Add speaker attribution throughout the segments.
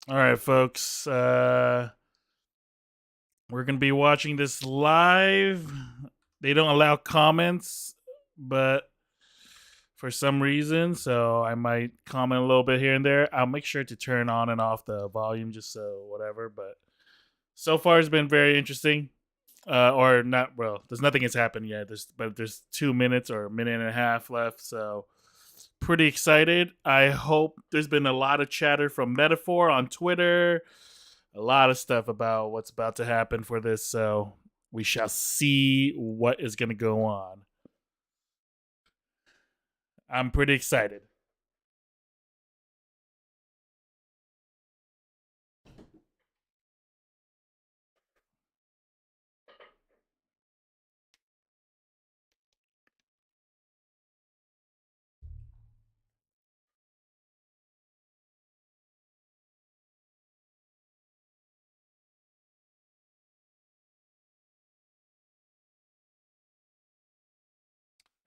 Speaker 1: All right, folks. We're gonna be watching this live. They don't allow comments, but for some reason, so I might comment a little bit here and there. I'll make sure to turn on and off the volume just so whatever. But so far, it's been very interesting. Or not. Well, there's nothing has happened yet. There's 2 minutes or a minute and a half left. So pretty excited. I hope there's been a lot of chatter from Metaphor on Twitter, a lot of stuff about what's about to happen for this. So we shall see what is going to go on. I'm pretty excited.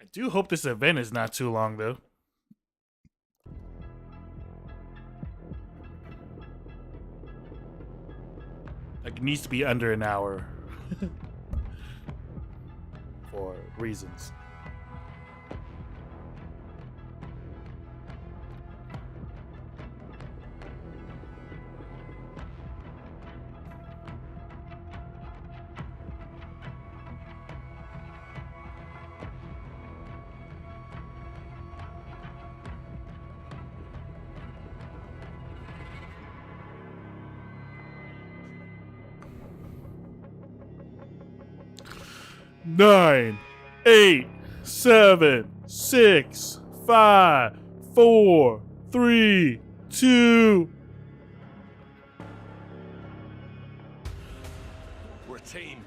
Speaker 1: I do hope this event is not too long, though. Like, it needs to be under an hour for reasons. Nine, 8, 7, 6, 5, 4, 3, 2.
Speaker 2: We're a team.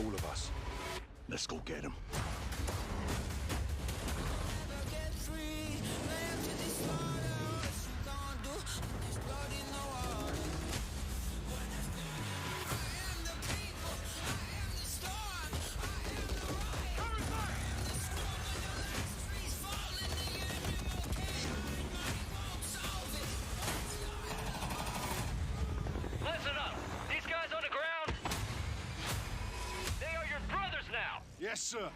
Speaker 2: All of us. Let's go get them. Yes, sir.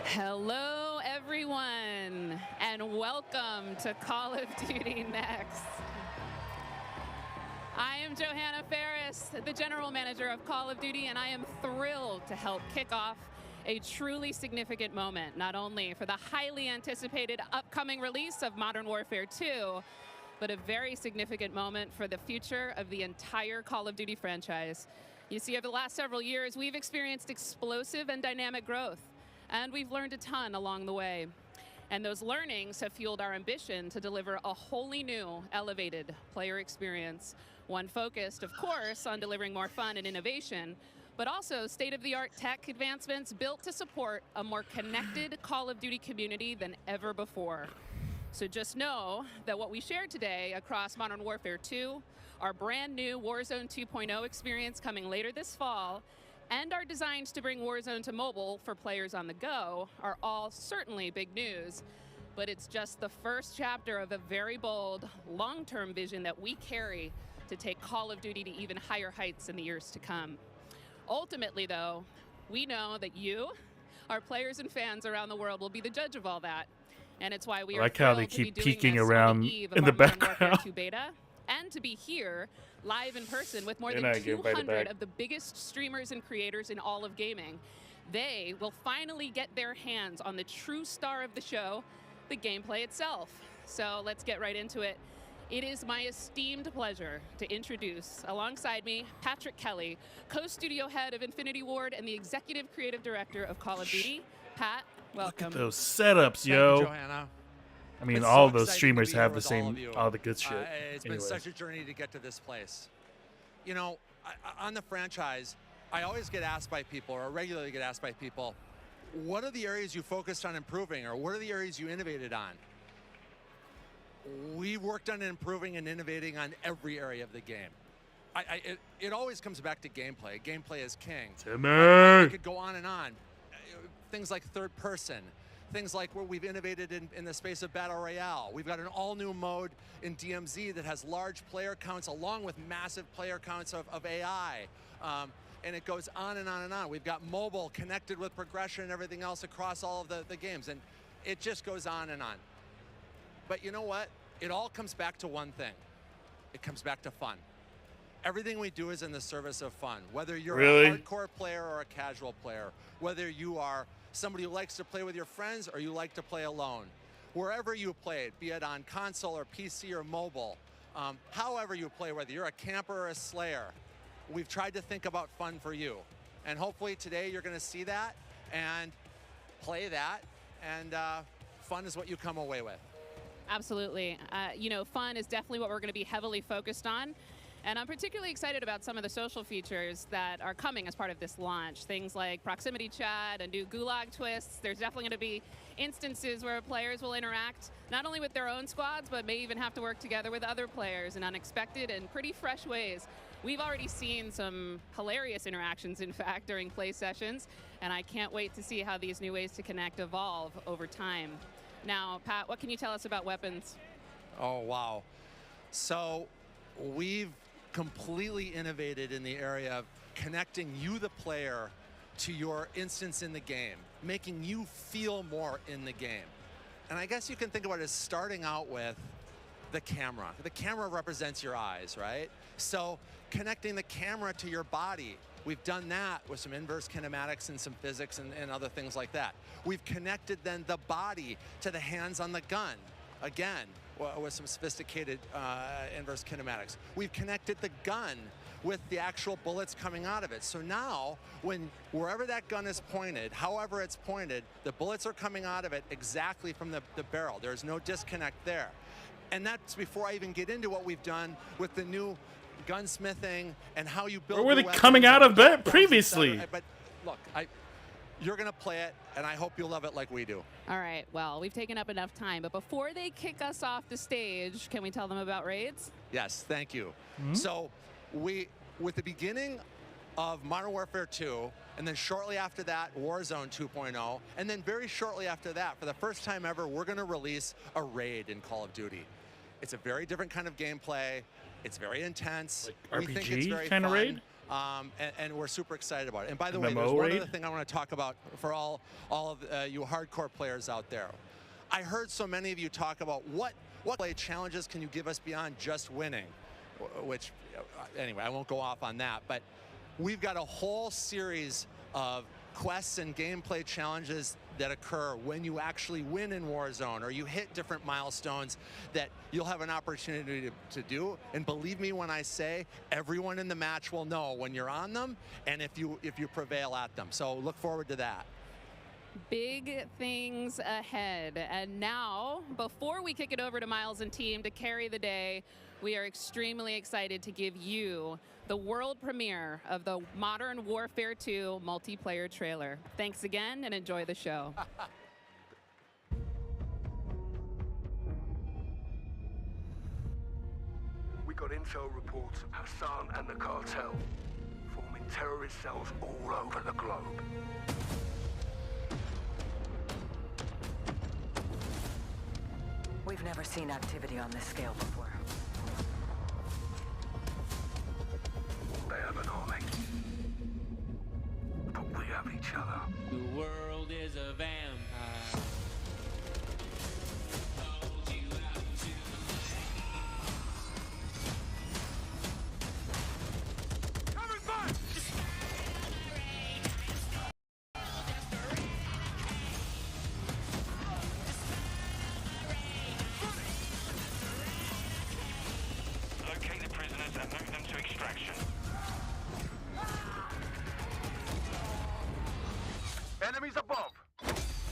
Speaker 3: Hello, everyone, and welcome to Call of Duty Next. I am Johanna Ferris, the General Manager of Call of Duty, and I am thrilled to help kick off a truly significant moment, not only for the highly anticipated upcoming release of Modern Warfare 2, but a very significant moment for the future of the entire Call of Duty franchise. You see, over the last several years, we've experienced explosive and dynamic growth, and we've learned a ton along the way. And those learnings have fueled our ambition to deliver a wholly new, elevated player experience. One focused, of course, on delivering more fun and innovation, but also state-of-the-art tech advancements built to support a more connected Call of Duty community than ever before. So just know that what we shared today across Modern Warfare 2, our brand new Warzone 2.0 experience coming later this fall, and our designs to bring Warzone to mobile for players on the go are all certainly big news. But it's just the first chapter of a very bold, long-term vision that we carry to take Call of Duty to even higher heights in the years to come. Ultimately, though, we know that you, our players and fans around the world, will be the judge of all that. And it's why we are
Speaker 1: like how they
Speaker 3: thrilled to be
Speaker 1: keep
Speaker 3: doing
Speaker 1: peeking
Speaker 3: this
Speaker 1: around
Speaker 3: on the eve of
Speaker 1: in
Speaker 3: our
Speaker 1: the
Speaker 3: Modern Warfare
Speaker 1: background.
Speaker 3: 2 beta, and to be here live in person with more
Speaker 1: They're
Speaker 3: than
Speaker 1: not getting invited
Speaker 3: 200
Speaker 1: back.
Speaker 3: of the biggest streamers and creators in all of gaming. They will finally get their hands on the true star of the show, the gameplay itself. So let's get right into it. It is my esteemed pleasure to introduce, alongside me, Patrick Kelly, co-studio head of Infinity Ward and the executive creative director of Call of Duty. Pat, welcome.
Speaker 1: Look at those setups,
Speaker 4: Thank you,
Speaker 1: yo.
Speaker 4: Johanna.
Speaker 1: I mean,
Speaker 4: It's
Speaker 1: all
Speaker 4: so
Speaker 1: those
Speaker 4: exciting to
Speaker 1: streamers
Speaker 4: be here
Speaker 1: have the
Speaker 4: with
Speaker 1: same,
Speaker 4: you.
Speaker 1: all the good shit.
Speaker 4: It's been
Speaker 1: Anyways.
Speaker 4: such a journey to get to this place. You know, on the franchise, I always get asked by people, or regularly get asked by people, what are the areas you focused on improving, or what are the areas you innovated on? we worked on improving and innovating on every area of the game. It always comes back to gameplay. Gameplay is king. I could go on and on. Things like third person, things like where we've innovated in the space of Battle Royale. We've got an all-new mode in DMZ that has large player counts along with massive player counts of AI. And it goes on and on and on. We've got mobile connected with progression and everything else across all of the games. And it just goes on and on. But you know what? It all comes back to one thing. It comes back to fun. Everything we do is in the service of fun. Whether you're a hardcore player or a casual player, whether you are somebody who likes to play with your friends or you like to play alone, wherever you played, be it on console or PC or mobile, however you play, whether you're a camper or a slayer, we've tried to think about fun for you. And hopefully today you're going to see that and play that, and fun is what you come away with.
Speaker 3: Absolutely. You know, fun is definitely what we're going to be heavily focused on. And I'm particularly excited about some of the social features that are coming as part of this launch. Things like proximity chat and new gulag twists. There's definitely going to be instances where players will interact not only with their own squads, but may even have to work together with other players in unexpected and pretty fresh ways. We've already seen some hilarious interactions, in fact, during play sessions, and I can't wait to see how these new ways to connect evolve over time. Now, Pat, what can you tell us about weapons?
Speaker 4: Oh, wow. So we've completely innovated in the area of connecting you, the player, to your instance in the game, making you feel more in the game. And I guess you can think about it as starting out with the camera. The camera represents your eyes, right? So connecting the camera to your body, we've done that with some inverse kinematics and some physics and other things like that. We've connected then the body to the hands on the gun, again, with some sophisticated inverse kinematics. We've connected the gun with the actual bullets coming out of it. So now, wherever that gun is pointed, however it's pointed, the bullets are coming out of it exactly from the barrel. There's no disconnect there. And that's before I even get into what we've done with the new gunsmithing and how you build.
Speaker 1: Where were they coming out of that previously?
Speaker 4: But look, you're going to play it, and I hope you'll love it like we do.
Speaker 3: All right, well, we've taken up enough time, but before they kick us off the stage, can we tell them about raids?
Speaker 4: Yes, thank you. So with the beginning of Modern Warfare 2, and then shortly after that, Warzone 2.0, and then very shortly after that, for the first time ever, we're going to release a raid in Call of Duty. It's a very different kind of gameplay. It's very intense.
Speaker 1: Like
Speaker 4: we think it's very
Speaker 1: RPG kind of
Speaker 4: fun.
Speaker 1: raid?
Speaker 4: And we're super excited about it. And by the way, there's one other thing I want to talk about for all of you hardcore players out there. I heard so many of you talk about what play challenges can you give us beyond just winning, which, anyway, I won't go off on that. But we've got a whole series of quests and gameplay challenges that occur when you actually win in Warzone or you hit different milestones that you'll have an opportunity to do. And believe me when I say everyone in the match will know when you're on them and if you prevail at them. So look forward to that.
Speaker 3: Big things ahead. And now, before we kick it over to Miles and team to carry the day, we are extremely excited to give you the world premiere of the Modern Warfare 2 multiplayer trailer. Thanks again and enjoy the show.
Speaker 5: We got intel reports of Hassan and the cartel forming terrorist cells all over the globe.
Speaker 6: We've never seen activity on this scale before.
Speaker 5: They have an army. But we have each other.
Speaker 7: The world is a vampire. Hold you out to
Speaker 5: Coming back! Locate the prisoners and move them to extraction. Enemies above!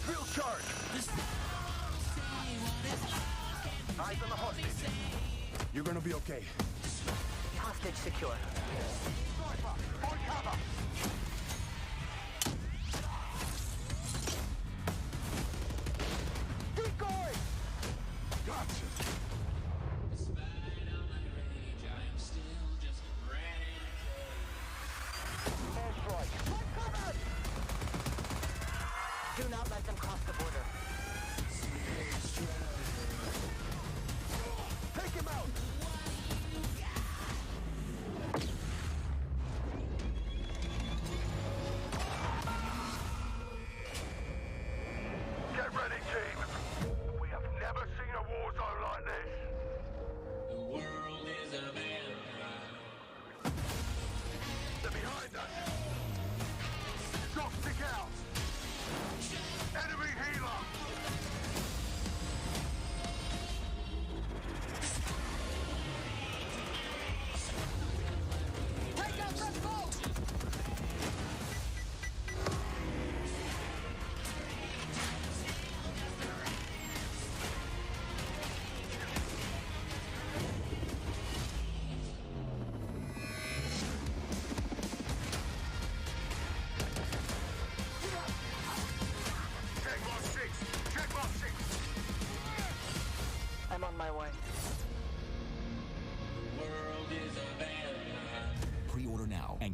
Speaker 5: Field charge! Eyes on the hostage.
Speaker 2: You're gonna be okay.
Speaker 6: Hostage secure.
Speaker 5: On cover! Decoy!
Speaker 2: Gotcha.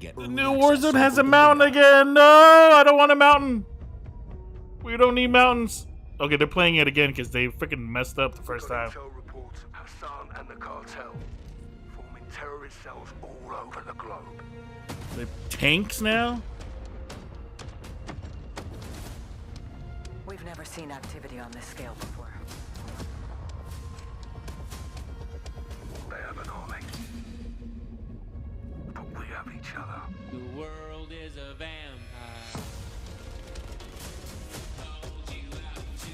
Speaker 8: get
Speaker 1: The
Speaker 8: early
Speaker 1: new
Speaker 8: access
Speaker 1: Warzone
Speaker 8: to
Speaker 1: has a
Speaker 8: open
Speaker 1: mountain
Speaker 8: beta.
Speaker 1: again. No, I don't want a mountain. We don't need mountains. Okay, they're playing it again because they freaking messed up the first time.
Speaker 5: Intel reports Hassan and the cartel forming terrorist cells all over the globe.
Speaker 1: The tanks now?
Speaker 6: We've never seen activity on this scale before.
Speaker 5: They have an army, but we have each other.
Speaker 7: The world is a vampire. Hold you out to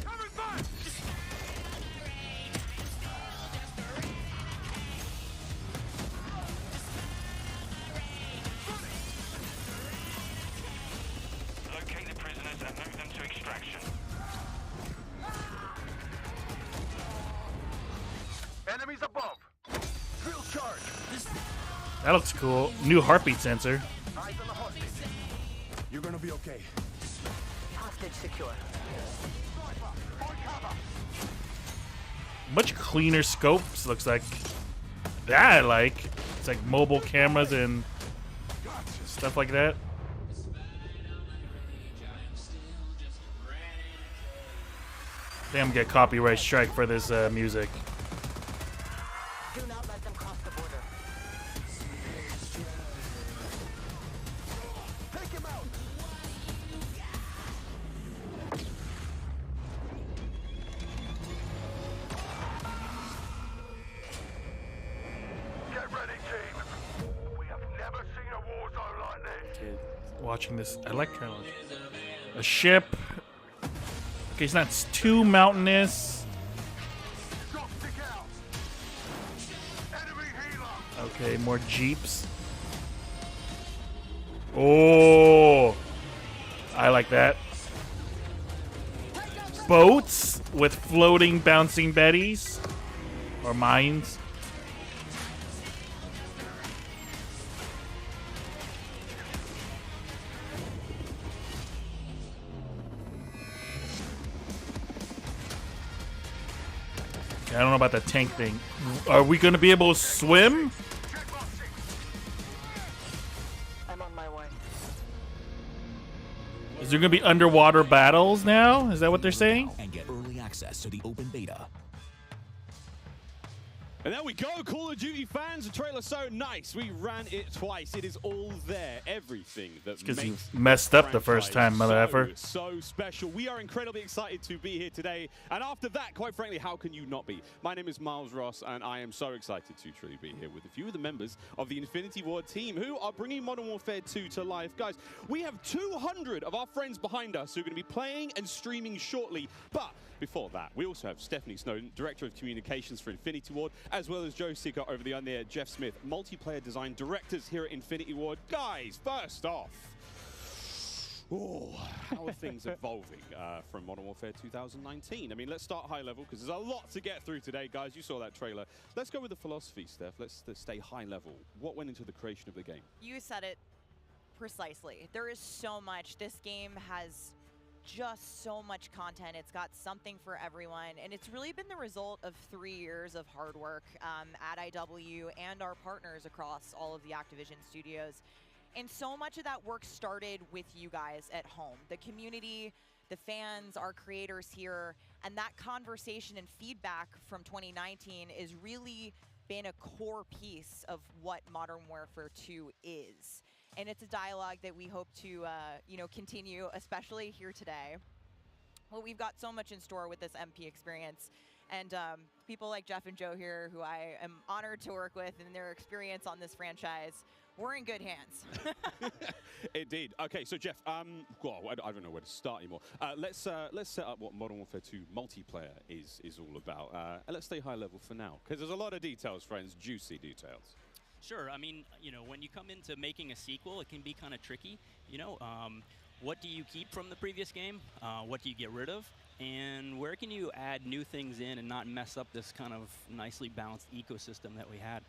Speaker 5: Coming back! Locate the prisoners and move them to extraction. Enemies above. Drill charge.
Speaker 1: That looks cool. New heartbeat sensor.
Speaker 5: Eyes on the hostage.
Speaker 2: You're gonna be okay.
Speaker 6: Hostage secure.
Speaker 1: Much cleaner scopes, looks like. That I like. It's like mobile cameras and stuff like that. Damn, get copyright strike for this music.
Speaker 6: Do not let them cross the border.
Speaker 5: Take him out. Get ready, team. We have never seen a war zone like this.
Speaker 1: Okay, watching this, I like kind of a ship. Okay, it's not too mountainous.
Speaker 5: Drop stick out. Enemy healer.
Speaker 1: Okay, more jeeps. Oh, I like that. Boats with floating, bouncing betties or mines. I don't know about the tank thing. Are we going to be able to swim?
Speaker 6: I'm on my way.
Speaker 1: Is there going to be underwater battles now? Is that what they're saying?
Speaker 8: And get early access to the open beta.
Speaker 9: And there we go, Call of Duty fans. The trailer's so nice. We ran it twice. It is all there. Everything that
Speaker 1: Because you
Speaker 9: makes
Speaker 1: messed up the first time, mother effer.
Speaker 9: So special. We are incredibly excited to be here today. And after that, quite frankly, how can you not be? My name is Miles Ross, and I am so excited to truly be here with a few of the members of the Infinity Ward team who are bringing Modern Warfare 2 to life. Guys, we have 200 of our friends behind us who are going to be playing and streaming shortly. But before that, we also have Stephanie Snowden, Director of Communications for Infinity Ward, as well as Joe Sicker over the on-there, Jeff Smith, Multiplayer Design Directors here at Infinity Ward. Guys, first off, how are things evolving from Modern Warfare 2019? I mean, let's start high level, because there's a lot to get through today, guys. You saw that trailer. Let's go with the philosophy, Steph. Let's stay high level. What went into the creation of the game?
Speaker 10: You said it precisely. There is so much. This game has just so much content. It's got something for everyone, and it's really been the result of 3 years of hard work at IW and our partners across all of the Activision studios. And so much of that work started with you guys at home, the community, the fans, our creators here, and that conversation and feedback from 2019 is really been a core piece of what Modern Warfare 2 is. And it's a dialogue that we hope to, continue, especially here today. Well, we've got so much in store with this MP experience. And people like Jeff and Joe here, who I am honored to work with, and their experience on this franchise, we're in good hands.
Speaker 9: Indeed. Okay, so Jeff, well, I don't know where to start anymore. Let's set up what Modern Warfare 2 multiplayer is all about. And let's stay high level for now, because there's a lot of details, friends, juicy details.
Speaker 11: Sure. I mean, when you come into making a sequel, it can be kind of tricky. What do you keep from the previous game? What do you get rid of? And where can you add new things in and not mess up this kind of nicely balanced ecosystem that we had?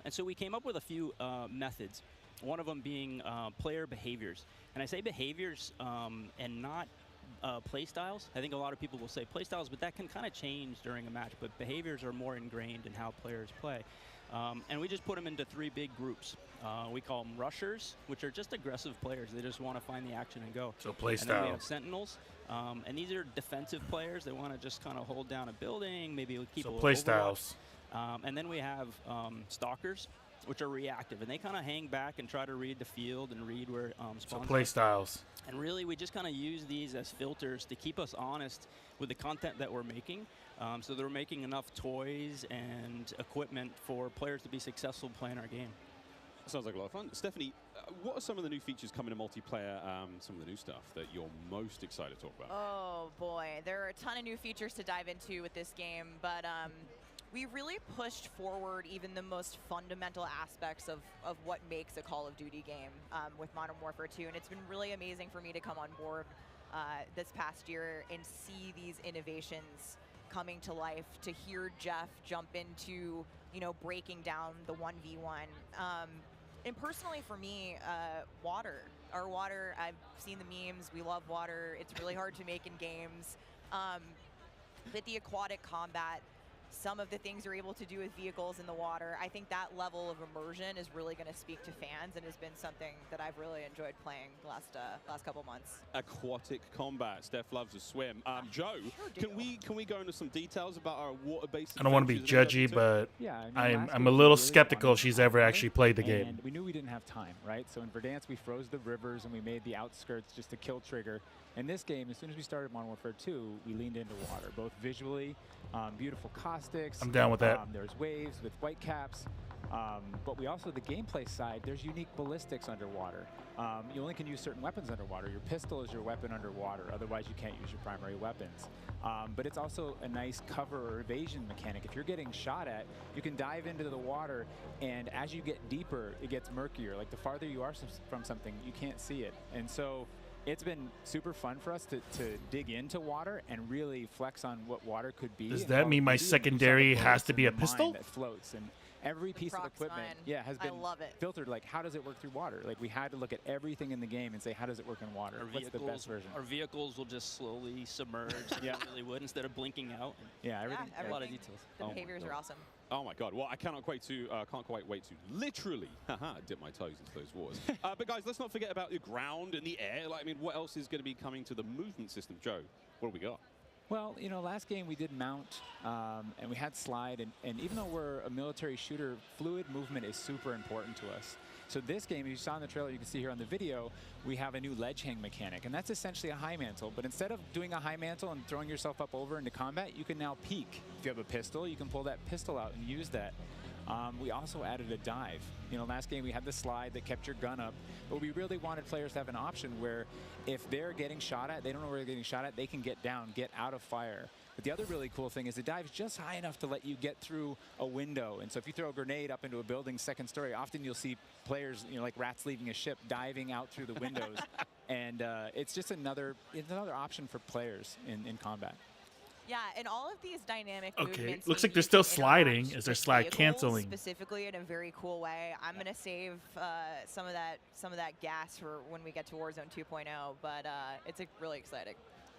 Speaker 11: And so we came up with a few methods, one of them being player behaviors. And I say behaviors and not play styles. I think a lot of people will say play styles, but that can kind of change during a match. But behaviors are more ingrained in how players play. And we just put them into 3 big groups. We call them rushers, which are just aggressive players. They just want to find the action and go.
Speaker 1: So play
Speaker 11: And then we
Speaker 1: style.
Speaker 11: have sentinels, and these are defensive players. They want to just kind of hold down a building, maybe keep
Speaker 1: So
Speaker 11: a
Speaker 1: play
Speaker 11: Overwatch.
Speaker 1: styles.
Speaker 11: And then we have stalkers, which are reactive, and they kind of hang back and try to read the field and read where
Speaker 1: So
Speaker 11: spawns
Speaker 1: play
Speaker 11: are.
Speaker 1: styles.
Speaker 11: And really, we just kind of use these as filters to keep us honest with the content that we're making. So they're making enough toys and equipment for players to be successful playing our game.
Speaker 9: Sounds like a lot of fun. Stephanie, what are some of the new features coming to multiplayer, some of the new stuff that you're most excited to talk about?
Speaker 10: Oh boy, there are a ton of new features to dive into with this game, but we really pushed forward even the most fundamental aspects of what makes a Call of Duty game with Modern Warfare 2, and it's been really amazing for me to come on board this past year and see these innovations coming to life, to hear Jeff jump into, you know, breaking down the 1v1. And personally for me, water. Our water, I've seen the memes, we love water. It's really hard to make in games. But the Aquatic Combat, some of the things you're able to do with vehicles in the water, I think that level of immersion is really going to speak to fans and has been something that I've really enjoyed playing the last couple months.
Speaker 9: Aquatic Combat. Steph loves to swim. Joe,
Speaker 10: Sure
Speaker 9: can we go into some details about our water-based?
Speaker 1: I don't want to be
Speaker 9: adventures in
Speaker 1: judgy, but
Speaker 12: Yeah, I mean, last
Speaker 1: I'm
Speaker 12: game
Speaker 1: a
Speaker 12: we
Speaker 1: little
Speaker 12: really
Speaker 1: skeptical
Speaker 12: wanted
Speaker 1: she's
Speaker 12: to
Speaker 1: ever
Speaker 12: have
Speaker 1: actually
Speaker 12: fun,
Speaker 1: played the game.
Speaker 12: And we knew we didn't have time, right? So in Verdansk, we froze the rivers and we made the outskirts just to kill trigger. In this game, as soon as we started Modern Warfare 2, we leaned into water, both visually, beautiful caustics.
Speaker 1: I'm down with that.
Speaker 12: There's waves with white caps. But we also, the gameplay side, there's unique ballistics underwater. You only can use certain weapons underwater. Your pistol is your weapon underwater. Otherwise, you can't use your primary weapons. But it's also a nice cover or evasion mechanic. If you're getting shot at, you can dive into the water, and as you get deeper, it gets murkier. Like the farther you are from something, you can't see it. And so it's been super fun for us to dig into water and really flex on what water could be.
Speaker 1: Does
Speaker 12: and
Speaker 1: that
Speaker 12: how
Speaker 1: mean
Speaker 12: it
Speaker 1: my
Speaker 12: could be, and
Speaker 1: secondary
Speaker 12: you saw the
Speaker 1: has to
Speaker 12: bullets
Speaker 1: be a
Speaker 12: and the mine
Speaker 1: pistol?
Speaker 12: that floats, and every piece of
Speaker 10: Prox
Speaker 12: equipment
Speaker 10: mine.
Speaker 12: has
Speaker 10: I
Speaker 12: been
Speaker 10: love it.
Speaker 12: filtered. Like, how does it work through water? Like, we had to look at everything in the game and say, how does it work in water? What's the best version?
Speaker 11: Our vehicles will just slowly submerge like
Speaker 12: Yeah.
Speaker 11: they really would instead of blinking out.
Speaker 12: Yeah, everything.
Speaker 11: A lot of details.
Speaker 10: The
Speaker 9: Oh my
Speaker 10: behaviors
Speaker 9: God.
Speaker 10: are awesome.
Speaker 9: Oh my God! Well, I can't quite wait to literally dip my toes into those waters. But guys, let's not forget about the ground and the air. Like, I mean, what else is going to be coming to the movement system? Joe, what do we got?
Speaker 12: Well, you know, last game we did mount, and we had slide, and even though we're a military shooter, fluid movement is super important to us. So this game, as you saw in the trailer, you can see here on the video, we have a new ledge hang mechanic, and that's essentially a high mantle. But instead of doing a high mantle and throwing yourself up over into combat, you can now peek. If you have a pistol, you can pull that pistol out and use that. We also added a dive. You know, last game we had the slide that kept your gun up, but we really wanted players to have an option where if they're getting shot at, they don't know where they're getting shot at, they can get down, get out of fire. But the other really cool thing is the dive's just high enough to let you get through a window. And so if you throw a grenade up into a building second story, often you'll see players, you know, like rats leaving a ship, diving out through the windows. And it's just another option for players in combat.
Speaker 10: Yeah, and all of these dynamic
Speaker 1: Okay,
Speaker 10: movements
Speaker 1: looks
Speaker 10: mean
Speaker 1: like they're
Speaker 10: you
Speaker 1: still
Speaker 10: can
Speaker 1: sliding.
Speaker 10: interact
Speaker 1: Is there
Speaker 10: with
Speaker 1: slide
Speaker 10: vehicles
Speaker 1: canceling?
Speaker 10: specifically in a very cool way? I'm gonna save some of that gas for when we get to Warzone 2.0, but it's really exciting.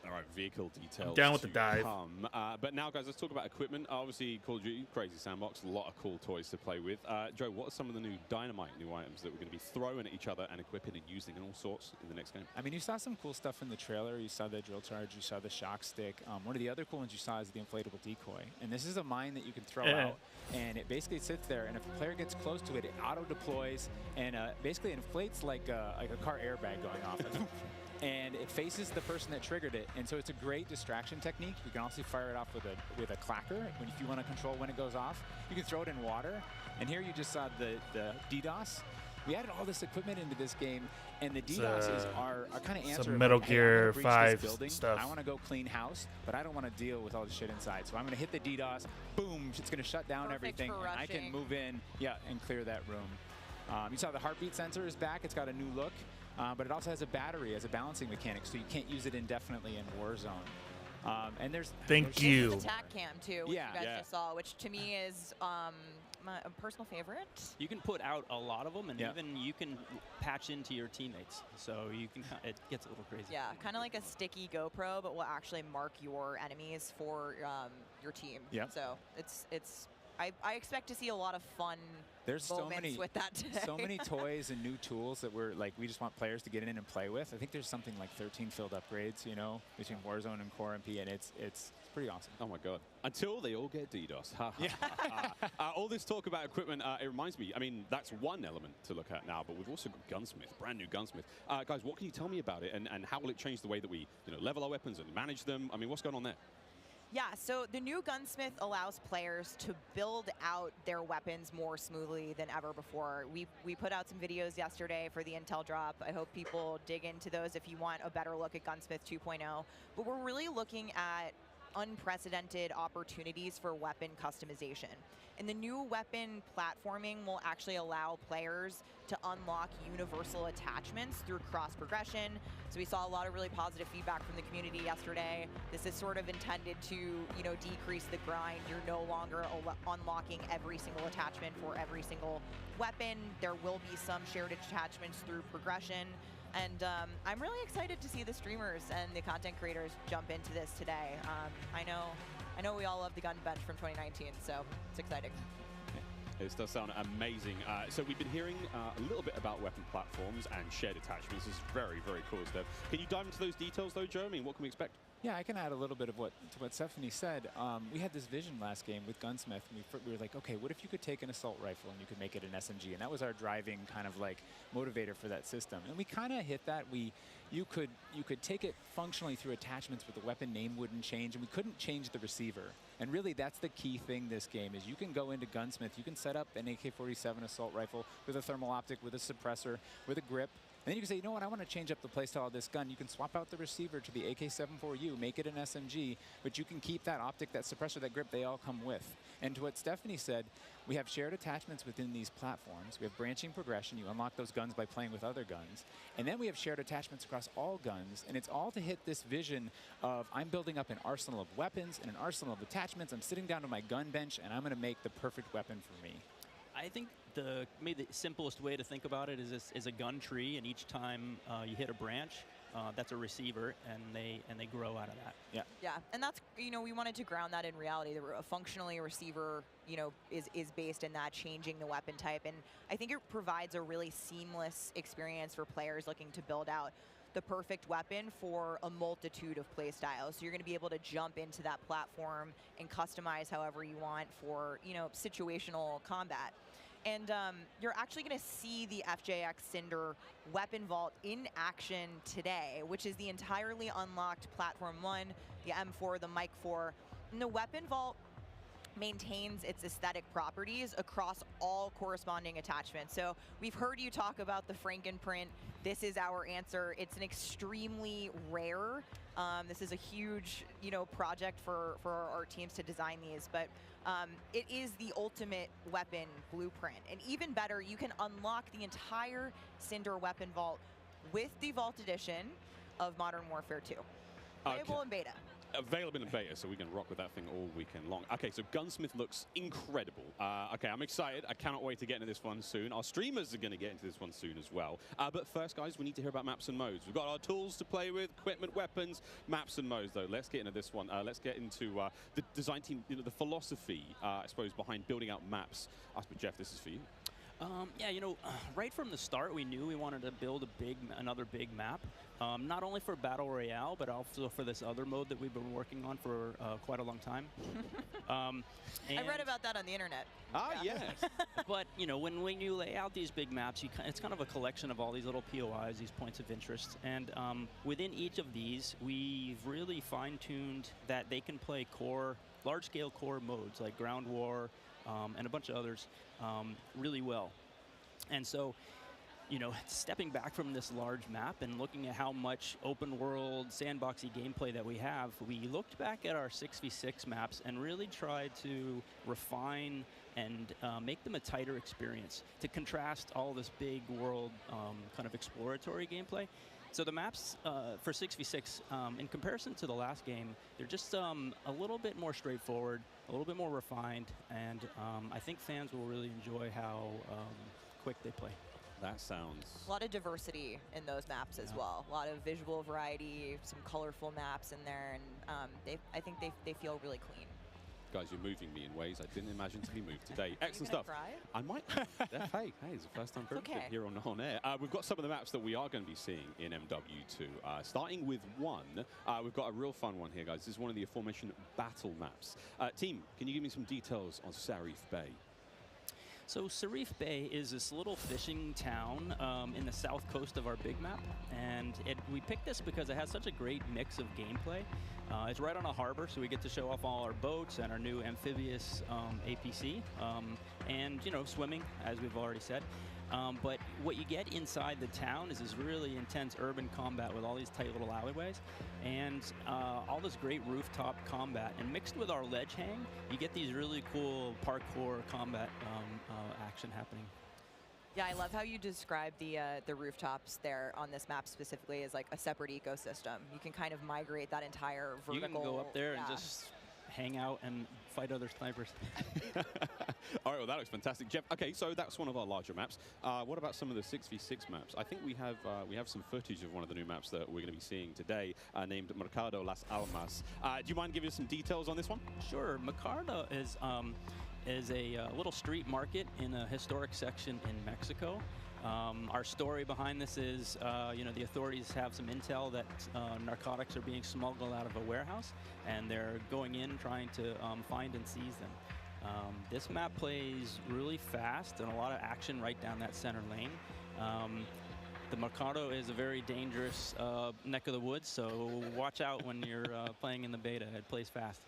Speaker 9: All right, vehicle details.
Speaker 1: down with the
Speaker 9: to
Speaker 1: dive.
Speaker 9: come. But now, guys, let's talk about equipment. Obviously, Call of Duty, crazy sandbox, a lot of cool toys to play with. Joe, what are some of the new dynamite new items that we're going to be throwing at each other and equipping and using and all sorts in the next game?
Speaker 12: I mean, you saw some cool stuff in the trailer. You saw the drill charge, you saw the shock stick. One of the other cool ones you saw is the inflatable decoy. And this is a mine that you can throw out, and it basically sits there, and if a player gets close to it, it auto-deploys and basically inflates like a car airbag going off. And it faces the person that triggered it, and so it's a great distraction technique. You can also fire it off with a clacker if you want to control when it goes off. You can throw it in water, and here you just saw the DDoS. We added all this equipment into this game, and the DDoS is our kind of answer.
Speaker 1: Some Metal
Speaker 12: like,
Speaker 1: Gear
Speaker 12: hey,
Speaker 1: 5
Speaker 12: building.
Speaker 1: stuff.
Speaker 12: I want to go clean house, but I don't want to deal with all the shit inside. So I'm going to hit the DDoS. Boom! It's going to shut down
Speaker 10: Perfect
Speaker 12: everything,
Speaker 10: for
Speaker 12: and I can
Speaker 10: rushing.
Speaker 12: move in, and clear that room. You saw the heartbeat sensor is back. It's got a new look. But it also has a battery as a balancing mechanic, so you can't use it indefinitely in Warzone. And there's
Speaker 1: Thank you.
Speaker 10: There's attack cam too, which you guys just saw, which to me is a personal favorite.
Speaker 11: You can put out a lot of them, and even you can patch into your teammates. So you can. It gets a little crazy.
Speaker 10: Yeah, kind of like a sticky GoPro, but will actually mark your enemies for your team.
Speaker 12: Yeah.
Speaker 10: So it's. I expect to see a lot of fun
Speaker 12: There's
Speaker 10: moments with that today.
Speaker 12: so many toys and new tools that we just want players to get in and play with. I think there's something like 13 field upgrades, you know, between Warzone and Core MP, and it's pretty awesome.
Speaker 9: Oh my God! Until they all get DDoS. All this talk about equipment, it reminds me. I mean, that's one element to look at now, but we've also got Gunsmith, brand new Gunsmith. Guys, what can you tell me about it, and how will it change the way that we level our weapons and manage them? I mean, what's going on there?
Speaker 10: Yeah, so the new Gunsmith allows players to build out their weapons more smoothly than ever before. We put out some videos yesterday for the Intel drop. I hope people dig into those if you want a better look at Gunsmith 2.0. But we're really looking at unprecedented opportunities for weapon customization. And the new weapon platforming will actually allow players to unlock universal attachments through cross progression. So we saw a lot of really positive feedback from the community yesterday. This is sort of intended to, decrease the grind. You're no longer unlocking every single attachment for every single weapon. There will be some shared attachments through progression. And I'm really excited to see the streamers and the content creators jump into this today. I know we all love the gun bench from 2019, so it's exciting.
Speaker 9: This does sound amazing. So we've been hearing a little bit about weapon platforms and shared attachments. This is very, very cool stuff. Can you dive into those details, though, Joe? I mean, what can we expect?
Speaker 12: Yeah, I can add a little bit of what Stephanie said. We had this vision last game with Gunsmith, and we were like, okay, what if you could take an assault rifle and you could make it an SMG? And that was our driving kind of like motivator for that system. And we kind of hit that. You could take it functionally through attachments, but the weapon name wouldn't change, and we couldn't change the receiver. And really, that's the key thing this game is you can go into Gunsmith, you can set up an AK-47 assault rifle with a thermal optic, with a suppressor, with a grip. And then you can say, you know what, I want to change up the playstyle of this gun. You can swap out the receiver to the AK-74U, make it an SMG, but you can keep that optic, that suppressor, that grip, they all come with. And to what Stephanie said, we have shared attachments within these platforms. We have branching progression. You unlock those guns by playing with other guns. And then we have shared attachments across all guns, and it's all to hit this vision of I'm building up an arsenal of weapons and an arsenal of attachments. I'm sitting down to my gun bench, and I'm going to make the perfect weapon for me.
Speaker 11: I think maybe the simplest way to think about it is a gun tree, and each time you hit a branch, that's a receiver, and they grow out of that.
Speaker 12: Yeah.
Speaker 10: Yeah, and that's we wanted to ground that in reality. Functionally, a receiver is based in that, changing the weapon type, and I think it provides a really seamless experience for players looking to build out the perfect weapon for a multitude of play styles. So you're going to be able to jump into that platform and customize however you want for situational combat. And you're actually going to see the FJX Cinder weapon vault in action today, which is the entirely unlocked Platform 1, the M4, the Mic 4. And the weapon vault maintains its aesthetic properties across all corresponding attachments. So we've heard you talk about the Frankenprint. This is our answer. It's an extremely rare. This is a huge, project for our teams to design these, but it is the ultimate weapon blueprint. And even better, you can unlock the entire Cinder weapon vault with the Vault Edition of Modern Warfare 2. Playable in beta.
Speaker 9: Available in beta, so we can rock with that thing all weekend long. Okay, so Gunsmith looks incredible. Okay, I'm excited. I cannot wait to get into this one soon. Our streamers are going to get into this one soon as well. But first, guys, we need to hear about maps and modes. We've got our tools to play with, equipment, weapons, maps and modes, though. Let's get into this one. Let's get into the design team, the philosophy, I suppose, behind building out maps. Jeff, this is for you.
Speaker 11: Yeah, right from the start, we knew we wanted to build another big map, not only for Battle Royale, but also for this other mode that we've been working on for quite a long time.
Speaker 10: I read about that on the internet.
Speaker 9: Yes.
Speaker 11: But, when you lay out these big maps, it's kind of a collection of all these little POIs, these points of interest. And within each of these, we've really fine-tuned that they can play large-scale core modes like Ground War, and a bunch of others really well. And so, stepping back from this large map and looking at how much open world sandboxy gameplay that we have, we looked back at our 6v6 maps and really tried to refine and make them a tighter experience to contrast all this big world kind of exploratory gameplay. So the maps for 6v6, in comparison to the last game, they're just a little bit more straightforward. a little bit more refined, and I think fans will really enjoy how quick they play.
Speaker 9: That sounds...
Speaker 10: A lot of diversity in those maps as well. A lot of visual variety, some colorful maps in there, and I think they feel really clean.
Speaker 9: Guys, you're moving me in ways I didn't imagine to be moved today. Excellent stuff.
Speaker 10: Cry?
Speaker 9: I might. Hey, it's the first time for everything here on air. We've got some of the maps that we are going to be seeing in MW2. Starting with one, we've got a real fun one here, guys. This is one of the aforementioned battle maps. Team, can you give me some details on Sarif Bay?
Speaker 11: So Sarif Bay is this little fishing town in the south coast of our big map, and we picked this because it has such a great mix of gameplay. It's right on a harbor, so we get to show off all our boats and our new amphibious APC, and swimming, as we've already said. But what you get inside the town is this really intense urban combat with all these tight little alleyways and all this great rooftop combat. And mixed with our ledge hang, you get these really cool parkour combat action happening.
Speaker 10: Yeah, I love how you describe the rooftops there on this map specifically as like a separate ecosystem. You can kind of migrate that entire vertical.
Speaker 11: You can go up there and just hang out and fight other snipers.
Speaker 9: All right, well, that looks fantastic. Jeff, okay, so that's one of our larger maps. What about some of the 6v6 maps? I think we have some footage of one of the new maps that we're going to be seeing today, named Mercado Las Alamas. Do you mind giving us some details on this one? Sure.
Speaker 11: Mercado is a little street market in a historic section in Mexico. Our story behind this is, the authorities have some intel that narcotics are being smuggled out of a warehouse, and they're going in trying to find and seize them. This map plays really fast and a lot of action right down that center lane. The Mercado is a very dangerous neck of the woods, so watch out when you're playing in the beta. It plays fast.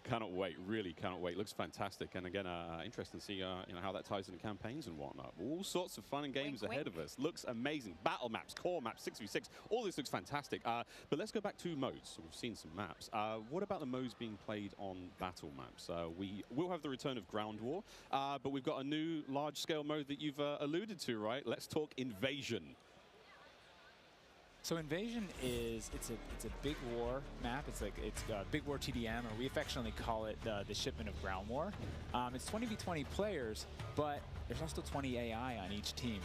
Speaker 9: Cannot wait, really cannot wait. Looks fantastic, and again, interesting to see how that ties into campaigns and whatnot. All sorts of fun and games ahead of us. Looks amazing. Battle maps, core maps, 6v6, all this looks fantastic. But let's go back to modes. So we've seen some maps. What about the modes being played on battle maps? We will have the return of Ground War, but we've got a new large-scale mode that you've alluded to, right? Let's talk Invasion.
Speaker 12: So Invasion is it's a big war map. It's Big War TDM, or we affectionately call it the shipment of Ground War. It's 20v20 players, but there's also 20 AI on each team.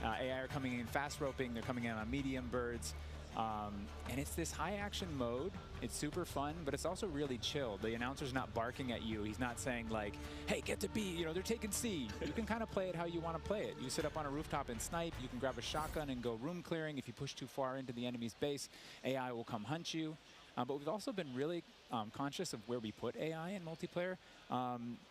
Speaker 12: AI are coming in fast roping. They're coming in on medium birds. And it's this high action mode. It's super fun, but it's also really chill. The announcer's not barking at you. He's not saying like, hey, get to B, they're taking C. You can kind of play it how you want to play it. You sit up on a rooftop and snipe. You can grab a shotgun and go room clearing. If you push too far into the enemy's base, AI will come hunt you. But we've also been really conscious of where we put AI in multiplayer.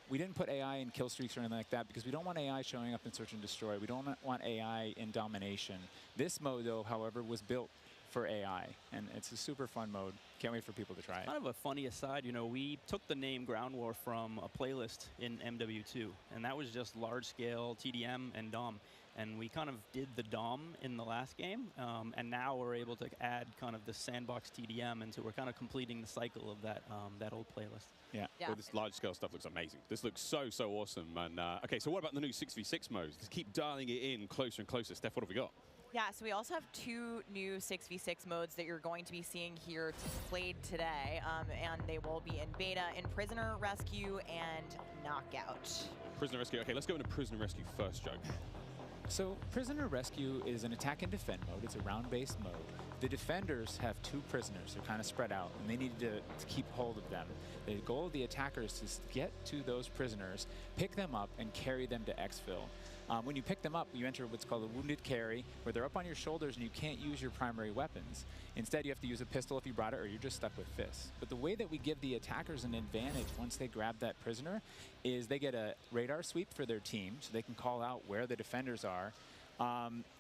Speaker 12: We didn't put AI in kill streaks or anything like that because we don't want AI showing up in search and destroy. We don't want AI in domination. This mode, though, however, was built for AI, and it's a super fun mode. Can't wait for people to try it.
Speaker 11: Kind of a funny aside, we took the name Ground War from a playlist in MW2, and that was just large-scale TDM and DOM. And we kind of did the DOM in the last game, and now we're able to add kind of the sandbox TDM, and so we're kind of completing the cycle of that old playlist.
Speaker 9: Yeah. Well, this large-scale stuff looks amazing. This looks so awesome. And okay, so what about the new 6v6 modes? Let's keep dialing it in closer and closer. Steph, what have we got?
Speaker 10: Yeah, so we also have 2 new 6v6 modes that you're going to be seeing here played today, and they will be in beta in Prisoner Rescue and Knockout.
Speaker 9: Prisoner Rescue. Okay, let's go into Prisoner Rescue first, Joe.
Speaker 12: So Prisoner Rescue is an attack and defend mode. It's a round-based mode. The defenders have 2 prisoners. They're kind of spread out, and they need to keep hold of them. The goal of the attackers is to get to those prisoners, pick them up, and carry them to exfil. When you pick them up, you enter what's called a wounded carry, where they're up on your shoulders and you can't use your primary weapons. Instead, you have to use a pistol if you brought it, or you're just stuck with fists. But the way that we give the attackers an advantage once they grab that prisoner is they get a radar sweep for their team, so they can call out where the defenders are.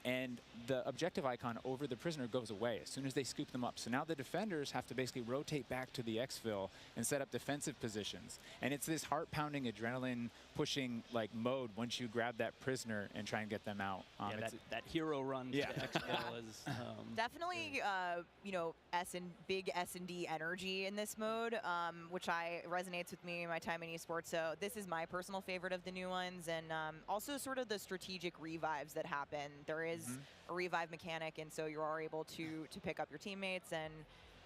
Speaker 12: And the objective icon over the prisoner goes away as soon as they scoop them up. So now the defenders have to basically rotate back to the exfil and set up defensive positions. And it's this heart-pounding, adrenaline-pushing like mode once you grab that prisoner and try and get them out.
Speaker 11: Yeah, that hero run to exfil is
Speaker 10: definitely big S&D energy in this mode, which resonates with me in my time in esports. So this is my personal favorite of the new ones, and also sort of the strategic revives that happen. There is a revive mechanic, and so you are able to pick up your teammates and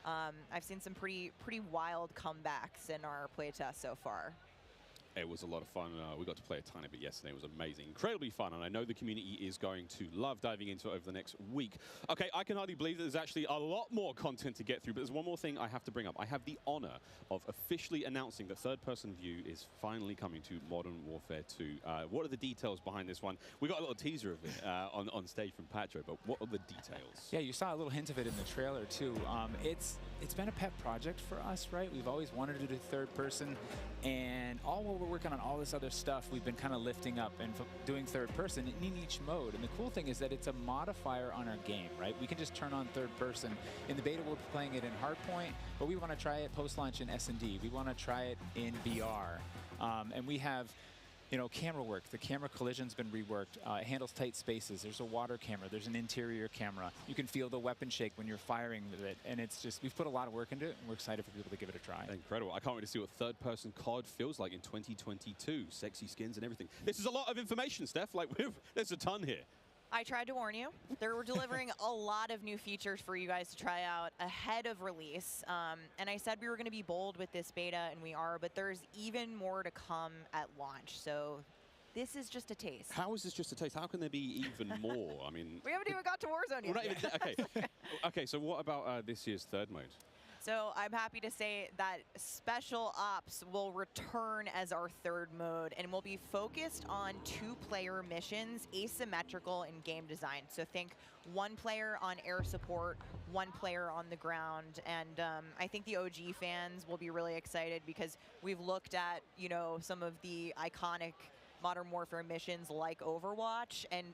Speaker 10: I've seen some pretty wild comebacks in our playtest so far.
Speaker 9: It was a lot of fun. We got to play a tiny bit yesterday. It was amazing. Incredibly fun, and I know the community is going to love diving into it over the next week. Okay, I can hardly believe that there's actually a lot more content to get through, but there's one more thing I have to bring up. I have the honor of officially announcing that third-person view is finally coming to Modern Warfare 2. What are the details behind this one? We got a little teaser of it on stage from Patro, but what are the details?
Speaker 12: Yeah, you saw a little hint of it in the trailer, too. It's been a pet project for us, right? We've always wanted to do third-person, and all while we're working on all this other stuff, we've been kind of lifting up and doing third person in each mode. And the cool thing is that it's a modifier on our game, right? We can just turn on third person. In the beta, we're playing it in hardpoint, but we want to try it post-launch in S&D. We want to try it in VR. And we have, you know, camera work. The camera collision's been reworked. It handles tight spaces. There's a water camera. There's an interior camera. You can feel the weapon shake when you're firing with it. And it's just, we've put a lot of work into it, and we're excited for people to give it a try.
Speaker 9: Incredible. I can't wait to see what third-person COD feels like in 2022. Sexy skins and everything. This is a lot of information, Steph. Like, there's a ton here.
Speaker 10: I tried to warn you. We're delivering a lot of new features for you guys to try out ahead of release. And I said we were going to be bold with this beta, and we are, but there's even more to come at launch. So this is just a taste.
Speaker 9: How is this just a taste? How can there be even more? I mean,
Speaker 10: we haven't even got to Warzone yet.
Speaker 9: Not even okay. Okay, so what about this year's third mode?
Speaker 10: So I'm happy to say that Special Ops will return as our third mode, and will be focused on 2-player missions, asymmetrical in game design. So think 1 player on air support, 1 player on the ground. And I think the OG fans will be really excited, because we've looked at, you know, some of the iconic Modern Warfare missions like Overwatch, and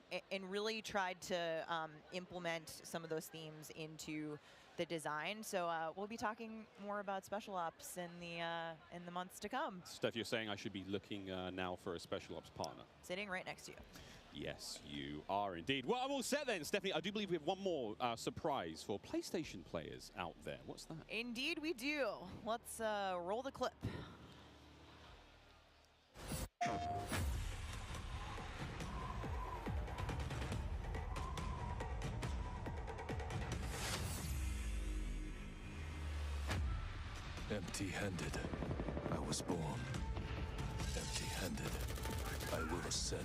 Speaker 10: really tried to implement some of those themes into the design. So we'll be talking more about Special Ops in the months to come.
Speaker 9: Steph, you're saying I should be looking now for a Special Ops partner?
Speaker 10: Sitting right next to you.
Speaker 9: Yes, you are indeed. Well, I'm all set then, Stephanie. I do believe we have one more surprise for PlayStation players out there. What's that?
Speaker 10: Indeed we do. Let's roll the clip.
Speaker 2: Empty-handed, I was born. Empty-handed, I will ascend.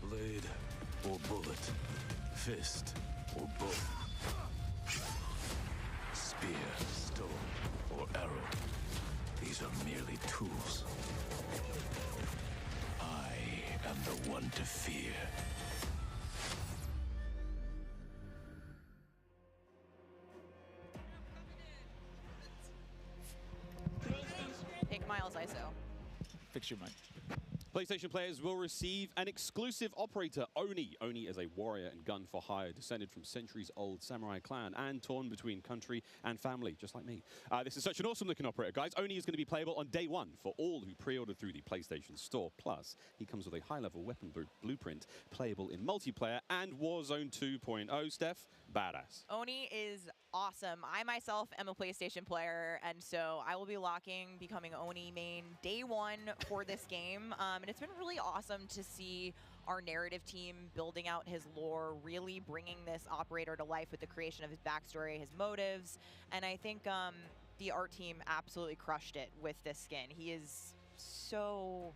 Speaker 2: Blade or bullet, fist or bow. Spear, stone, or arrow. These are merely tools. I am the one to fear.
Speaker 10: Take Miles ISO.
Speaker 12: Fix your mic.
Speaker 9: PlayStation players will receive an exclusive operator, Oni. Oni is a warrior and gun for hire, descended from centuries-old samurai clan and torn between country and family, just like me. This is such an awesome-looking operator, guys. Oni is going to be playable on day 1 for all who pre-ordered through the PlayStation Store. Plus, he comes with a high-level weapon blueprint, playable in multiplayer and Warzone 2.0. Steph, badass.
Speaker 10: Oni is awesome. I myself am a PlayStation player, and so I will be becoming Oni main day 1 for this game. And it's been really awesome to see our narrative team building out his lore, really bringing this operator to life with the creation of his backstory, his motives. And I think the art team absolutely crushed it with this skin. He is so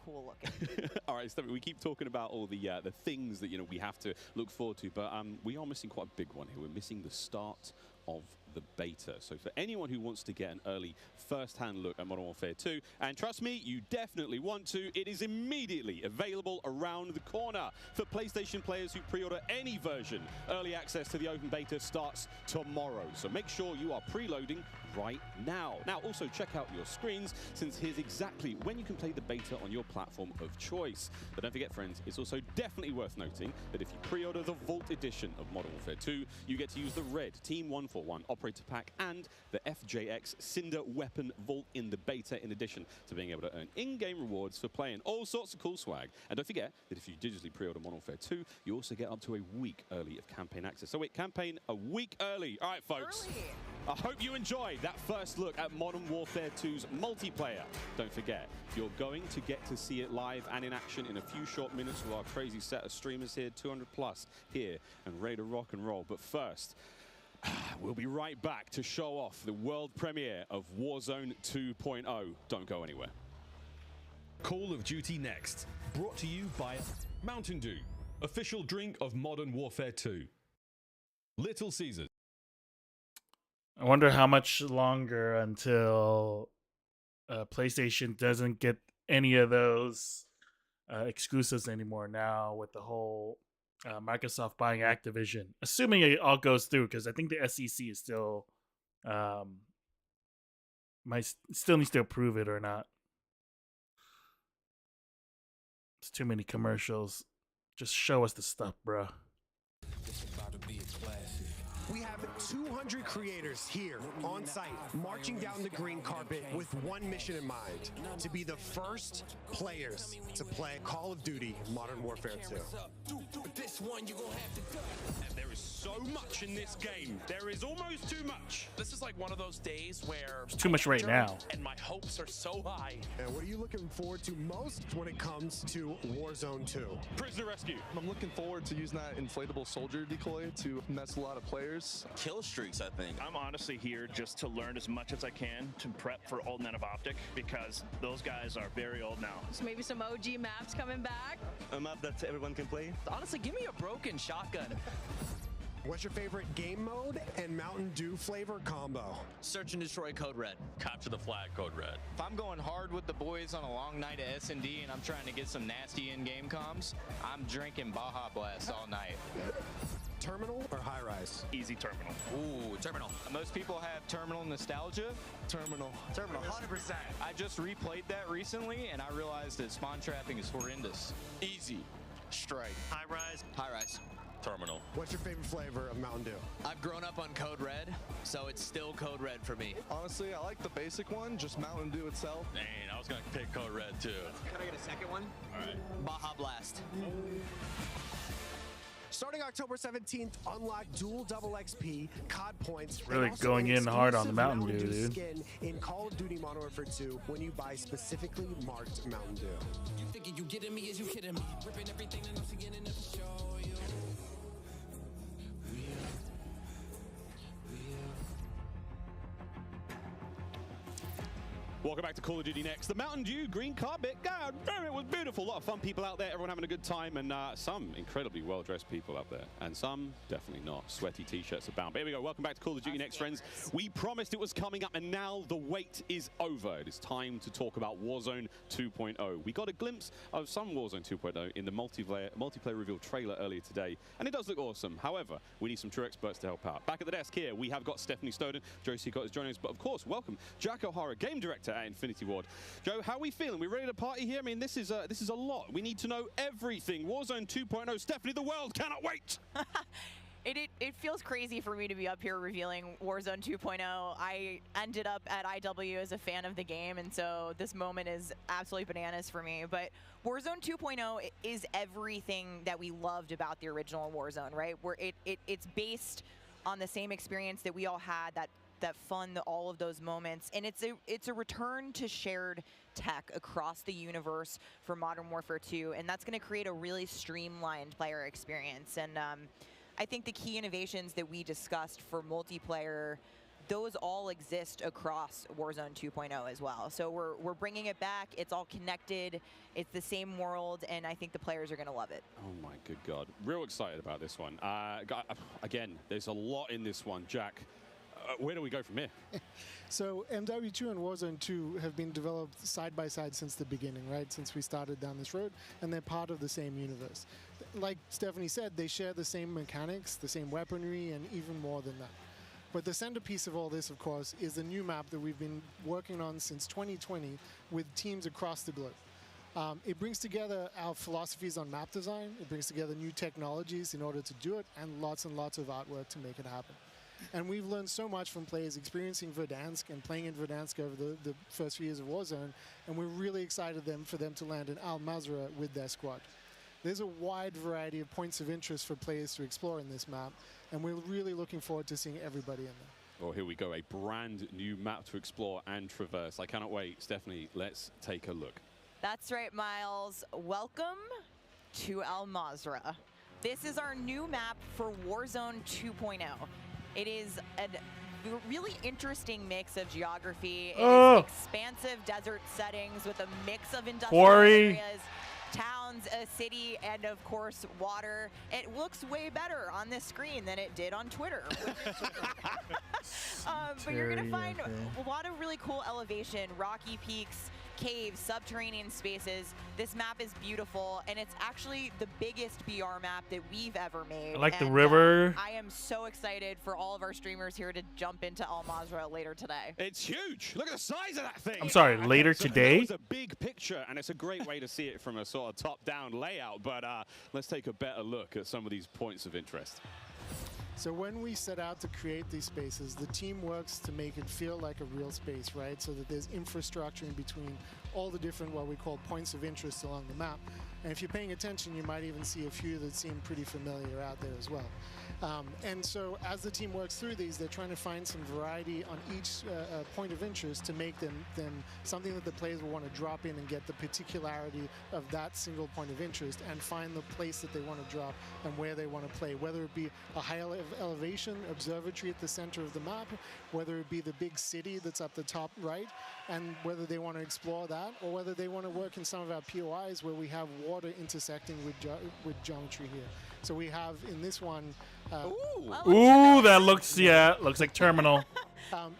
Speaker 10: cool looking.
Speaker 9: All right, Stephanie, we keep talking about all the things that, you know, we have to look forward to, but we are missing quite a big one here. We're missing the start of the beta. So for anyone who wants to get an early first-hand look at Modern Warfare 2, and trust me, you definitely want to, it is immediately available around the corner. For PlayStation players who pre-order any version, early access to the open beta starts tomorrow. So make sure you are preloading right now. Now, also check out your screens, since here's exactly when you can play the beta on your platform of choice. But don't forget, friends, it's also definitely worth noting that if you pre-order the Vault Edition of Modern Warfare 2, you get to use the red Team 141 Operator Pack and the FJX Cinder Weapon Vault in the beta, in addition to being able to earn in-game rewards for playing all sorts of cool swag. And don't forget that if you digitally pre-order Modern Warfare 2, you also get up to a week early of campaign access. So wait, campaign a week early. All right, folks.
Speaker 10: Early.
Speaker 9: I hope you enjoyed that first look at Modern Warfare 2's multiplayer. Don't forget, you're going to get to see it live and in action in a few short minutes with our crazy set of streamers here, 200 plus here, and ready to rock and roll. But first, We'll be right back to show off the world premiere of Warzone 2.0. Don't go anywhere.
Speaker 13: Call of Duty Next, brought to you by Mountain Dew, official drink of Modern Warfare 2. Little Caesars.
Speaker 1: I wonder how much longer until PlayStation doesn't get any of those exclusives anymore now with the whole Microsoft buying Activision. Assuming it all goes through, because I think the SEC is still still needs to approve it or not. It's too many commercials. Just show us the stuff, bro.
Speaker 14: We have 200 creators here on site, marching down the green carpet with one mission in mind: to be the first players to play Call of Duty Modern Warfare 2.
Speaker 15: And there is so much in this game. There is almost too much. This is like one of those days where
Speaker 1: it's too much right now.
Speaker 15: And my hopes are so high.
Speaker 14: And what are you looking forward to most when it comes to Warzone 2?
Speaker 15: Prisoner rescue.
Speaker 16: I'm looking forward to using that inflatable soldier decoy to mess a lot of players.
Speaker 17: Kill streaks, I think.
Speaker 18: I'm honestly here just to learn as much as I can to prep for Old Men of Optic, because those guys are very old now.
Speaker 19: So maybe some OG maps coming back.
Speaker 17: A map that everyone can play.
Speaker 19: Honestly, give me a broken shotgun.
Speaker 14: What's your favorite game mode and Mountain Dew flavor combo?
Speaker 17: Search and destroy Code Red. Capture the flag Code Red.
Speaker 20: If I'm going hard with the boys on a long night at S&D and I'm trying to get some nasty in-game comms, I'm drinking Baja Blast all night.
Speaker 14: Terminal or high rise?
Speaker 18: Easy terminal.
Speaker 17: Ooh, terminal.
Speaker 20: Most people have terminal nostalgia.
Speaker 16: Terminal.
Speaker 17: Terminal, 100%.
Speaker 20: I just replayed that recently and I realized that spawn trapping is horrendous.
Speaker 17: Easy. Strike.
Speaker 20: High rise.
Speaker 17: High rise. Terminal.
Speaker 14: What's your favorite flavor of Mountain Dew?
Speaker 17: I've grown up on Code Red, so it's still Code Red for me.
Speaker 16: Honestly, I like the basic one, just Mountain Dew itself.
Speaker 17: Dang, I was gonna pick Code Red too.
Speaker 19: Can I get a second one?
Speaker 17: All right. Baja Blast.
Speaker 14: Starting October 17th, unlock dual double XP, COD points.
Speaker 1: Really going in hard on the Mountain Dew, dude.
Speaker 14: Skin in Call of Duty Modern Warfare 2 when you buy specifically marked Mountain Dew.
Speaker 7: You thinking you getting me? Is you kidding me? Ripping everything that I'm seeing in the show.
Speaker 9: Welcome back to Call of Duty Next. The Mountain Dew green carpet. God damn, it was beautiful. A lot of fun people out there. Everyone having a good time. And some incredibly well-dressed people up there. And some definitely not. Sweaty T-shirts abound. But here we go. Welcome back to Call of Duty Next, friends. We promised it was coming up, and now the wait is over. It is time to talk about Warzone 2.0. We got a glimpse of some Warzone 2.0 in the multiplayer reveal trailer earlier today. And it does look awesome. However, we need some true experts to help out. Back at the desk here, we have got Stephanie Snowden. Joe Seacott is joining us. But of course, welcome Jack O'Hara, Game Director at Infinity Ward. Joe, how are we feeling? We ready to party here? I mean, this is a lot. We need to know everything. Warzone 2.0. Stephanie, the world cannot wait.
Speaker 10: It feels crazy for me to be up here revealing Warzone 2.0. I ended up at IW as a fan of the game, and so this moment is absolutely bananas for me. But Warzone 2.0 is everything that we loved about the original Warzone, right? Where it's based on the same experience that we all had, that fun, all of those moments, and it's a return to shared tech across the universe for Modern Warfare 2, and that's going to create a really streamlined player experience. And I think the key innovations that we discussed for multiplayer, those all exist across Warzone 2.0 as well. So we're bringing it back. It's all connected. It's the same world, and I think the players are going to love it.
Speaker 9: Oh my good God. Real excited about this one. Again, there's a lot in this one. Jack, where do we go from here?
Speaker 21: So MW2 and Warzone 2 have been developed side by side since the beginning, right? Since we started down this road, and they're part of the same universe. Like Stephanie said, they share the same mechanics, the same weaponry, and even more than that. But the centerpiece of all this, of course, is the new map that we've been working on since 2020 with teams across the globe. It brings together our philosophies on map design, it brings together new technologies in order to do it, and lots of artwork to make it happen. And we've learned so much from players experiencing Verdansk and playing in Verdansk over the first few years of Warzone, and we're really excited for them to land in Al Mazrah with their squad. There's a wide variety of points of interest for players to explore in this map, and we're really looking forward to seeing everybody in there.
Speaker 9: Well, here we go, a brand new map to explore and traverse. I cannot wait. Stephanie, let's take a look.
Speaker 10: That's right, Miles. Welcome to Al Mazrah. This is our new map for Warzone 2.0. It is a really interesting mix of geography. It
Speaker 1: Oh.
Speaker 10: is expansive desert settings with a mix of industrial
Speaker 1: Quarry.
Speaker 10: areas, towns, a city, and of course water. It looks way better on this screen than it did on Twitter. But you're gonna find a lot of really cool elevation, rocky peaks, caves, subterranean spaces. This map is beautiful, and it's actually the biggest BR map that we've ever made.
Speaker 1: I like the
Speaker 10: And,
Speaker 1: river.
Speaker 10: I am so excited for all of our streamers here to jump into Al Mazrah later today.
Speaker 9: It's huge. Look at the size of that thing.
Speaker 1: I'm sorry, later
Speaker 9: so
Speaker 1: today?
Speaker 9: That was a big picture, and it's a great way to see it from a sort of top-down layout. But let's take a better look at some of these points of interest.
Speaker 21: So when we set out to create these spaces, the team works to make it feel like a real space, right? So that there's infrastructure in between all the different, what we call points of interest along the map. And if you're paying attention, you might even see a few that seem pretty familiar out there as well. And so as the team works through these, they're trying to find some variety on each point of interest to make them something that the players will want to drop in and get the particularity of that single point of interest and find the place that they want to drop and where they want to play, whether it be a high elevation observatory at the center of the map, whether it be the big city that's up the top right, and whether they want to explore that, or whether they want to work in some of our POIs where we have water intersecting with geometry here. So we have in this one.
Speaker 1: Ooh, that looks like terminal.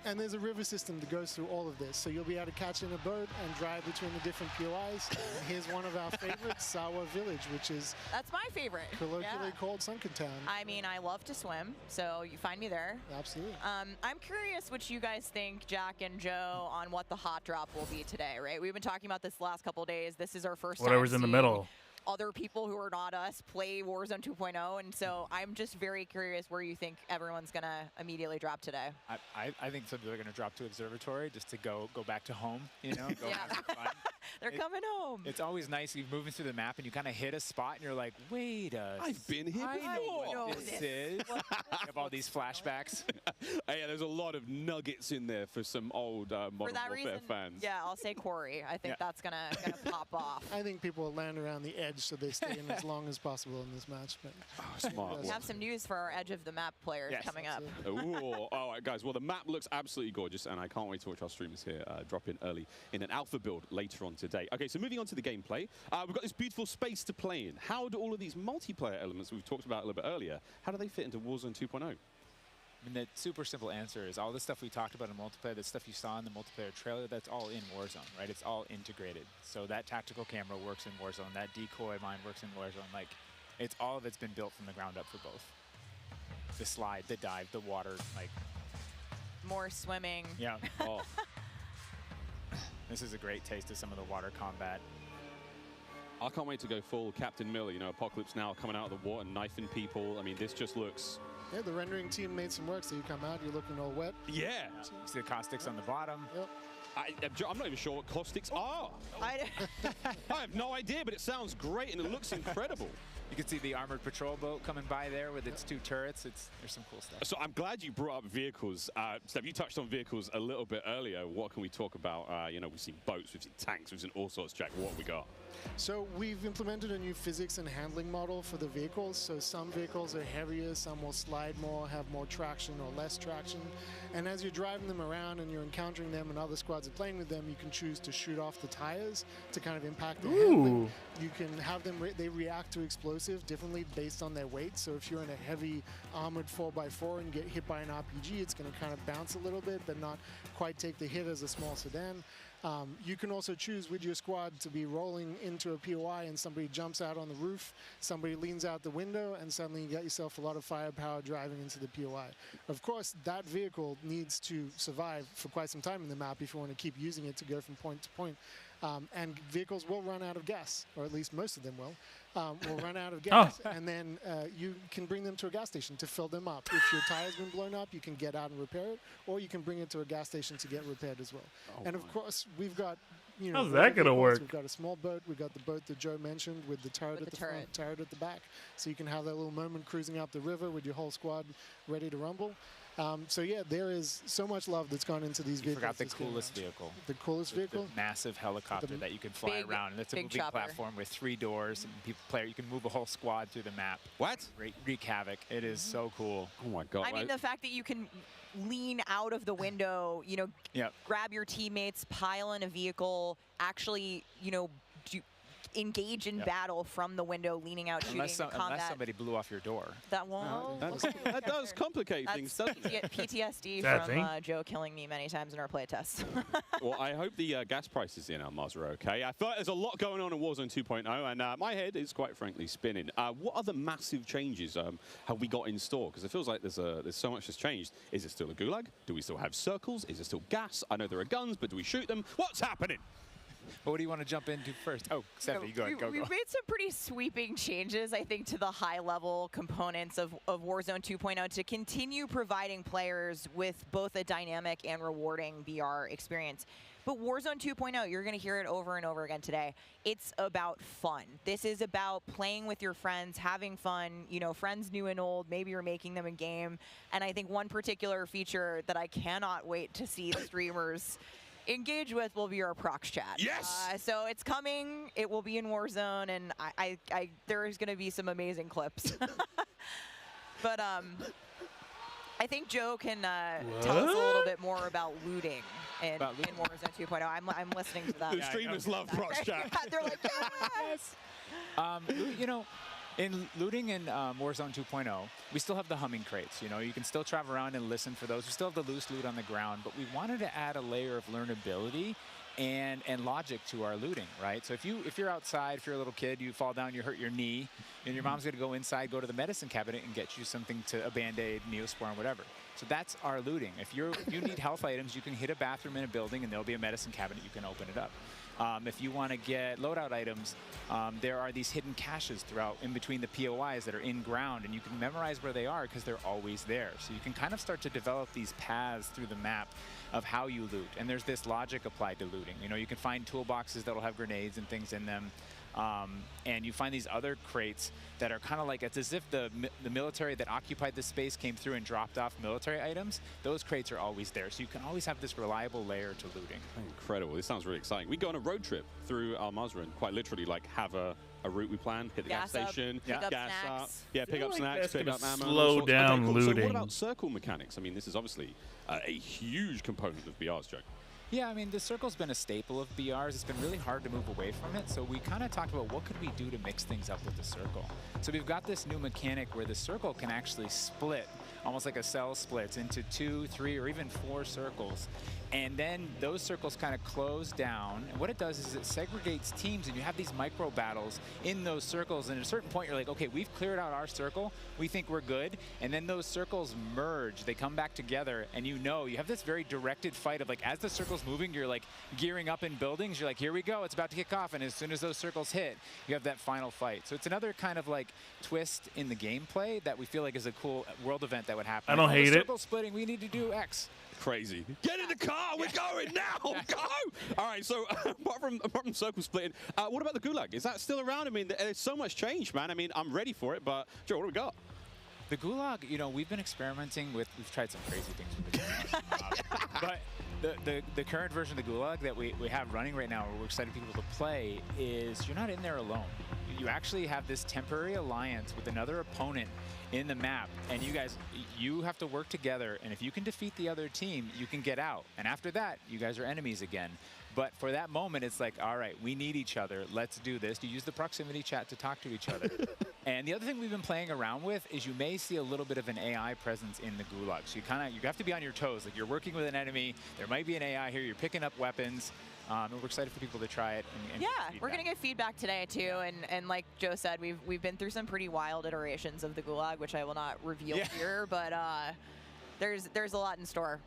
Speaker 21: And there's a river system that goes through all of this. So you'll be able to catch in a boat and drive between the different POIs. And here's one of our favorites, Sawa Village, which is
Speaker 10: That's my favorite.
Speaker 21: colloquially called Sunken Town.
Speaker 10: I mean, I love to swim, so you find me there.
Speaker 21: Absolutely.
Speaker 10: I'm curious what you guys think, Jack and Joe, on what the hot drop will be today, right? We've been talking about this the last couple of days. This is our first
Speaker 1: Whatever's
Speaker 10: time
Speaker 1: in the
Speaker 10: seeing
Speaker 1: middle.
Speaker 10: other people who are not us play Warzone 2.0, and so I'm just very curious where you think everyone's gonna immediately drop today.
Speaker 12: I think some people are going to drop to Observatory just to go back to home, you know, go have some fun.
Speaker 10: They're coming home.
Speaker 12: It's always nice. You're moving through the map and you kind of hit a spot and you're like, wait
Speaker 9: I've been here
Speaker 12: I
Speaker 9: before.
Speaker 12: know what this is. You have all these flashbacks.
Speaker 9: Yeah, there's a lot of nuggets in there for some old Modern
Speaker 10: For that
Speaker 9: Warfare
Speaker 10: reason,
Speaker 9: fans.
Speaker 10: yeah, I'll say Corey. I think that's gonna pop off.
Speaker 21: I think people will land around the edge so they stay in as long as possible in this match. But
Speaker 9: Smart.
Speaker 10: We have some news for our edge of the map players coming up.
Speaker 9: Ooh, all right, guys. Well, the map looks absolutely gorgeous, and I can't wait to watch our streamers here drop in early in an alpha build later on today. Okay, so moving on to the gameplay, we've got this beautiful space to play in. How do all of these multiplayer elements we've talked about a little bit earlier, how do they fit into Warzone 2.0?
Speaker 12: I mean, the super simple answer is all the stuff we talked about in multiplayer, the stuff you saw in the multiplayer trailer, that's all in Warzone, right? It's all integrated. So that tactical camera works in Warzone, that decoy mine works in Warzone. Like, it's all of it's been built from the ground up for both. The slide, the dive, the water, like.
Speaker 10: More swimming.
Speaker 12: Yeah. Oh. This is a great taste of some of the water combat.
Speaker 9: I can't wait to go full Captain Miller, you know, Apocalypse Now coming out of the water, knifing people. I mean, this just looks...
Speaker 21: yeah, the rendering team made some work, so you come out, you're looking all wet.
Speaker 9: Yeah.
Speaker 12: You see the caustics on the bottom.
Speaker 21: Yep.
Speaker 9: I'm not even sure what caustics are. I have no idea, but it sounds great and it looks incredible.
Speaker 12: You can see the armored patrol boat coming by there with its 2 turrets. There's some cool stuff.
Speaker 9: So I'm glad you brought up vehicles. Steph, you touched on vehicles a little bit earlier. What can we talk about? You know, we've seen boats, we've seen tanks, we've seen all sorts. Jack, what have we got?
Speaker 21: So we've implemented a new physics and handling model for the vehicles. So some vehicles are heavier, some will slide more, have more traction or less traction. And as you're driving them around and you're encountering them and other squads are playing with them, you can choose to shoot off the tires to kind of impact the handling. You can have them, they react to explosive differently based on their weight. So if you're in a heavy armored 4x4 and get hit by an RPG, it's going to kind of bounce a little bit, but not quite take the hit as a small sedan. You can also choose with your squad to be rolling into a POI and somebody jumps out on the roof, somebody leans out the window, and suddenly you got yourself a lot of firepower driving into the POI. Of course, that vehicle needs to survive for quite some time in the map if you want to keep using it to go from point to point. And vehicles will run out of gas, or at least most of them will run out of gas. And then you can bring them to a gas station to fill them up. If your tire's been blown up, you can get out and repair it, or you can bring it to a gas station to get repaired as well. And of course, we've got, you know,
Speaker 1: how's that gonna work?
Speaker 21: We've got a small boat. We've got the boat that Joe mentioned with the turret at the front, turret at the back. So you can have that little moment cruising up the river with your whole squad ready to rumble. So yeah, there is so much love that's gone into these
Speaker 12: You
Speaker 21: vehicles.
Speaker 12: forgot the
Speaker 21: this game
Speaker 12: coolest
Speaker 21: round.
Speaker 12: vehicle.
Speaker 21: The coolest vehicle?
Speaker 12: The massive helicopter that you can fly around. And it's a
Speaker 10: big
Speaker 12: moving
Speaker 10: chopper.
Speaker 12: platform with 3 doors. And you can move a whole squad through the map.
Speaker 9: What?
Speaker 12: Wreak havoc. It is so cool.
Speaker 9: Oh my god.
Speaker 10: I mean, the fact that you can lean out of the window, you know, grab your teammates, pile in a vehicle, actually, you know, engage in battle from the window, leaning out, shooting, combat.
Speaker 12: Unless somebody blew off your door.
Speaker 10: That won't.
Speaker 9: That does complicate things, doesn't it?
Speaker 10: PTSD
Speaker 9: That
Speaker 10: from
Speaker 9: thing?
Speaker 10: Joe killing me many times in our playtests.
Speaker 9: Well, I hope the gas prices in Almaz are okay. I thought there's a lot going on in Warzone 2.0, and my head is quite frankly spinning. What other massive changes have we got in store? Because it feels like there's so much that's changed. Is it still a gulag? Do we still have circles? Is it still gas? I know there are guns, but do we shoot them? What's happening?
Speaker 12: Well, what do you want to jump into first? Oh, Stephanie, go ahead.
Speaker 10: We've made some pretty sweeping changes, I think, to the high-level components of Warzone 2.0 to continue providing players with both a dynamic and rewarding VR experience. But Warzone 2.0, you're going to hear it over and over again today. It's about fun. This is about playing with your friends, having fun, you know, friends new and old. Maybe you're making them a game. And I think one particular feature that I cannot wait to see the streamers engage with will be our prox chat.
Speaker 9: Yes!
Speaker 10: So it's coming. It will be in Warzone, and there's going to be some amazing clips. But I think Joe can tell us a little bit more about looting in Warzone 2.0. I'm listening to that.
Speaker 9: The streamers love prox chat.
Speaker 10: They're like, yes!
Speaker 12: You know, in looting in Warzone 2.0, we still have the humming crates. You know, you can still travel around and listen for those. We still have the loose loot on the ground, but we wanted to add a layer of learnability and logic to our looting, right? So if you're outside, if you're a little kid, you fall down, you hurt your knee, and your mom's gonna go inside, go to the medicine cabinet and get you something a Band-Aid, Neosporin, whatever. So that's our looting. If you need health items, you can hit a bathroom in a building and there'll be a medicine cabinet, you can open it up. If you want to get loadout items, there are these hidden caches throughout in between the POIs that are in ground, and you can memorize where they are because they're always there. So you can kind of start to develop these paths through the map of how you loot. And there's this logic applied to looting. You know, you can find toolboxes that'll have grenades and things in them. And you find these other crates that are kind of like, it's as if the military that occupied this space came through and dropped off military items. Those crates are always there. So you can always have this reliable layer to looting.
Speaker 9: Incredible. This sounds really exciting. We go on a road trip through Al-Mazrah and quite literally like have a route we plan, hit the gas station,
Speaker 10: pick up
Speaker 9: gas
Speaker 10: snacks.
Speaker 9: up, pick up snacks, pick up ammo.
Speaker 1: Slow down
Speaker 9: cool.
Speaker 1: looting.
Speaker 9: So what about circle mechanics? I mean, this is obviously a huge component of BR's, Joe.
Speaker 12: Yeah, I mean, the circle's been a staple of BRs. It's been really hard to move away from it. So we kind of talked about what could we do to mix things up with the circle. So we've got this new mechanic where the circle can actually split, almost like a cell splits, into 2, 3, or even 4 circles. And then those circles kind of close down. And what it does is it segregates teams, and you have these micro battles in those circles. And at a certain point, you're like, okay, we've cleared out our circle. We think we're good. And then those circles merge. They come back together, and you have this very directed fight of like, as the circle's moving, you're like gearing up in buildings. You're like, here we go. It's about to kick off. And as soon as those circles hit, you have that final fight. So it's another kind of like twist in the gameplay that we feel like is a cool world event that would happen.
Speaker 1: I don't hate it.
Speaker 12: Circle splitting, we need to do X.
Speaker 9: Crazy. Get in the car, we're going now, go! All right, so apart from circle splitting, what about the Gulag? Is that still around? I mean, there's so much change, man. I mean, I'm ready for it, but Joe, what do we got?
Speaker 12: The Gulag, you know, we've been experimenting with, we've tried some crazy things with the Gulag. But the current version of the Gulag that we have running right now, where we're excited for people to play, is you're not in there alone. You actually have this temporary alliance with another opponent in the map, and you have to work together, and if you can defeat the other team, you can get out. And after that, you guys are enemies again. But for that moment, it's like, all right, we need each other. Let's do this. You use the proximity chat to talk to each other. And the other thing we've been playing around with is you may see a little bit of an AI presence in the Gulag. So you have to be on your toes. Like, you're working with an enemy. There might be an AI here. You're picking up weapons. And we're excited for people to try it. And
Speaker 10: yeah, we're going to get feedback today, too. And like Joe said, we've been through some pretty wild iterations of the Gulag, which I will not reveal here. But there's a lot in store.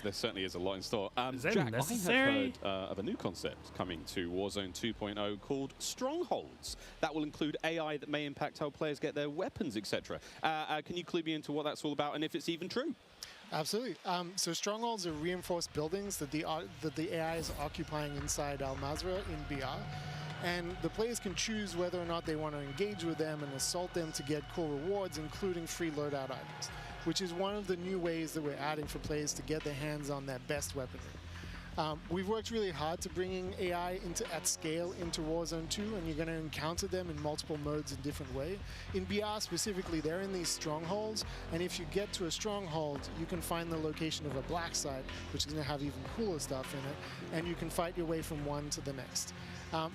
Speaker 9: There certainly is a lot in store.
Speaker 1: Is that
Speaker 9: Jack,
Speaker 1: necessary?
Speaker 9: I have heard of a new concept coming to Warzone 2.0 called Strongholds. That will include AI that may impact how players get their weapons, etc. Can you clue me into what that's all about and if it's even true?
Speaker 21: Absolutely. So strongholds are reinforced buildings that the AI is occupying inside Al Mazrah in BR. And the players can choose whether or not they want to engage with them and assault them to get cool rewards, including free loadout items, which is one of the new ways that we're adding for players to get their hands on their best weaponry. We've worked really hard to bringing AI at scale into Warzone 2, and you're going to encounter them in multiple modes in different ways. In BR specifically, they're in these strongholds, and if you get to a stronghold, you can find the location of a black site, which is going to have even cooler stuff in it, and you can fight your way from one to the next.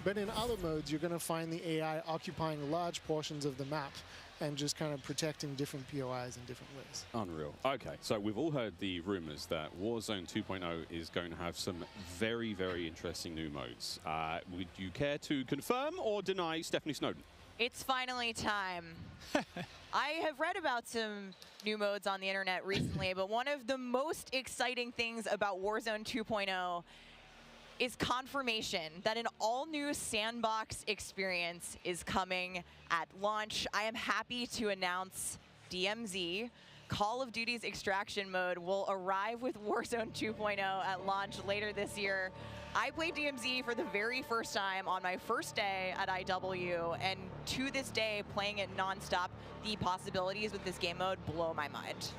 Speaker 21: But in other modes, you're going to find the AI occupying large portions of the map and just kind of protecting different POIs in different ways.
Speaker 9: Unreal. Okay, so we've all heard the rumors that Warzone 2.0 is going to have some very, very interesting new modes. Would you care to confirm or deny Stephanie Snowden?
Speaker 10: It's finally time. I have read about some new modes on the internet recently, but one of the most exciting things about Warzone 2.0 is confirmation that an all-new sandbox experience is coming at launch. I am happy to announce DMZ, Call of Duty's extraction mode, will arrive with Warzone 2.0 at launch later this year. I played DMZ for the very first time on my first day at IW, and to this day, playing it nonstop, the possibilities with this game mode blow my mind.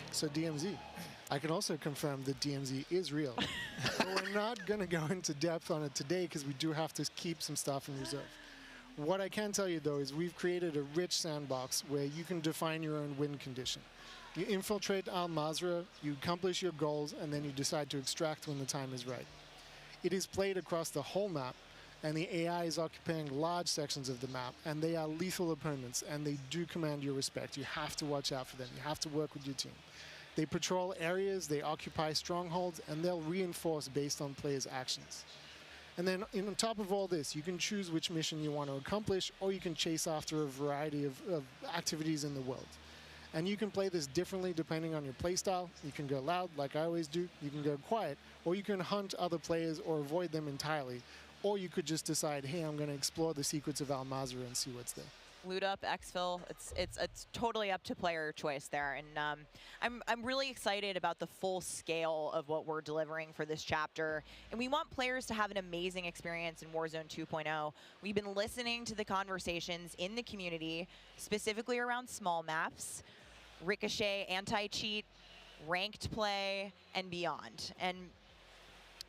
Speaker 21: So DMZ. I can also confirm that DMZ is real. But we're not going to go into depth on it today because we do have to keep some stuff in reserve. What I can tell you, though, is we've created a rich sandbox where you can define your own win condition. You infiltrate Al Mazrah, you accomplish your goals, and then you decide to extract when the time is right. It is played across the whole map, and the AI is occupying large sections of the map, and they are lethal opponents, and they do command your respect. You have to watch out for them. You have to work with your team. They patrol areas, they occupy strongholds, and they'll reinforce based on players' actions. And then on top of all this, you can choose which mission you want to accomplish, or you can chase after a variety of activities in the world. And you can play this differently depending on your playstyle. You can go loud, like I always do. You can go quiet, or you can hunt other players or avoid them entirely. Or you could just decide, hey, I'm going to explore the secrets of Al Mazrah and see what's there.
Speaker 10: Loot up, exfil, it's totally up to player choice there, and I'm really excited about the full scale of what we're delivering for this chapter, and we want players to have an amazing experience in Warzone 2.0. We've been listening to the conversations in the community, specifically around small maps, ricochet, anti-cheat, ranked play, and beyond. And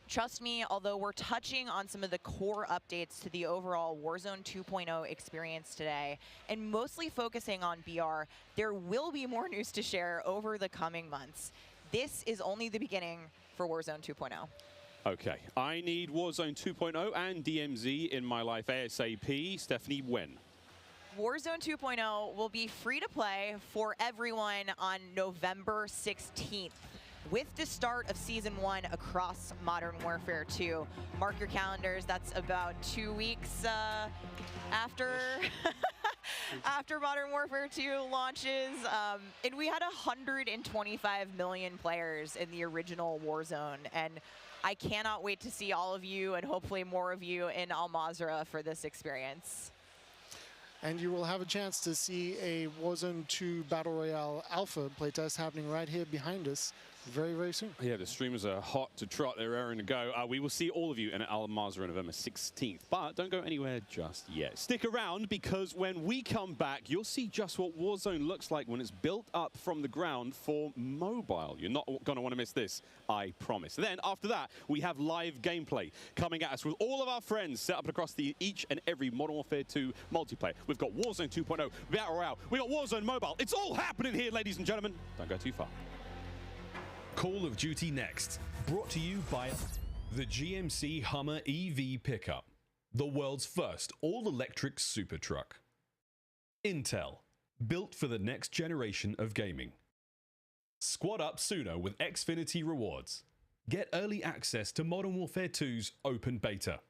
Speaker 10: trust me, although we're touching on some of the core updates to the overall Warzone 2.0 experience today, and mostly focusing on BR, there will be more news to share over the coming months. This is only the beginning for Warzone 2.0.
Speaker 9: Okay, I need Warzone 2.0 and DMZ in my life ASAP. Stephanie, when?
Speaker 10: Warzone 2.0 will be free to play for everyone on November 16th. With the start of Season 1 across Modern Warfare 2. Mark your calendars, that's about 2 weeks after after Modern Warfare 2 launches. And we had 125 million players in the original Warzone, and I cannot wait to see all of you and hopefully more of you in Al Mazrah for this experience.
Speaker 21: And you will have a chance to see a Warzone 2 Battle Royale Alpha playtest happening right here behind us very, very soon.
Speaker 9: Yeah, the streamers are hot to trot. They're raring to go. We will see all of you in Al Mazrah on November 16th. But don't go anywhere just yet. Stick around, because when we come back, you'll see just what Warzone looks like when it's built up from the ground for mobile. You're not going to want to miss this, I promise. Then, after that, we have live gameplay coming at us with all of our friends set up across each and every Modern Warfare 2 multiplayer. We've got Warzone 2.0, Battle Royale. We've got Warzone Mobile. It's all happening here, ladies and gentlemen. Don't go too far.
Speaker 13: Call of Duty Next, brought to you by the GMC Hummer EV pickup, the world's first all-electric super truck. Intel, built for the next generation of gaming. Squad up sooner with Xfinity rewards. Get early access to Modern Warfare 2's open beta.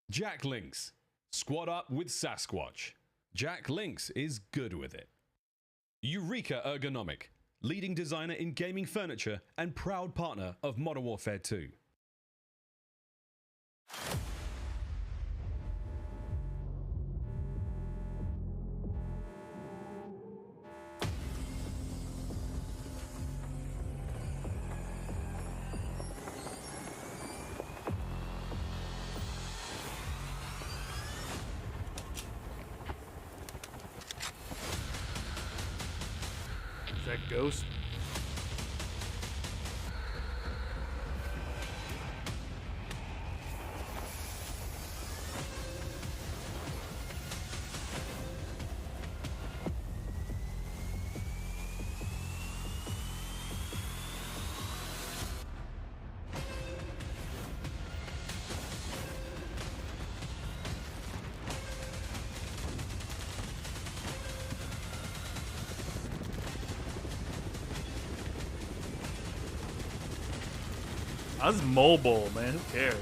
Speaker 13: Jack Links, squad up with Sasquatch. Jack Links is good with it. Eureka Ergonomic, leading designer in gaming furniture and proud partner of Modern Warfare 2.
Speaker 1: that Ghost? I was mobile, man. Who cares?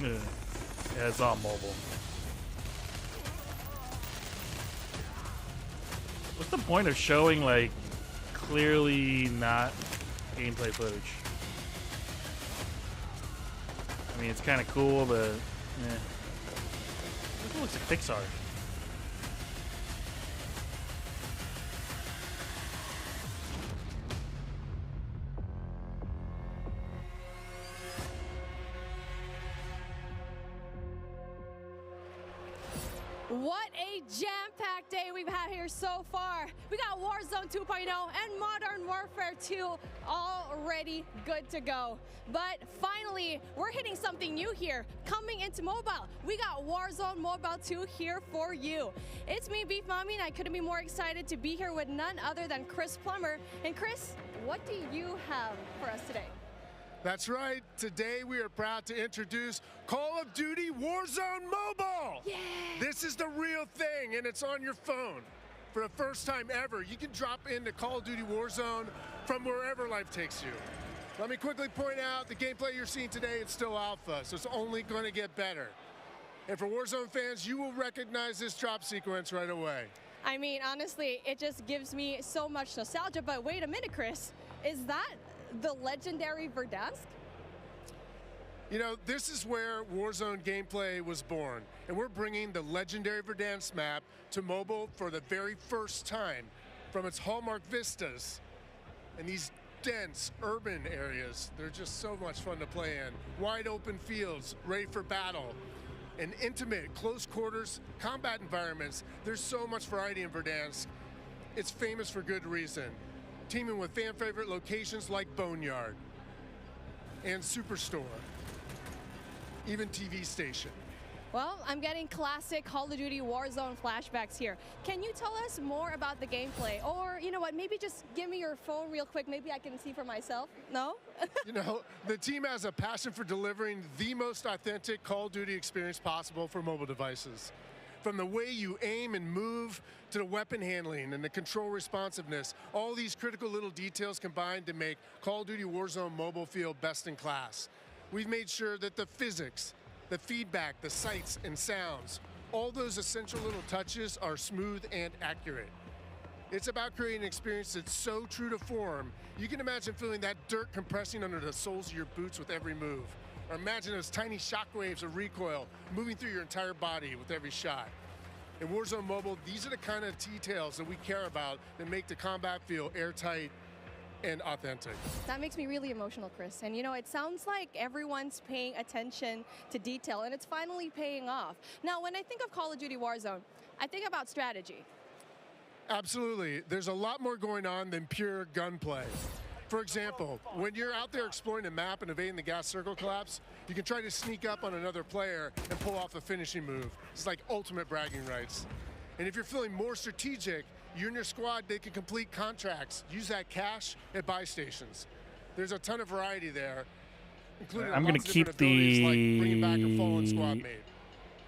Speaker 1: Yeah, it's all mobile. What's the point of showing, like, clearly not gameplay footage? I mean, it's kind of cool, but yeah. This looks like Pixar.
Speaker 4: What a jam-packed day we've had here so far. We got Warzone 2.0 and Modern Warfare 2 already good to go. But finally, we're hitting something new here. Coming into mobile, we got Warzone Mobile 2 here for you. It's me, Beef Mommy, and I couldn't be more excited to be here with none other than Chris Plummer. And Chris, what do you have for us today?
Speaker 14: That's right. Today we are proud to introduce Call of Duty Warzone Mobile.
Speaker 4: Yeah.
Speaker 14: This is the real thing, and it's on your phone. For the first time ever, you can drop into Call of Duty Warzone from wherever life takes you. Let me quickly point out the gameplay you're seeing today is still alpha, so it's only going to get better. And for Warzone fans, you will recognize this drop sequence right away.
Speaker 4: I mean, honestly, it just gives me so much nostalgia. But wait a minute, Chris. Is that the legendary Verdansk?
Speaker 14: You know, this is where Warzone gameplay was born, and we're bringing the legendary Verdansk map to mobile for the very first time from its hallmark vistas and these dense urban areas. They're just so much fun to play in. Wide open fields, ready for battle, and intimate, close quarters combat environments. There's so much variety in Verdansk. It's famous for good reason. Teaming with fan favorite locations like Boneyard and Superstore, even TV station.
Speaker 4: Well, I'm getting classic Call of Duty Warzone flashbacks here. Can you tell us more about the gameplay? Or, you know what, maybe just give me your phone real quick. Maybe I can see for myself. No?
Speaker 14: You know, the team has a passion for delivering the most authentic Call of Duty experience possible for mobile devices. From the way you aim and move to the weapon handling and the control responsiveness, all these critical little details combined to make Call of Duty Warzone mobile feel best in class. We've made sure that the physics, the feedback, the sights and sounds, all those essential little touches are smooth and accurate. It's about creating an experience that's so true to form, you can imagine feeling that dirt compressing under the soles of your boots with every move. Or imagine those tiny shockwaves of recoil moving through your entire body with every shot. In Warzone Mobile, these are the kind of details that we care about that make the combat feel airtight and authentic.
Speaker 4: That makes me really emotional, Chris. And you know, it sounds like everyone's paying attention to detail, and it's finally paying off. Now, when I think of Call of Duty Warzone, I think about strategy.
Speaker 14: Absolutely. There's a lot more going on than pure gunplay. For example, when you're out there exploring the map and evading the gas circle collapse, you can try to sneak up on another player and pull off a finishing move. It's like ultimate bragging rights. And if you're feeling more strategic, you and your squad, they can complete contracts, use that cash at buy stations. There's a ton of variety there, including
Speaker 1: I'm going to keep
Speaker 14: like bringing back a fallen squad mate.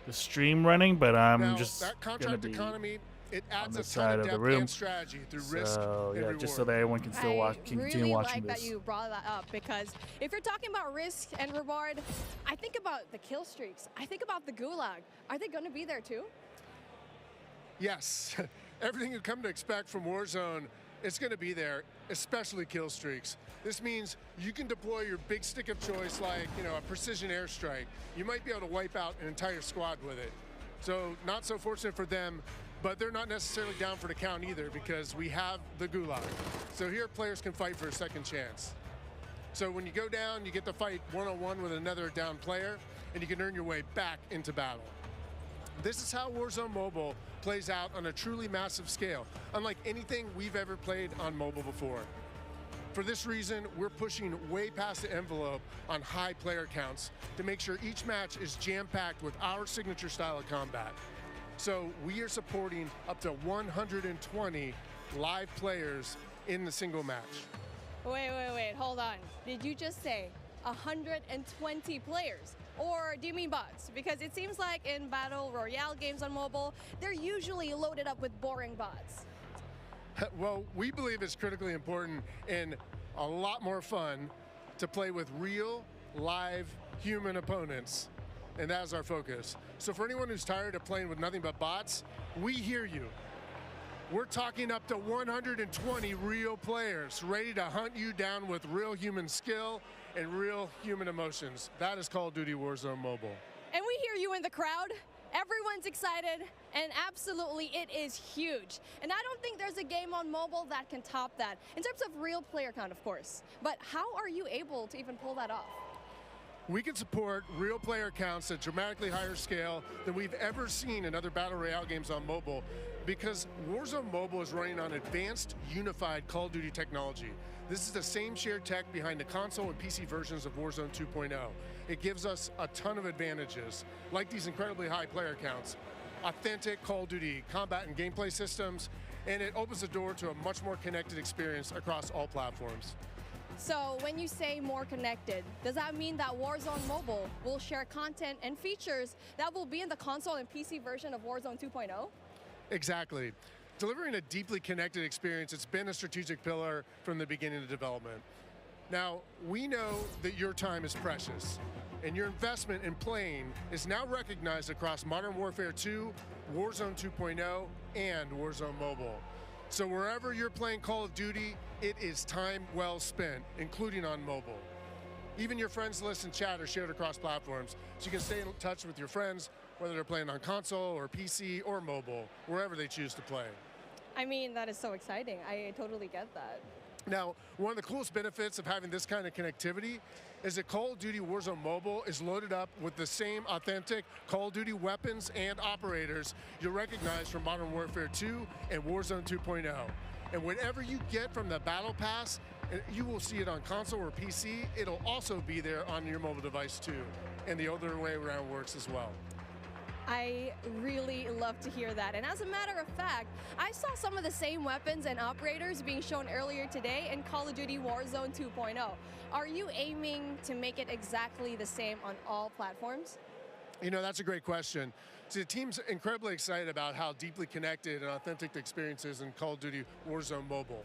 Speaker 1: The stream running, but I'm
Speaker 14: now,
Speaker 1: just
Speaker 14: that
Speaker 1: going to
Speaker 14: contract
Speaker 1: be
Speaker 14: economy, it adds
Speaker 1: on the
Speaker 14: a ton
Speaker 1: side
Speaker 14: of
Speaker 1: of the
Speaker 14: depth
Speaker 1: room.
Speaker 14: and strategy through risk and
Speaker 1: Yeah,
Speaker 14: reward.
Speaker 1: just so that everyone can still watch, continue watching
Speaker 4: I really like
Speaker 1: this.
Speaker 4: that you brought that up, because if you're talking about risk and reward, I think about the kill streaks. I think about the gulag. Are they going to be there too?
Speaker 14: Yes. Everything you come to expect from Warzone
Speaker 3: it's going to be there, especially kill streaks. This means you can deploy your big stick of choice like, a precision airstrike. You might be able to wipe out an entire squad with it. So not so fortunate for them, but they're not necessarily down for the count either because we have the gulag. So here players can fight for a second chance. So when you go down, you get to fight one-on-one with another down player, and you can earn your way back into battle. This is how Warzone Mobile plays out on a truly massive scale, unlike anything we've ever played on mobile before. For this reason, we're pushing way past the envelope on high player counts to make sure each match is jam-packed with our signature style of combat. So we are supporting up to 120 live players in the single match.
Speaker 4: Wait, hold on. Did you just say 120 players? Or do you mean bots? Because it seems like in Battle Royale games on mobile, they're usually loaded up with boring bots.
Speaker 3: Well, we believe it's critically important and a lot more fun to play with real, live, human opponents. And that's our focus. So for anyone who's tired of playing with nothing but bots, we hear you. We're talking up to 120 real players ready to hunt you down with real human skill and real human emotions. That is Call of Duty Warzone Mobile.
Speaker 4: And we hear you in the crowd. Everyone's excited, and absolutely it is huge. And I don't think there's a game on mobile that can top that, in terms of real player count, of course. But how are you able to even pull that off?
Speaker 3: We can support real player counts at dramatically higher scale than we've ever seen in other Battle Royale games on mobile because Warzone Mobile is running on advanced, unified Call of Duty technology. This is the same shared tech behind the console and PC versions of Warzone 2.0. It gives us a ton of advantages, like these incredibly high player counts, authentic Call of Duty combat and gameplay systems, and it opens the door to a much more connected experience across all platforms.
Speaker 4: So when you say more connected, does that mean that Warzone Mobile will share content and features that will be in the console and PC version of Warzone 2.0?
Speaker 3: Exactly. Delivering a deeply connected experience, it's been a strategic pillar from the beginning of development. Now, we know that your time is precious, and your investment in playing is now recognized across Modern Warfare 2, Warzone 2.0, and Warzone Mobile. So wherever you're playing Call of Duty, it is time well spent, including on mobile. Even your friends list and chat are shared across platforms, so you can stay in touch with your friends, whether they're playing on console or PC or mobile, wherever they choose to play.
Speaker 4: I mean, that is so exciting. I totally get that.
Speaker 3: Now, one of the coolest benefits of having this kind of connectivity is that Call of Duty Warzone Mobile is loaded up with the same authentic Call of Duty weapons and operators you'll recognize from Modern Warfare 2 and Warzone 2.0. And whatever you get from the Battle Pass, you will see it on console or PC. It'll also be there on your mobile device too. And the other way around works as well.
Speaker 4: I really love to hear that. And as a matter of fact, I saw some of the same weapons and operators being shown earlier today in Call of Duty Warzone 2.0. Are you aiming to make it exactly the same on all platforms?
Speaker 3: You know, that's a great question. See, the team's incredibly excited about how deeply connected and authentic the experience is in Call of Duty Warzone Mobile.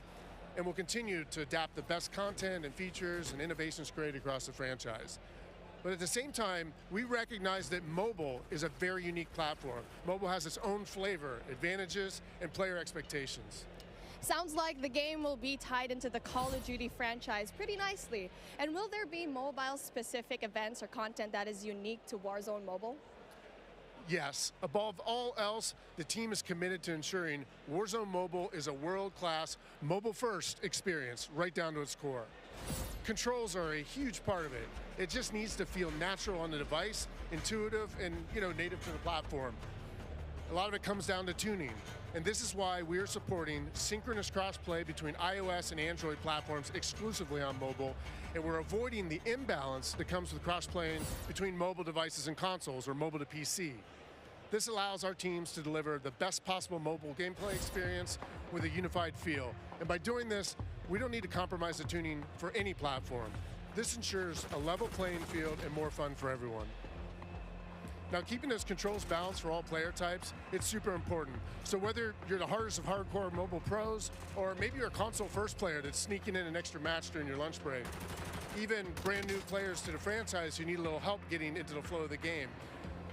Speaker 3: And we'll continue to adapt the best content and features and innovations created across the franchise. But at the same time, we recognize that mobile is a very unique platform. Mobile has its own flavor, advantages, and player expectations.
Speaker 4: Sounds like the game will be tied into the Call of Duty franchise pretty nicely. And will there be mobile-specific events or content that is unique to Warzone Mobile?
Speaker 3: Yes. Above all else, the team is committed to ensuring Warzone Mobile is a world-class, mobile-first experience right down to its core. Controls are a huge part of it. It just needs to feel natural on the device, intuitive, and native to the platform. A lot of it comes down to tuning, and this is why we are supporting synchronous crossplay between iOS and Android platforms exclusively on mobile, and we're avoiding the imbalance that comes with crossplaying between mobile devices and consoles or mobile to PC. This allows our teams to deliver the best possible mobile gameplay experience with a unified feel. And by doing this, we don't need to compromise the tuning for any platform. This ensures a level playing field and more fun for everyone. Now, keeping those controls balanced for all player types, it's super important. So whether you're the hardest of hardcore mobile pros, or maybe you're a console first player that's sneaking in an extra match during your lunch break, even brand new players to the franchise who need a little help getting into the flow of the game,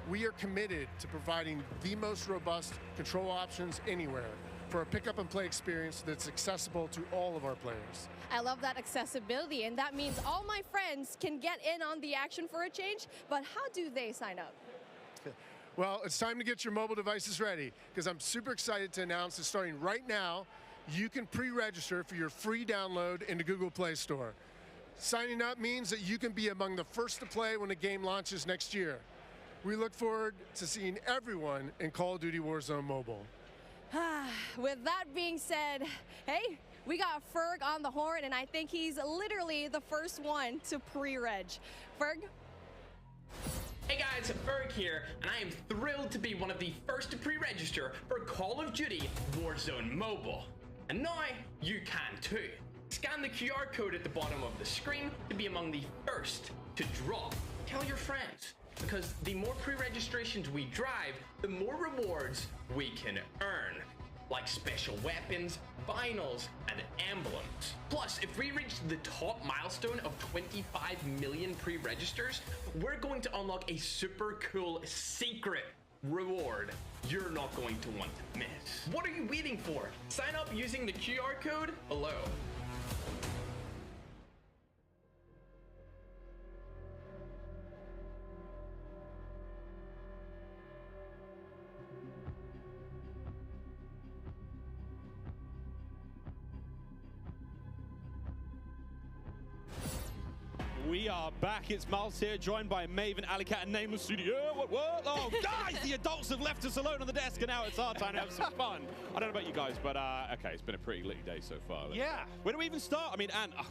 Speaker 3: we are committed to providing the most robust control options anywhere. for a pick up and play experience that's accessible to all of our players.
Speaker 4: I love that accessibility, and that means all my friends can get in on the action for a change, but how do they sign up?
Speaker 3: Well, it's time to get your mobile devices ready, because I'm super excited to announce that starting right now, you can pre-register for your free download in the Google Play Store. Signing up means that you can be among the first to play when the game launches next year. We look forward to seeing everyone in Call of Duty Warzone Mobile.
Speaker 4: With that being said, hey, we got Ferg on the horn, and I think he's literally the first one to pre-reg. Ferg?
Speaker 5: Hey guys, Ferg here, and I am thrilled to be one of the first to pre-register for Call of Duty Warzone Mobile. And now, you can too. Scan the QR code at the bottom of the screen to be among the first to drop. Tell your friends, because the more pre-registrations we drive, the more rewards we can earn, like special weapons, vinyls, and emblems. Plus, if we reach the top milestone of 25 million pre-registers, we're going to unlock a super cool secret reward you're not going to want to miss. What are you waiting for? Sign up using the QR code below.
Speaker 9: We are back. It's Miles here, joined by Maven, Alicat, and Nameless Studio. What? Oh, guys, the adults have left us alone on the desk, and now it's our time to have some fun. I don't know about you guys, but okay, it's been a pretty litty day so far.
Speaker 22: Yeah.
Speaker 9: Where do we even start? I mean,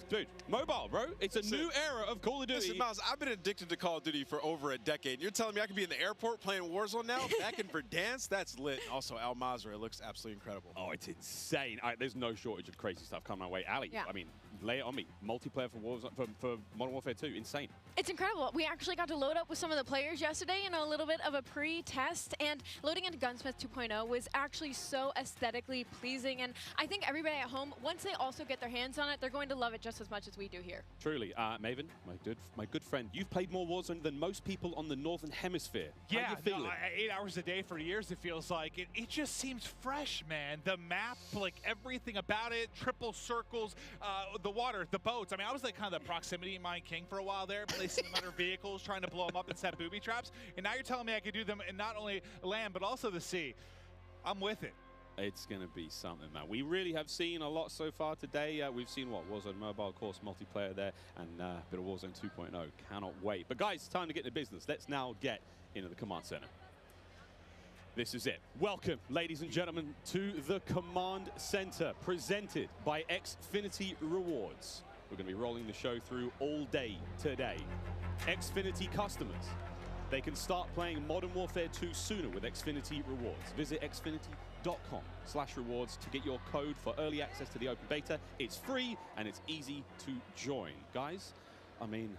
Speaker 9: dude, mobile, bro. It's a new era of Call of Duty.
Speaker 22: Listen, Miles, I've been addicted to Call of Duty for over a decade. You're telling me I could be in the airport playing Warzone now, back in Verdansk? That's lit. Also, Al Mazrah looks absolutely incredible.
Speaker 9: Oh, it's insane. There's no shortage of crazy stuff coming my way. Ali,
Speaker 23: Yeah.
Speaker 9: I mean, lay it on me. Multiplayer for Warzone, for Modern Warfare 2, insane.
Speaker 23: It's incredible. We actually got to load up with some of the players yesterday in a little bit of a pre-test, and loading into Gunsmith 2.0 was actually so aesthetically pleasing, and I think everybody at home, once they also get their hands on it, they're going to love it just as much as we do here.
Speaker 9: Truly. Maven, my good friend, you've played more Warzone than most people on the Northern Hemisphere. How
Speaker 22: Yeah,
Speaker 9: you feeling?
Speaker 22: 8 hours a day for years, it feels like. It just seems fresh, man. The map, like everything about it, triple circles, the water, the boats. I mean, I was like kind of the proximity mine king for a while there, placing them under vehicles, trying to blow them up and set booby traps. And now you're telling me I could do them in not only land, but also the sea. I'm with it.
Speaker 9: It's going to be something, man. We really have seen a lot so far today. We've seen, Warzone Mobile, of course, multiplayer there, and a bit of Warzone 2.0. Cannot wait. But, guys, it's time to get into business. Let's now get into the Command Center. This is it. Welcome, ladies and gentlemen, to the Command Center, presented by Xfinity Rewards. We're going to be rolling the show through all day today. Xfinity customers, they can start playing Modern Warfare 2 sooner with Xfinity Rewards. Visit xfinity.com/rewards to get your code for early access to the open beta. It's free and it's easy to join. Guys, I mean,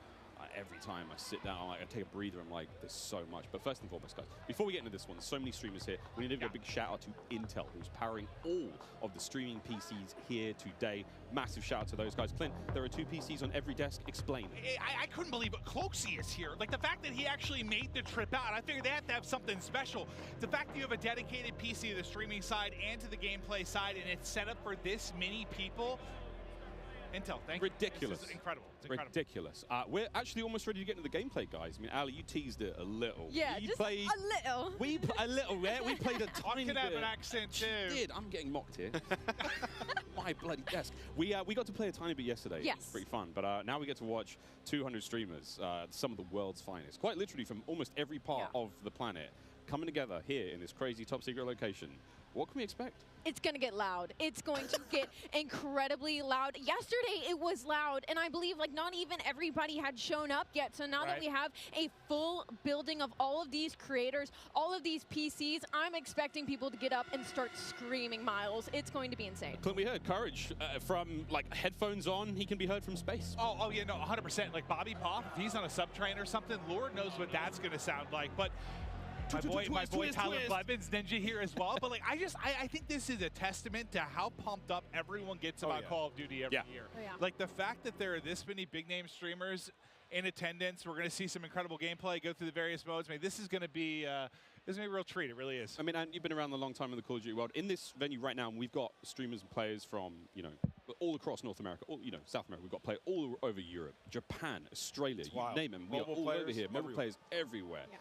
Speaker 9: every time I sit down, I take a breather, I'm like, there's so much. But first and foremost, guys, before we get into this one, there's so many streamers here. We need to give a big shout out to Intel, who's powering all of the streaming PCs here today. Massive shout out to those guys. Clint, there are 2 PCs on every desk. Explain.
Speaker 22: I couldn't believe it. Cloaksy is here. Like, the fact that he actually made the trip out, I figured they have to have something special. The fact that you have a dedicated PC to the streaming side and to the gameplay side, and it's set up for this many people. Intel, thank you.
Speaker 9: Ridiculous.
Speaker 22: This is incredible. It's incredible.
Speaker 9: Ridiculous. We're actually almost ready to get into the gameplay, guys. I mean, Ali, you teased it a little.
Speaker 23: Yeah,
Speaker 9: you
Speaker 23: just
Speaker 9: played,
Speaker 23: a little.
Speaker 9: a little, yeah? We played a tiny bit.
Speaker 22: I could have an accent, too.
Speaker 9: Did. I'm getting mocked here. My bloody desk. We got to play a tiny bit yesterday.
Speaker 23: Yes.
Speaker 9: It was pretty fun. But now we get to watch 200 streamers, some of the world's finest, quite literally from almost every part of the planet, coming together here in this crazy top secret location. What can we expect?
Speaker 23: It's going to get loud. It's going to get incredibly loud. Yesterday, it was loud, and I believe like not even everybody had shown up yet. So now that we have a full building of all of these creators, all of these PCs, I'm expecting people to get up and start screaming, Miles. It's going to be insane.
Speaker 9: Clint, we heard Courage from like headphones on. He can be heard from space.
Speaker 22: Oh yeah, no, 100%. Like Bobby Pop, if he's on a subtrain or something, Lord knows what that's going to sound like. But my boy Tyler Blevins Ninja here as well. But like, I think this is a testament to how pumped up everyone gets about Call of Duty every year.
Speaker 23: Oh, yeah.
Speaker 22: Like the fact that there are this many big name streamers in attendance. We're going to see some incredible gameplay, go through the various modes. I mean, this is going to be a real treat. It really is.
Speaker 9: I mean, and you've been around a long time in the Call of Duty world. In this venue right now, we've got streamers and players from, you know, all across North America, all, you know, South America. We've got players all over Europe, Japan, Australia, you name them. We are all over here. Mobile players everywhere. Yeah.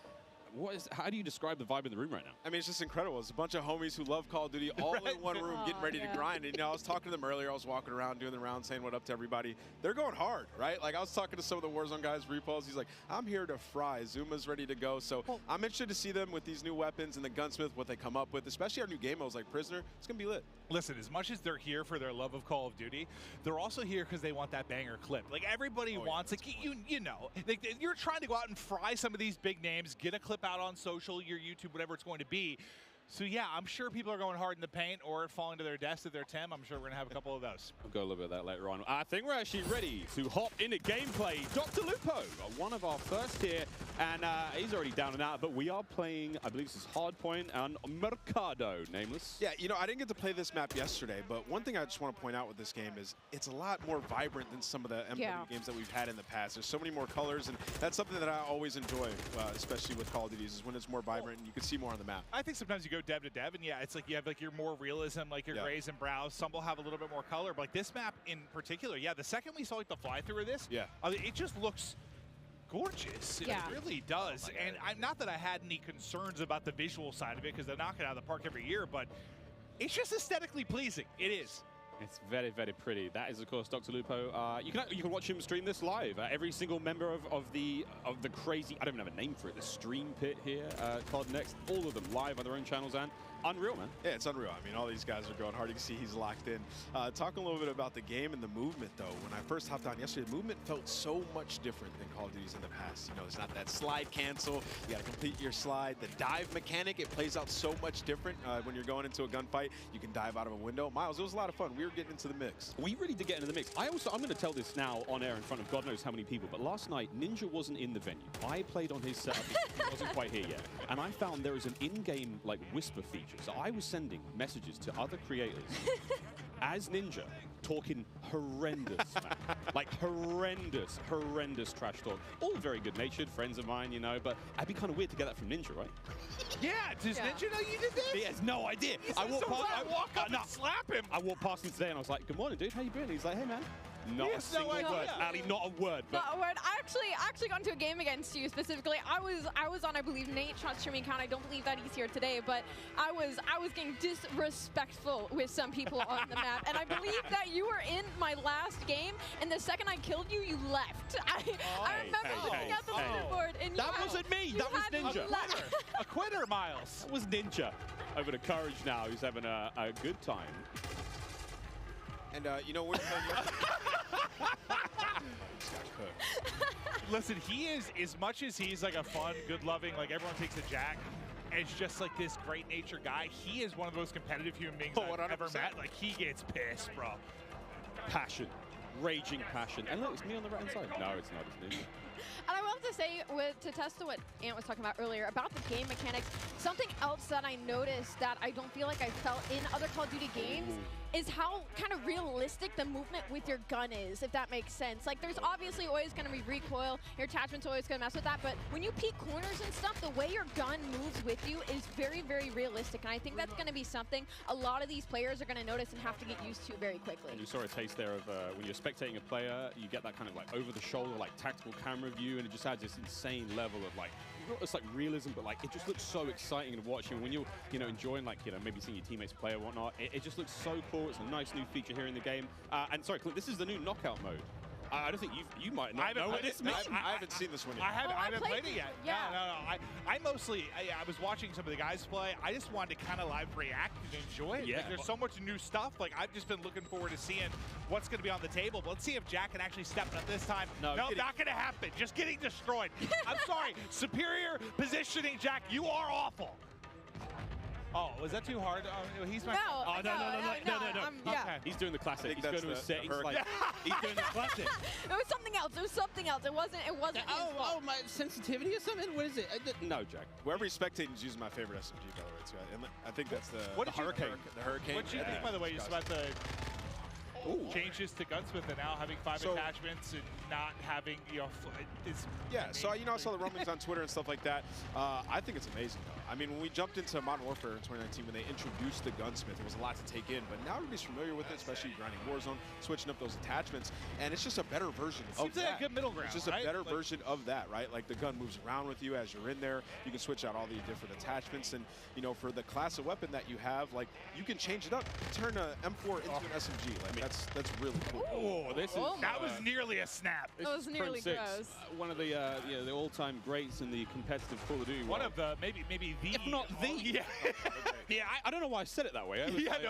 Speaker 9: How do you describe the vibe in the room right now?
Speaker 6: I mean, it's just incredible. It's a bunch of homies who love Call of Duty all in one room getting ready to grind. And, you know, I was talking to them earlier. I was walking around doing the round saying what up to everybody. They're going hard, right? Like, I was talking to some of the Warzone guys, Repos. He's like, I'm here to fry. Zuma's ready to go. So I'm interested to see them with these new weapons and the Gunsmith, what they come up with, especially our new game modes like Prisoner. It's going to be lit.
Speaker 22: Listen, as much as they're here for their love of Call of Duty, they're also here because they want that banger clip. Like, everybody wants, like, you know, like, you're trying to go out and fry some of these big names, get a clip out on social, your YouTube, whatever it's going to be. So, yeah, I'm sure people are going hard in the paint or falling to their death at their Tim. I'm sure we're going to have a couple of those.
Speaker 9: We'll go a little bit of that later on. I think we're actually ready to hop into gameplay. Dr. Lupo, one of our first here, and he's already down and out, but we are playing, I believe this is Hardpoint and Mercado, nameless.
Speaker 6: Yeah, you know, I didn't get to play this map yesterday, but one thing I just want to point out with this game is it's a lot more vibrant than some of the MW games that we've had in the past. There's so many more colors, and that's something that I always enjoy, especially with Call of Duty, is when it's more vibrant and you can see more on the map.
Speaker 22: I think sometimes you go dev to dev, and yeah, it's like you have like your more realism, like your grays and browns. Some will have a little bit more color, but like this map in particular, yeah, the second we saw like the fly through of this, it just looks gorgeous. It really does. And not that I had any concerns about the visual side of it, because they knock it out of the park every year, but it's just aesthetically pleasing. It is.
Speaker 9: It's very, very pretty. That is, of course, Dr. Lupo. You can watch him stream this live. Every single member of the crazy, I don't even have a name for it, the stream pit here, COD Next, all of them live on their own channels, and unreal, man.
Speaker 6: Yeah, it's unreal. I mean, all these guys are going hard. You can see he's locked in. Talking a little bit about the game and the movement, though. When I first hopped on yesterday, the movement felt so much different than Call of Duty's in the past. You know, it's not that slide cancel. You got to complete your slide. The dive mechanic, it plays out so much different when you're going into a gunfight. You can dive out of a window. Miles, it was a lot of fun. We were getting into the mix.
Speaker 9: We really did get into the mix. I'm going to tell this now on air in front of God knows how many people, but last night, Ninja wasn't in the venue. I played on his setup. He wasn't quite here yet. And I found there is an in-game, like, whisper feature. So I was sending messages to other creators as Ninja, talking horrendous, man. Like horrendous trash talk. All very good-natured friends of mine, you know, but I'd be kind of weird to get that from Ninja, right?
Speaker 22: Yeah, does Ninja know you did this?
Speaker 9: He has no idea.
Speaker 22: I walk up and slap him.
Speaker 9: I walked past him today and I was like, good morning, dude, how you doing? He's like, hey, man. Not a single word. Ali, not a word. But
Speaker 23: not a word. I actually got into a game against you specifically. I was on, I believe, Nate shot streaming account. I don't believe that he's here today, but I was getting disrespectful with some people on the map, and I believe that you were in my last game, and the second I killed you, you left. I remember looking at the leaderboard, and
Speaker 9: that wasn't me. That was Ninja.
Speaker 22: A quitter, Miles.
Speaker 9: That was Ninja. Over to Courage now, who's having a good time.
Speaker 6: And, you know, we're
Speaker 22: Listen, he is, as much as he's like a fun, good-loving, like everyone takes a Jack, as just like this great-natured guy, he is one of the most competitive human beings I've ever met. Like, he gets pissed, bro.
Speaker 9: Passion. Raging passion. And look, it's me on the right-hand side. No, it's not. It's Ninja.
Speaker 23: And I will have to say, to test to what Ant was talking about earlier, about the game mechanics, something else that I noticed that I don't feel like I felt in other Call of Duty games is how kind of realistic the movement with your gun is, if that makes sense. Like, there's obviously always going to be recoil, your attachment's always going to mess with that, but when you peek corners and stuff, the way your gun moves with you is very, very realistic, and I think that's going to be something a lot of these players are going to notice and have to get used to very quickly.
Speaker 9: And you saw a taste there of when you're spectating a player, you get that kind of like over-the-shoulder, like tactical camera view, and it just adds this insane level of like, it's like realism, but like it just looks so exciting to watch. And when you're, you know, enjoying like, you know, maybe seeing your teammates play or whatnot, it just looks so cool. It's a nice new feature here in the game. And sorry, Clint, this is the new knockout mode. I don't think you might not know what this means.
Speaker 6: I haven't seen this one yet.
Speaker 22: I haven't played it yet.
Speaker 23: Yeah.
Speaker 22: No. I mostly, I was watching some of the guys play. I just wanted to kind of live react and enjoy it.
Speaker 9: Yeah.
Speaker 22: Like, there's so much new stuff. Like, I've just been looking forward to seeing what's going to be on the table. But let's see if Jack can actually step up this time. No, not going to happen. Just getting destroyed. I'm sorry. Superior positioning, Jack. You are awful. Oh, was that too hard? He's my.
Speaker 23: No.
Speaker 9: No.
Speaker 23: Yeah.
Speaker 9: He's doing the classic. He's going to his settings. Like, he's doing the classic.
Speaker 23: It was something else. It was something else. It wasn't.
Speaker 8: Oh, my sensitivity or something? What is it?
Speaker 9: No, Jack.
Speaker 6: Wherever he's spectating is using my favorite SMG, by the way, too. And I think that's the Hurricane. The Hurricane.
Speaker 22: What do you think, by the way, just about the? changes to Gunsmith and now having 5 attachments and not having, you know, is
Speaker 6: yeah. So I saw the rumblings on Twitter and stuff like that. I think it's amazing though. I mean, when we jumped into Modern Warfare in 2019, when they introduced the Gunsmith, it was a lot to take in. But now everybody's familiar with it, especially grinding Warzone, switching up those attachments, and it's just a better version of that.
Speaker 22: Like a good middle ground.
Speaker 6: It's just a better version of that, right? Like the gun moves around with you as you're in there. You can switch out all the different attachments, and you know, for the class of weapon that you have, like you can change it up, turn a M4 into an SMG. Like that's really cool.
Speaker 22: Oh, that was nearly a snap.
Speaker 23: That was nearly gross.
Speaker 9: One of the the all-time greats in the competitive Call of Duty.
Speaker 22: One of the maybe the,
Speaker 9: if not the.
Speaker 22: Yeah.
Speaker 9: Yeah, I don't know why I said it that way.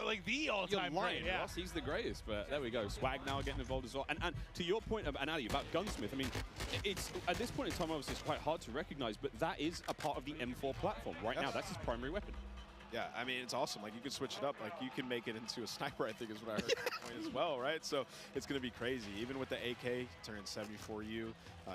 Speaker 22: Like the all-time
Speaker 9: great.
Speaker 22: Yeah.
Speaker 9: Ross, he's the greatest. But there we go. Swag now getting involved as well. And to your point, Ali, about Gunsmith, I mean, it's at this point in time, obviously, it's quite hard to recognize, but that is a part of the M4 platform right now. That's his primary weapon.
Speaker 6: Yeah, I mean, it's awesome. Like, you can switch it up. Like, you can make it into a sniper, I think is what I heard at that point as well, right? So it's going to be crazy. Even with the AK, turning 74U,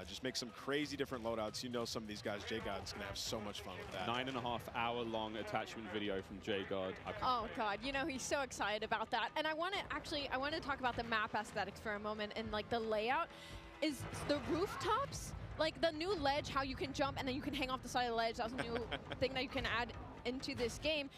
Speaker 6: just make some crazy different loadouts. You know, some of these guys, J-God's going to have so much fun with that.
Speaker 9: 9.5-hour long attachment video from J-God.
Speaker 23: Oh, God. You know, he's so excited about that. And I want to talk about the map aesthetics for a moment and, like, the layout. Is the rooftops, like the new ledge, how you can jump and then you can hang off the side of the ledge. That was a new thing that you can add into this game.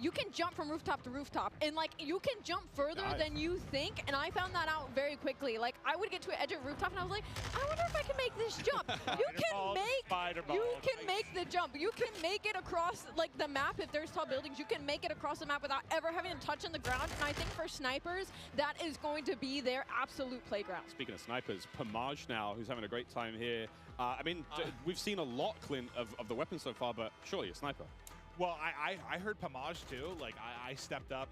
Speaker 23: You can jump from rooftop to rooftop, and like you can jump further than you think, and I found that out very quickly. Like I would get to an edge of a rooftop and I was like, I wonder if I can make this jump. You can make the jump. You can make it across like the map. If there's tall buildings, you can make it across the map without ever having to touch on the ground, and I think for snipers that is going to be their absolute playground.
Speaker 9: Speaking of snipers, Pamaj now, who's having a great time here. I mean, we've seen a lot, Clint, of the weapons so far, but surely a sniper.
Speaker 22: Well, I heard Pamaj too. Like I stepped up.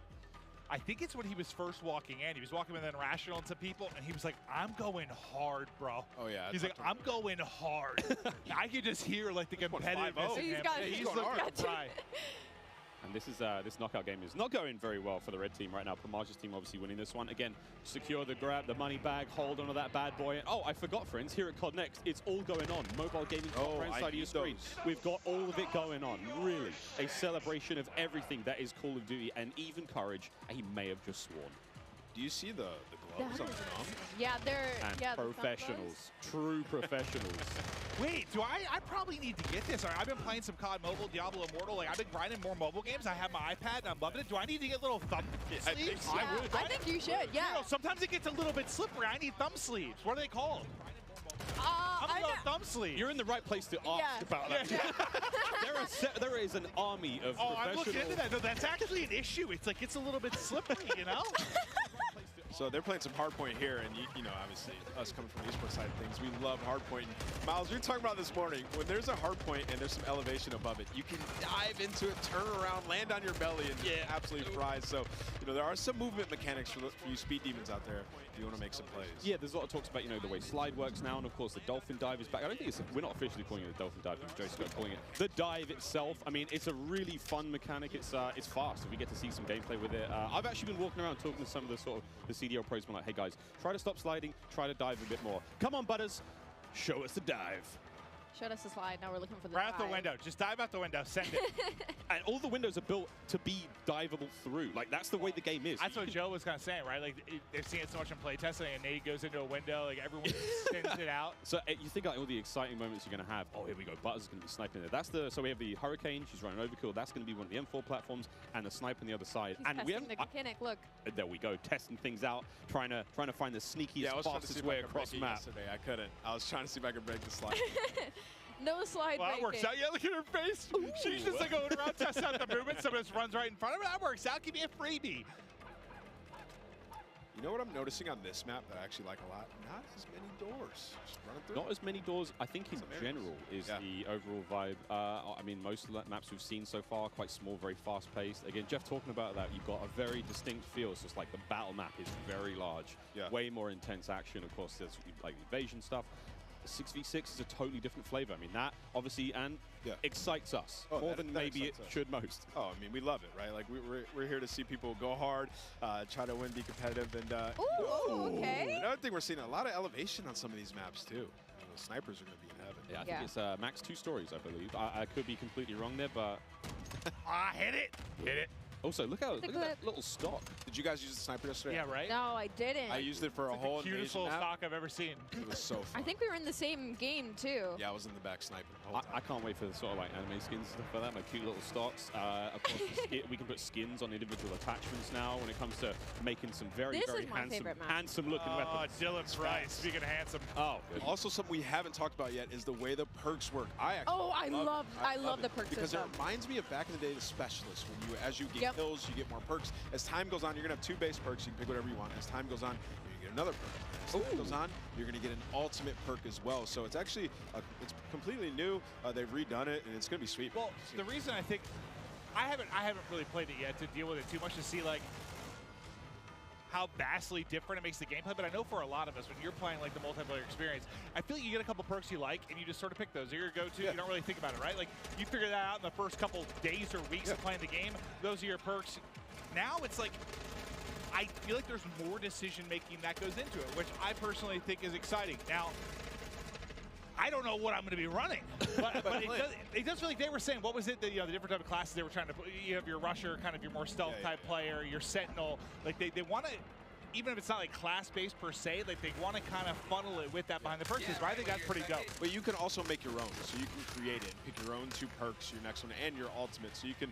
Speaker 22: I think it's when he was first walking in. He was walking with an Irrational into people, and he was like, "I'm going hard, bro."
Speaker 6: Oh yeah.
Speaker 22: He's like, "I'm going hard." I could just hear like the competitiveness in him.
Speaker 23: He's
Speaker 22: looking
Speaker 23: hard.
Speaker 9: And this is this knockout game is not going very well for the red team right now. Pamaj's team obviously winning this one. Again, secure the grab, the money bag, hold on to that bad boy. Oh, I forgot, friends, here at COD Next, it's all going on. Mobile gaming right side of your screen. We've got all of it going on. Really, a celebration of everything that is Call of Duty, and even courage. He may have just sworn.
Speaker 6: Do you see the gloves on the thumb?
Speaker 23: Yeah, they're
Speaker 9: professionals, true professionals.
Speaker 22: Wait, do I probably need to get this? I've been playing some COD Mobile, Diablo Immortal. Like I've been grinding more mobile games. I have my iPad and I'm loving it. Do I need to get little thumb sleeves?
Speaker 23: I think you should. Yeah.
Speaker 22: You know, sometimes it gets a little bit slippery. I need thumb sleeves. What are they called? Thumb sleeves.
Speaker 9: You're in the right place to ask about that.
Speaker 22: Yeah.
Speaker 9: There is an army of professionals.
Speaker 22: I'm looking into that. No, that's actually an issue. It's like it's a little bit slippery, you know?
Speaker 6: So they're playing some hardpoint here, and you know, obviously, us coming from the esports side of things, we love hardpoint. Miles, we were talking about this morning, when there's a hardpoint and there's some elevation above it, you can dive into it, turn around, land on your belly, and absolutely fry. So, you know, there are some movement mechanics for you speed demons out there if you want to make some plays.
Speaker 9: Yeah, there's a lot of talks about, you know, the way slide works now, and of course the dolphin dive is back. I don't think we're not officially calling it a dolphin dive, Joe's calling it the dive itself. I mean, it's a really fun mechanic. It's fast. If we get to see some gameplay with it. I've actually been walking around talking to some of the sort of the CDL pros, been like, hey guys, try to stop sliding, try to dive a bit more. Come on, Butters, show us the dive.
Speaker 23: Showed us the slide. Now we're looking for the
Speaker 22: right out the window. Just dive out the window. Send it.
Speaker 9: And all the windows are built to be diveable through. Like, that's the way the game is.
Speaker 22: That's what Joe was kind of saying, right? Like, they've seen it so much in playtesting, and Nate goes into a window, like, everyone sends it out.
Speaker 9: So you think like all the exciting moments you're going to have. Oh, here we go. Butters is going to be sniping there. So we have the Hurricane. She's running overkill. That's going to be one of the M4 platforms, and the snipe on the other side.
Speaker 23: He's
Speaker 9: and
Speaker 23: testing the mechanic. Look.
Speaker 9: There we go. Testing things out. Trying to find the sneakiest, fastest way across the map.
Speaker 6: Yesterday. I couldn't. I was trying to see if I could break the slide.
Speaker 23: No slide.
Speaker 22: Well, that works out. Yeah, look at her face. Ooh. She's just like going around, testing out the movement. Someone just runs right in front of her. That works out. Give me a freebie.
Speaker 6: You know what I'm noticing on this map that I actually like a lot? Not as many doors. Just running through.
Speaker 9: Not as many doors. I think in general is the overall vibe. I mean, most of the maps we've seen so far are quite small, very fast-paced. Again, Jeff talking about that, you've got a very distinct feel. So it's like the battle map is very large. Yeah. Way more intense action. Of course, there's like evasion stuff. 6v6 is a totally different flavor. I mean, that obviously excites us more than maybe it should most.
Speaker 6: Oh, I mean, we love it, right? Like we're here to see people go hard, try to win, be competitive, and
Speaker 23: okay.
Speaker 6: Another thing, we're seeing a lot of elevation on some of these maps too. You know, the snipers are going to be in heaven.
Speaker 9: Yeah, I think it's max 2 stories, I believe. I could be completely wrong there, but
Speaker 22: hit it.
Speaker 9: Hit it. Also, look at that little stock.
Speaker 6: Did you guys use the sniper yesterday?
Speaker 22: Yeah, right?
Speaker 23: No, I didn't.
Speaker 6: I used it for a whole
Speaker 22: cutest little stock I've ever seen.
Speaker 6: It was so fun.
Speaker 23: I think we were in the same game, too.
Speaker 6: Yeah, I was in the back sniping the whole time.
Speaker 9: I can't wait for the sort of like anime skins and stuff like that, my cute little stocks. Of course, we can put skins on individual attachments now when it comes to making some very handsome looking weapons.
Speaker 22: Oh, Dylan Price, speaking of handsome.
Speaker 9: Oh, good.
Speaker 6: Also, something we haven't talked about yet is the way the perks work. I
Speaker 23: love the perks
Speaker 6: because
Speaker 23: system.
Speaker 6: it reminds me of back in the day the specialists. When you, as you get kills, you get more perks. As time goes on, you're gonna have 2 base perks. You can pick whatever you want. As time goes on, you're gonna get another perk. As time goes on, you're gonna get an ultimate perk as well. So it's actually it's completely new. They've redone it, and it's gonna be sweet.
Speaker 22: Well, the reason I think I haven't really played it yet to deal with it too much to see like how vastly different it makes the gameplay, but I know for a lot of us, when you're playing like the multiplayer experience, I feel like you get a couple perks you like, and you just sort of pick those. They're your go-to. You don't really think about it, right? Like, you figure that out in the first couple days or weeks of playing the game. Those are your perks. Now it's like, I feel like there's more decision-making that goes into it, which I personally think is exciting. Now, I don't know what I'm going to be running, but it does feel like they were saying, what was it, the different type of classes they were trying to put? You have your rusher, kind of your more stealth type player, your sentinel. Like they want to, even if it's not like class-based per se, like they want to kind of funnel it with that behind the perks. But I think that's pretty dope.
Speaker 6: But you can also make your own, so you can create it, pick your own 2 perks, your next one, and your ultimate, so you can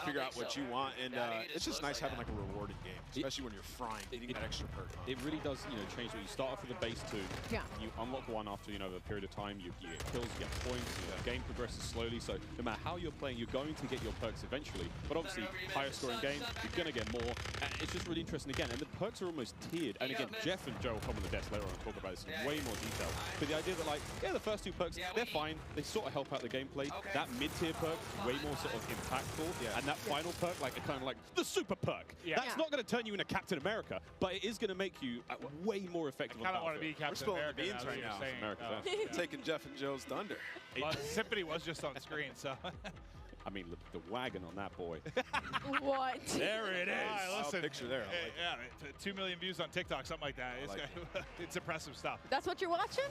Speaker 6: figure out what you want. And it's just nice having like a rewarded game, especially when you're frying, getting that extra perk.
Speaker 9: It really does, change what you start off with the base 2.
Speaker 23: Yeah.
Speaker 9: You unlock one after, a period of time. You get kills, you get points. The game progresses slowly. So no matter how you're playing, you're going to get your perks eventually. But obviously, higher scoring games, you're going to get more. And it's just really interesting again. And the perks are almost tiered. And again, Jeff and Joe will come on the desk later on and talk about this in way more detail. But the idea that the first 2 perks, they're fine. They sort of help out the gameplay. That mid-tier perk, way more sort of impactful. And that final perk, kind of like the super perk. That's not going to turn you into Captain America, but it is going to make you way more effective.
Speaker 22: I kind of want to be Captain America.
Speaker 6: We're spilling the beans right now. Taking Jeff and Joe's thunder.
Speaker 22: Well, Symphony was just on screen, so.
Speaker 9: I mean, look at the wagon on that boy.
Speaker 23: What?
Speaker 22: There it is.
Speaker 6: Right, listen. Picture there.
Speaker 22: Yeah, 2 million views on TikTok, something like that. It's impressive stuff.
Speaker 23: That's what you're watching?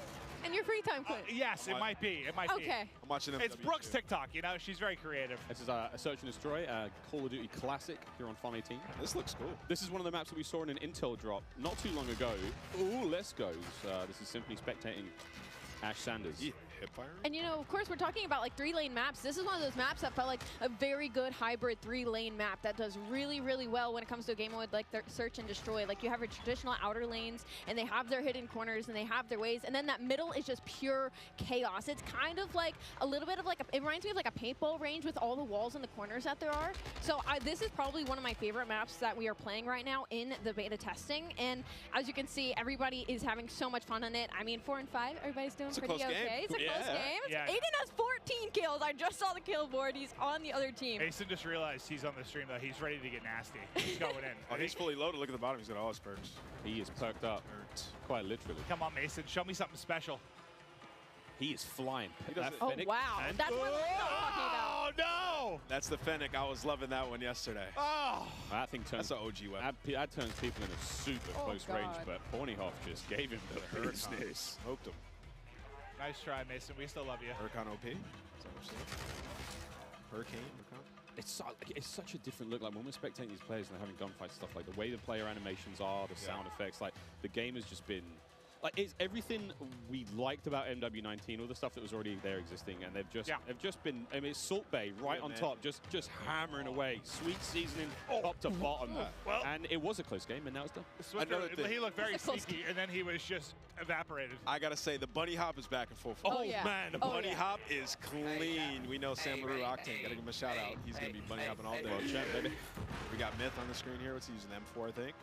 Speaker 23: In your free time, Clint?
Speaker 22: Yes, it might be. It might be.
Speaker 23: Okay.
Speaker 6: I'm watching them.
Speaker 22: It's Brooke's TikTok. She's very creative.
Speaker 9: This is a Search and Destroy, Call of Duty Classic here on Farm 18.
Speaker 6: This looks cool.
Speaker 9: This is one of the maps that we saw in an Intel drop not too long ago. Ooh, let's go. This is simply spectating Ash Sanders.
Speaker 6: Yeah.
Speaker 23: And of course, we're talking about like 3-lane maps. This is one of those maps that felt like a very good hybrid 3-lane map that does really, really well when it comes to a game with like their Search and Destroy. Like you have your traditional outer lanes, and they have their hidden corners, and they have their ways, and then that middle is just pure chaos. It's kind of like a little bit of like it reminds me of like a paintball range with all the walls and the corners that there are. So this is probably one of my favorite maps that we are playing right now in the beta testing. And as you can see, everybody is having so much fun on it. I mean, 4 and 5, everybody's doing pretty okay. It's a close game.
Speaker 22: Yeah.
Speaker 23: Aiden has 14 kills. I just saw the kill board. He's on the other team.
Speaker 22: Mason just realized he's on the stream that he's ready to get nasty. He's going in.
Speaker 6: Oh, he's fully loaded. Look at the bottom. He's got all his perks.
Speaker 9: He is perked up, quite literally.
Speaker 22: Come on, Mason. Show me something special.
Speaker 9: He is flying.
Speaker 23: Oh, wow. That's what we're talking about.
Speaker 22: Oh, no!
Speaker 6: That's the Fennec. I was loving that one yesterday.
Speaker 22: Oh!
Speaker 9: That thing turns...
Speaker 6: That's an OG weapon.
Speaker 9: That turns people into super close range, but Pornyhoff just gave him the business.
Speaker 6: Smoked him.
Speaker 22: Nice try, Mason. We still love you.
Speaker 6: Hurricane OP. Hurricane.
Speaker 9: It's such a different look. Like when we're spectating these players and they're having gunfights, stuff like the way the player animations are, the sound effects. Like the game has just been like it's everything we liked about MW19, all the stuff that was already there existing, and they've just been. I mean, it's Salt Bay right on top, just hammering away, sweet seasoning top to bottom.
Speaker 22: Well,
Speaker 9: and it was a close game, and now it's done.
Speaker 6: Another thing.
Speaker 22: He looked very sneaky, and then he was just evaporated.
Speaker 6: I gotta say, the bunny hop is back in full force.
Speaker 23: Oh, yeah.
Speaker 6: Man, the bunny hop is clean. We know Sam LaRue Octane. Gotta give him a shout out. He's gonna be bunny hopping all day. Baby. We got Myth on the screen here. What's he using? M4, I think.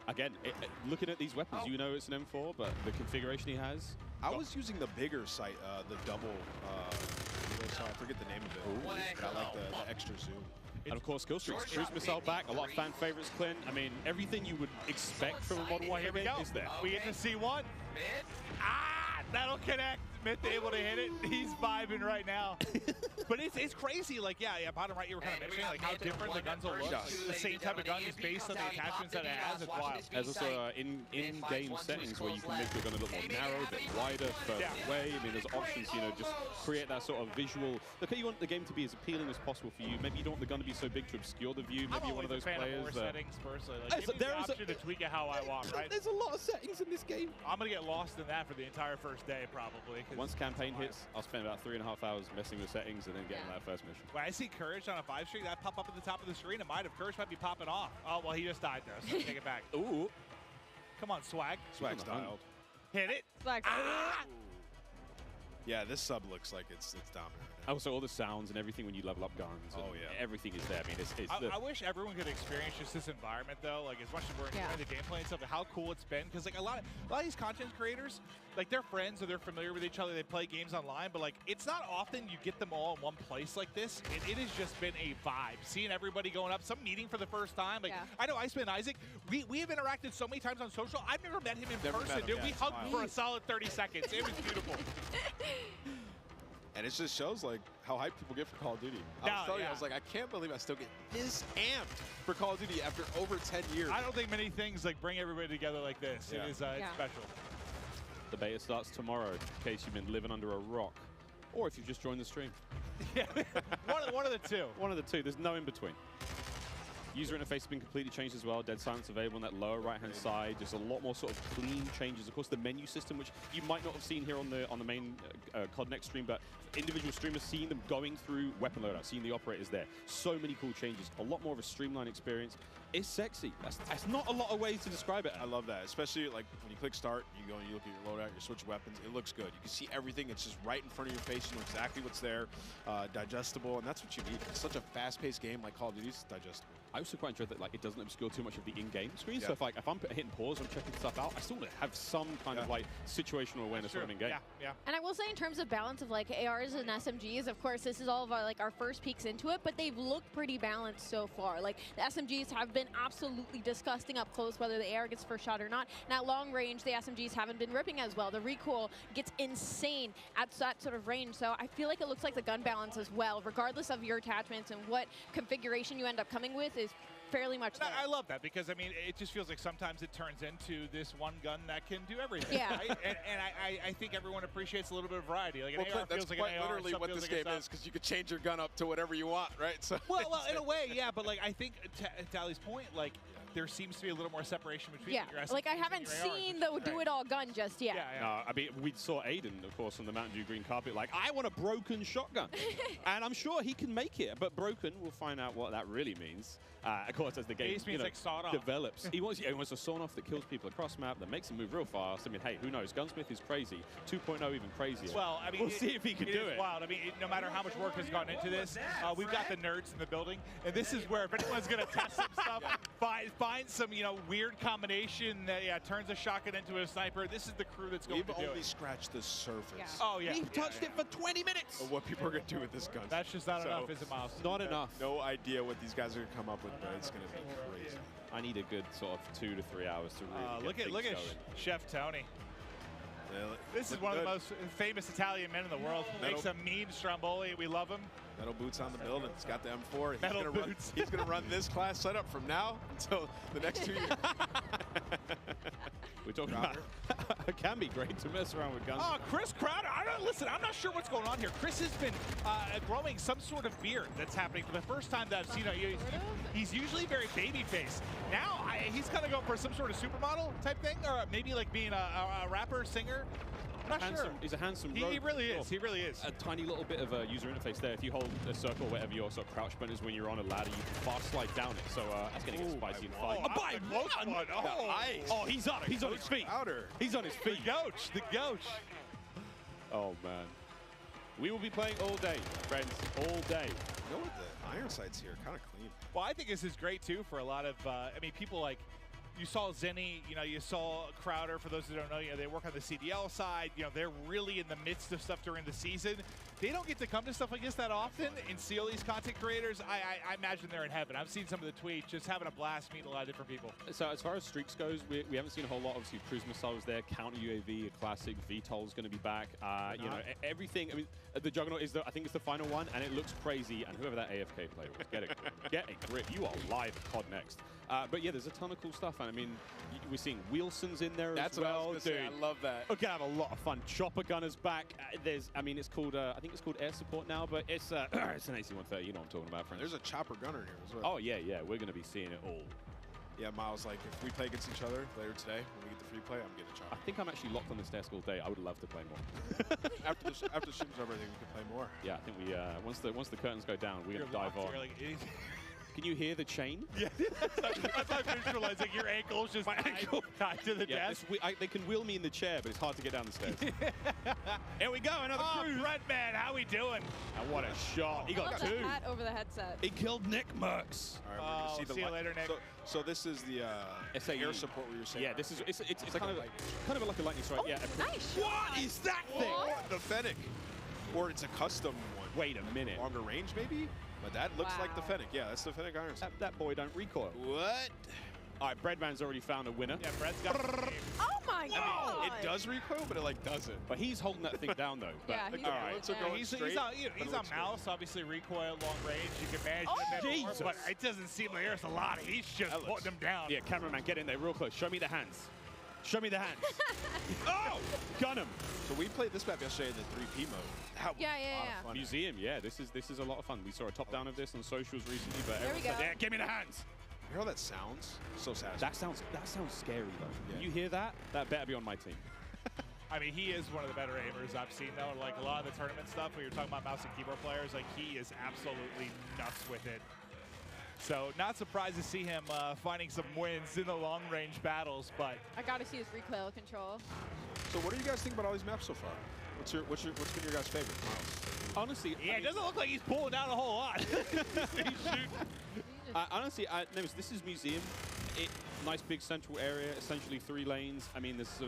Speaker 9: Again, looking at these weapons, you know it's an M4, but the configuration he has.
Speaker 6: I was using the bigger sight, the double. I forget the name of it. But I like the extra zoom.
Speaker 9: And of course, Kill Streaks, cruise missile back, a lot of fan favorites, Clint. I mean, everything you would expect from a Modern Warfare game is there.
Speaker 22: We get to see one. Ah, that'll connect. Gunsmith able to hit it. He's vibing right now. But it's crazy. Like, yeah, bottom right, you were kind of mentioning like how different the guns will look. Like, the same type of gun is based on the attachments that it has. It's wild.
Speaker 9: There's also in-game settings where you can make your gun a little more narrow, a bit wider, further away. I mean, there's options, you know, just create that sort of visual. Look, you want the game to be as appealing as possible for you. Maybe you don't want the gun to be so big to obscure the view. Maybe you're one of those players.
Speaker 22: Settings personally. Like, give me the option to tweak it how I want, right?
Speaker 9: There's a lot of settings in this game.
Speaker 22: I'm gonna get lost in that for the entire first day, probably.
Speaker 9: Once campaign hits, I'll spend about 3.5 hours messing with settings and then getting that first mission.
Speaker 22: When I see Courage on a 5-string, that pop up at the top of the screen, it might have. Courage might be popping off. Oh, well, he just died though, so take it back.
Speaker 9: Ooh.
Speaker 22: Come on, Swag.
Speaker 6: Swag styled.
Speaker 22: Hit it.
Speaker 4: Swag.
Speaker 6: Yeah, this sub looks like it's dominant.
Speaker 9: Also, all the sounds and everything when you level up guns.
Speaker 6: Oh, yeah.
Speaker 9: Everything is there. I mean,
Speaker 22: I wish everyone could experience just this environment, though. Like, as much as we're enjoying the gameplay and stuff, how cool it's been. Because, like, a lot of these content creators, like, they're friends or they're familiar with each other. They play games online. But, like, it's not often you get them all in one place like this. It has just been a vibe. Seeing everybody going up, some meeting for the first time. Like, I know Iceman and Isaac, we have interacted so many times on social. I've never met him in person, dude. We hugged for a solid 30 seconds. It was beautiful.
Speaker 6: And it just shows like how hyped people get for Call of Duty. I was telling you, I was like, I can't believe I still get this amped for Call of Duty after over 10 years.
Speaker 22: I don't think many things like bring everybody together like this. It is it's special.
Speaker 9: The beta starts tomorrow, in case you've been living under a rock, or if you've just joined the stream.
Speaker 22: Yeah, one of the two.
Speaker 9: One of the two. There's no in between. User interface has been completely changed as well. Dead silence available on that lower right-hand side. Just a lot more sort of clean changes. Of course, the menu system, which you might not have seen here on the main COD Next stream, but individual streamers seeing them going through weapon loadout, seeing the operators there. So many cool changes. A lot more of a streamlined experience. It's sexy. That's not a lot of ways to describe it.
Speaker 6: I love that, especially like when you click start, you go and you look at your loadout, you switch weapons. It looks good. You can see everything. It's just right in front of your face. You know exactly what's there, digestible, and that's what you need. It's such a fast-paced game like Call of Duty. It's digestible.
Speaker 9: I also quite enjoy that like it doesn't obscure too much of the in-game screen. So if I'm hitting pause, I'm checking stuff out, I still have some kind of like situational awareness when I'm in game.
Speaker 22: Yeah.
Speaker 23: And I will say in terms of balance of like ARs and SMGs, of course, this is all of our, like our first peeks into it, but they've looked pretty balanced so far. Like the SMGs have been absolutely disgusting up close, whether the AR gets first shot or not. And at long range, the SMGs haven't been ripping as well. The recoil gets insane at that sort of range. So I feel like it looks like the gun balance as well, regardless of your attachments and what configuration you end up coming with, is fairly much there.
Speaker 22: I love that because, I mean, it just feels like sometimes it turns into this one gun that can do everything.
Speaker 23: Yeah.
Speaker 22: Right? and I think everyone appreciates a little bit of variety. Like an AR
Speaker 6: that's
Speaker 22: feels like
Speaker 6: quite
Speaker 22: an AR,
Speaker 6: literally what this game is, because you can change your gun up to whatever you want, right? So
Speaker 22: well, in a way, yeah. But like, I think to Ali's point, like, there seems to be a little more separation between your SMGs
Speaker 23: like I haven't seen the do-it-all gun just yet.
Speaker 9: No, I mean, we saw Aiden, of course, on the Mountain Dew green carpet, like, I want a broken shotgun. And I'm sure he can make it, but broken, we'll find out what that really means. Of course, as the game
Speaker 22: like sawed off.
Speaker 9: develops. he wants a sawn off that kills people across map, that makes them move real fast. I mean, hey, who knows? Gunsmith is crazy. 2.0 even crazier.
Speaker 22: Well, I mean,
Speaker 9: we'll see if he can do it.
Speaker 22: It's wild. I mean, no matter how much work has gone into this, we've got the nerds in the building, and this is where if anyone's going to test some stuff, find some, weird combination that turns a shotgun into a sniper. This is the crew that's going to do it.
Speaker 6: We've only scratched the surface.
Speaker 22: Oh yeah,
Speaker 9: we've touched it for 20 minutes.
Speaker 6: Of what people are going to do with this gun.
Speaker 22: That's just not enough, is it, Miles?
Speaker 9: Not enough.
Speaker 6: No idea what these guys are going to come up with, but it's going to be crazy.
Speaker 9: I need a good sort of 2 to 3 hours to really
Speaker 22: look at Chef Tony. This is one of the most famous Italian men in the world. Makes a mean stromboli. We love him.
Speaker 6: Metal boots on the building. He's got the M4.
Speaker 22: Metal boots.
Speaker 6: He's going to run this class setup from now until the next 2 years.
Speaker 9: We're talking about it can be great to mess around with guns.
Speaker 22: Oh, Chris Crowder. Listen, I'm not sure what's going on here. Chris has been growing some sort of beard that's happening for the first time that I've seen. He's usually very baby-faced. Now he's kind of going for some sort of supermodel type thing, or maybe like being a rapper, singer. I'm not sure.
Speaker 9: He's a handsome
Speaker 22: He really is. He really is.
Speaker 9: A tiny little bit of a user interface there. If you hold a circle, whatever your sort of crouch button is when you're on a ladder, you can fast slide down it. So that's going to get spicy in the fight. He's up. He's on his feet. He's on his feet.
Speaker 22: The Gouch.
Speaker 9: Oh, man. We will be playing all day, friends, all day.
Speaker 6: You know what? The iron sights here kind of clean.
Speaker 22: Well, I think this is great, too, for a lot of, people like, you saw Zenny, you saw Crowder. For those who don't know, they work on the CDL side. They're really in the midst of stuff during the season. they don't get to come to stuff like this that often and see all these content creators. I imagine they're in heaven. I've seen some of the tweets, just having a blast, meeting a lot of different people.
Speaker 9: So as far as STRIX goes, we haven't seen a whole lot. Obviously, cruise missiles there, counter UAV, a classic. VTOL is going to be back. You know, everything. I mean, the Juggernaut is I think it's the final one, and it looks crazy. And whoever that AFK player was, get a grip. You are live COD next. But yeah, there's a ton of cool stuff, and I mean, we're seeing Wilson's in there as well.
Speaker 6: What I was gonna say. I love that.
Speaker 9: We're gonna have a lot of fun. Chopper Gunner's back. I mean, it's called. I think it's called Air Support now, but it's it's an AC-130. You know what I'm talking about, friends.
Speaker 6: There's a Chopper Gunner here as well.
Speaker 9: Oh yeah, we're gonna be seeing it all.
Speaker 6: Yeah, Miles, like, if we play against each other later today, when we get the free play, I'm getting a Chopper.
Speaker 9: I think I'm actually locked on this desk all day. I would love to play more.
Speaker 6: after the stream's over, I think we can play more.
Speaker 9: Yeah, I think we once the curtains go down, we're gonna dive on. Can you hear the chain?
Speaker 22: Yeah, that's how I visualize like your ankle's just tied to the desk.
Speaker 9: They can wheel me in the chair, but it's hard to get down the stairs. Here we go, another cruise.
Speaker 22: Breadman, how we doing?
Speaker 9: And what a shot. He got two.
Speaker 23: Hat over the headset.
Speaker 9: He killed Nick Mercs.
Speaker 6: All right, we're gonna
Speaker 22: see you later, Nick.
Speaker 6: So this is the air support we were saying.
Speaker 9: Yeah, this is it's like kind of like a lightning strike. Yeah.
Speaker 23: Nice.
Speaker 9: What is that thing?
Speaker 6: The Fennec. Or it's a custom one.
Speaker 9: Wait a minute.
Speaker 6: Longer range, maybe? But that looks like the Fennec. Yeah, that's the Fennec Iron Sight.
Speaker 9: That boy don't recoil.
Speaker 6: What?
Speaker 9: All right, Breadman's already found a winner.
Speaker 22: Yeah, Bread's got
Speaker 23: Oh my god!
Speaker 6: It does recoil, but it like doesn't.
Speaker 9: But he's holding that thing down though. But,
Speaker 23: Yeah, he's
Speaker 9: all right.
Speaker 6: So going
Speaker 22: he's
Speaker 6: straight,
Speaker 22: on mouse, obviously recoil, long range. You can manage it a bit more, but it doesn't seem like there's a lot. He's just putting them down.
Speaker 9: Yeah, cameraman, get in there real close. Show me the hands. Show me the hands. Oh, gun him.
Speaker 6: So we played this map yesterday in the 3P mode. That was a lot of fun.
Speaker 9: Museum, yeah, this is a lot of fun. We saw a top down of this on socials recently, but
Speaker 23: There we go.
Speaker 9: Yeah, give me the hands.
Speaker 6: You hear how that sounds? So satisfying.
Speaker 9: That sounds scary though.
Speaker 6: Yeah.
Speaker 9: You hear that? That better be on my team.
Speaker 22: I mean, he is one of the better aimers I've seen, though. Like, a lot of the tournament stuff, when you're talking about mouse and keyboard players, like, he is absolutely nuts with it. So, not surprised to see him finding some wins in the long-range battles, but...
Speaker 23: I gotta see his recoil control.
Speaker 6: So what do you guys think about all these maps so far? What's been your guys' favorite, Miles?
Speaker 9: Honestly,
Speaker 22: yeah, it doesn't look like he's pulling down a whole lot.
Speaker 9: Honestly, this is Museum. Nice big central area, essentially 3 lanes. I mean, there's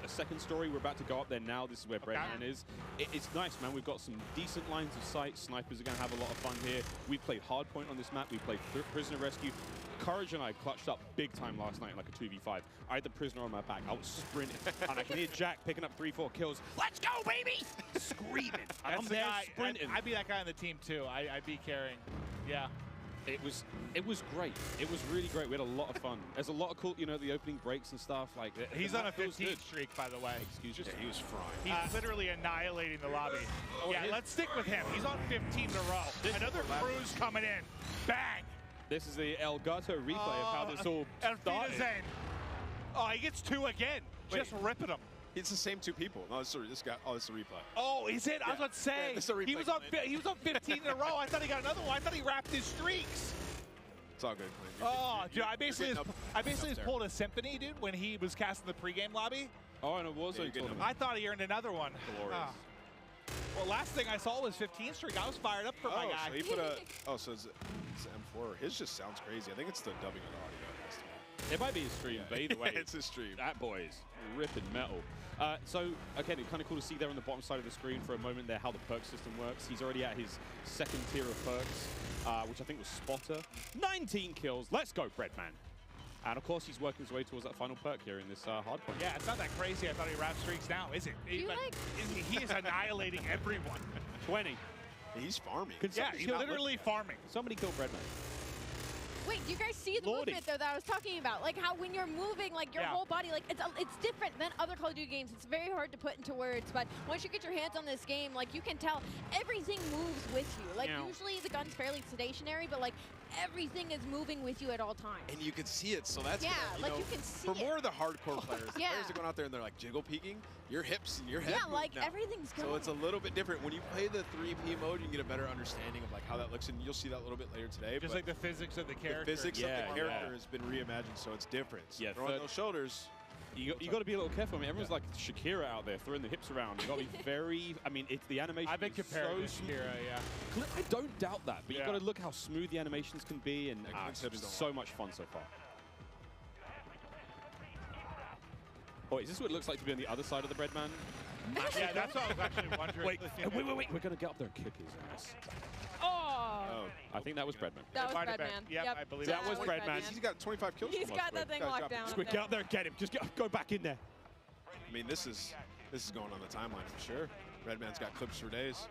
Speaker 9: a second story. We're about to go up there now. This is where Breadman is. It's nice, man. We've got some decent lines of sight. Snipers are going to have a lot of fun here. We played Hardpoint on this map. We played Prisoner Rescue. Courage and I clutched up big time last night in like a 2v5. I had the Prisoner on my back. I was sprinting. And I can hear Jack picking up 3-4 kills. Let's go, baby! Screaming. I'm there sprinting.
Speaker 22: I'd be that guy on the team, too. I'd be carrying. Yeah.
Speaker 9: It was great. It was really great. We had a lot of fun. There's a lot of cool, you know, the opening breaks and stuff. Like
Speaker 22: he's on a 15 streak, by the way.
Speaker 9: Excuse me.
Speaker 6: He was frying.
Speaker 22: He's literally annihilating the lobby. Yeah, let's stick with him. He's on 15 in a row. Another cruise coming in. Bang!
Speaker 9: This is the Elgato replay of how this all started.
Speaker 22: Oh, he gets 2 again.
Speaker 6: Wait.
Speaker 22: Just ripping them.
Speaker 6: It's the same 2 people. No, sorry, this guy. Oh, it's a replay.
Speaker 22: Oh, is it? I was about to say.
Speaker 6: Yeah, it's a replay.
Speaker 22: He was on 15 in a row. I thought he got another one. I thought he wrapped his streaks.
Speaker 6: It's all good.
Speaker 22: Oh, dude, I basically just pulled a symphony, dude, when he was casting the pregame lobby.
Speaker 9: Oh, and it was a tournament.
Speaker 22: I thought he earned another one.
Speaker 9: Glorious.
Speaker 22: Well, last thing I saw was 15 streak. I was fired up for my guy.
Speaker 6: So he put a. Oh, so it's M4. His just sounds crazy. I think it's the dubbing of the audio.
Speaker 9: It might be his stream, but either way,
Speaker 6: it's his stream.
Speaker 9: That boy is ripping metal. So, again, it's kind of cool to see there on the bottom side of the screen for a moment there how the perk system works. He's already at his 2nd tier of perks, which I think was Spotter. 19 kills. Let's go, Breadman. And, of course, he's working his way towards that final perk here in this hardpoint.
Speaker 22: Yeah, it's not that crazy. I thought he wrapped streaks now, is it? He is annihilating everyone.
Speaker 9: 20.
Speaker 6: He's farming.
Speaker 22: Yeah, he's literally farming.
Speaker 9: Somebody kill Breadman.
Speaker 23: Wait, do you guys see the movement though that I was talking about? Like how when you're moving, like your whole body, like it's different than other Call of Duty games. It's very hard to put into words, but once you get your hands on this game, like you can tell everything moves with you. Like usually the gun's fairly stationary, but like everything is moving with you at all times.
Speaker 6: And you can see it, so that's
Speaker 23: you
Speaker 6: know,
Speaker 23: can see
Speaker 6: for more of the hardcore players, the players that go out there and they're like jiggle peeking, your hips and your head.
Speaker 23: Yeah, like
Speaker 6: now.
Speaker 23: everything's going.
Speaker 6: So it's a little bit different. When you play the 3P mode, you can get a better understanding of like how that looks, and you'll see that a little bit later today.
Speaker 22: Just like the physics of the character.
Speaker 6: The physics of the character has been reimagined, so it's different. So
Speaker 9: yeah,
Speaker 6: throwing those shoulders.
Speaker 9: You got to be a little careful. I mean, everyone's like Shakira out there throwing the hips around. You got to be very. I mean, it's the animation.
Speaker 22: I've been comparing to Shakira, yeah.
Speaker 9: I don't doubt that, but you got to look how smooth the animations can be, and it's been so much fun so far. Oh, is this what it looks like to be on the other side of the Breadman?
Speaker 22: Yeah, that's what I was actually wondering.
Speaker 9: Wait. We're going to get up there and kick his ass.
Speaker 23: Oh.
Speaker 9: I think that was Breadman.
Speaker 23: That was
Speaker 22: might have
Speaker 23: Breadman.
Speaker 22: been. Yep, I believe
Speaker 9: that was Breadman.
Speaker 6: He's got 25 kills.
Speaker 23: He's got that thing locked down.
Speaker 9: Squid, get up there and get him. Just go back in there.
Speaker 6: I mean, this is going on the timeline for sure. Redman's got clips for days.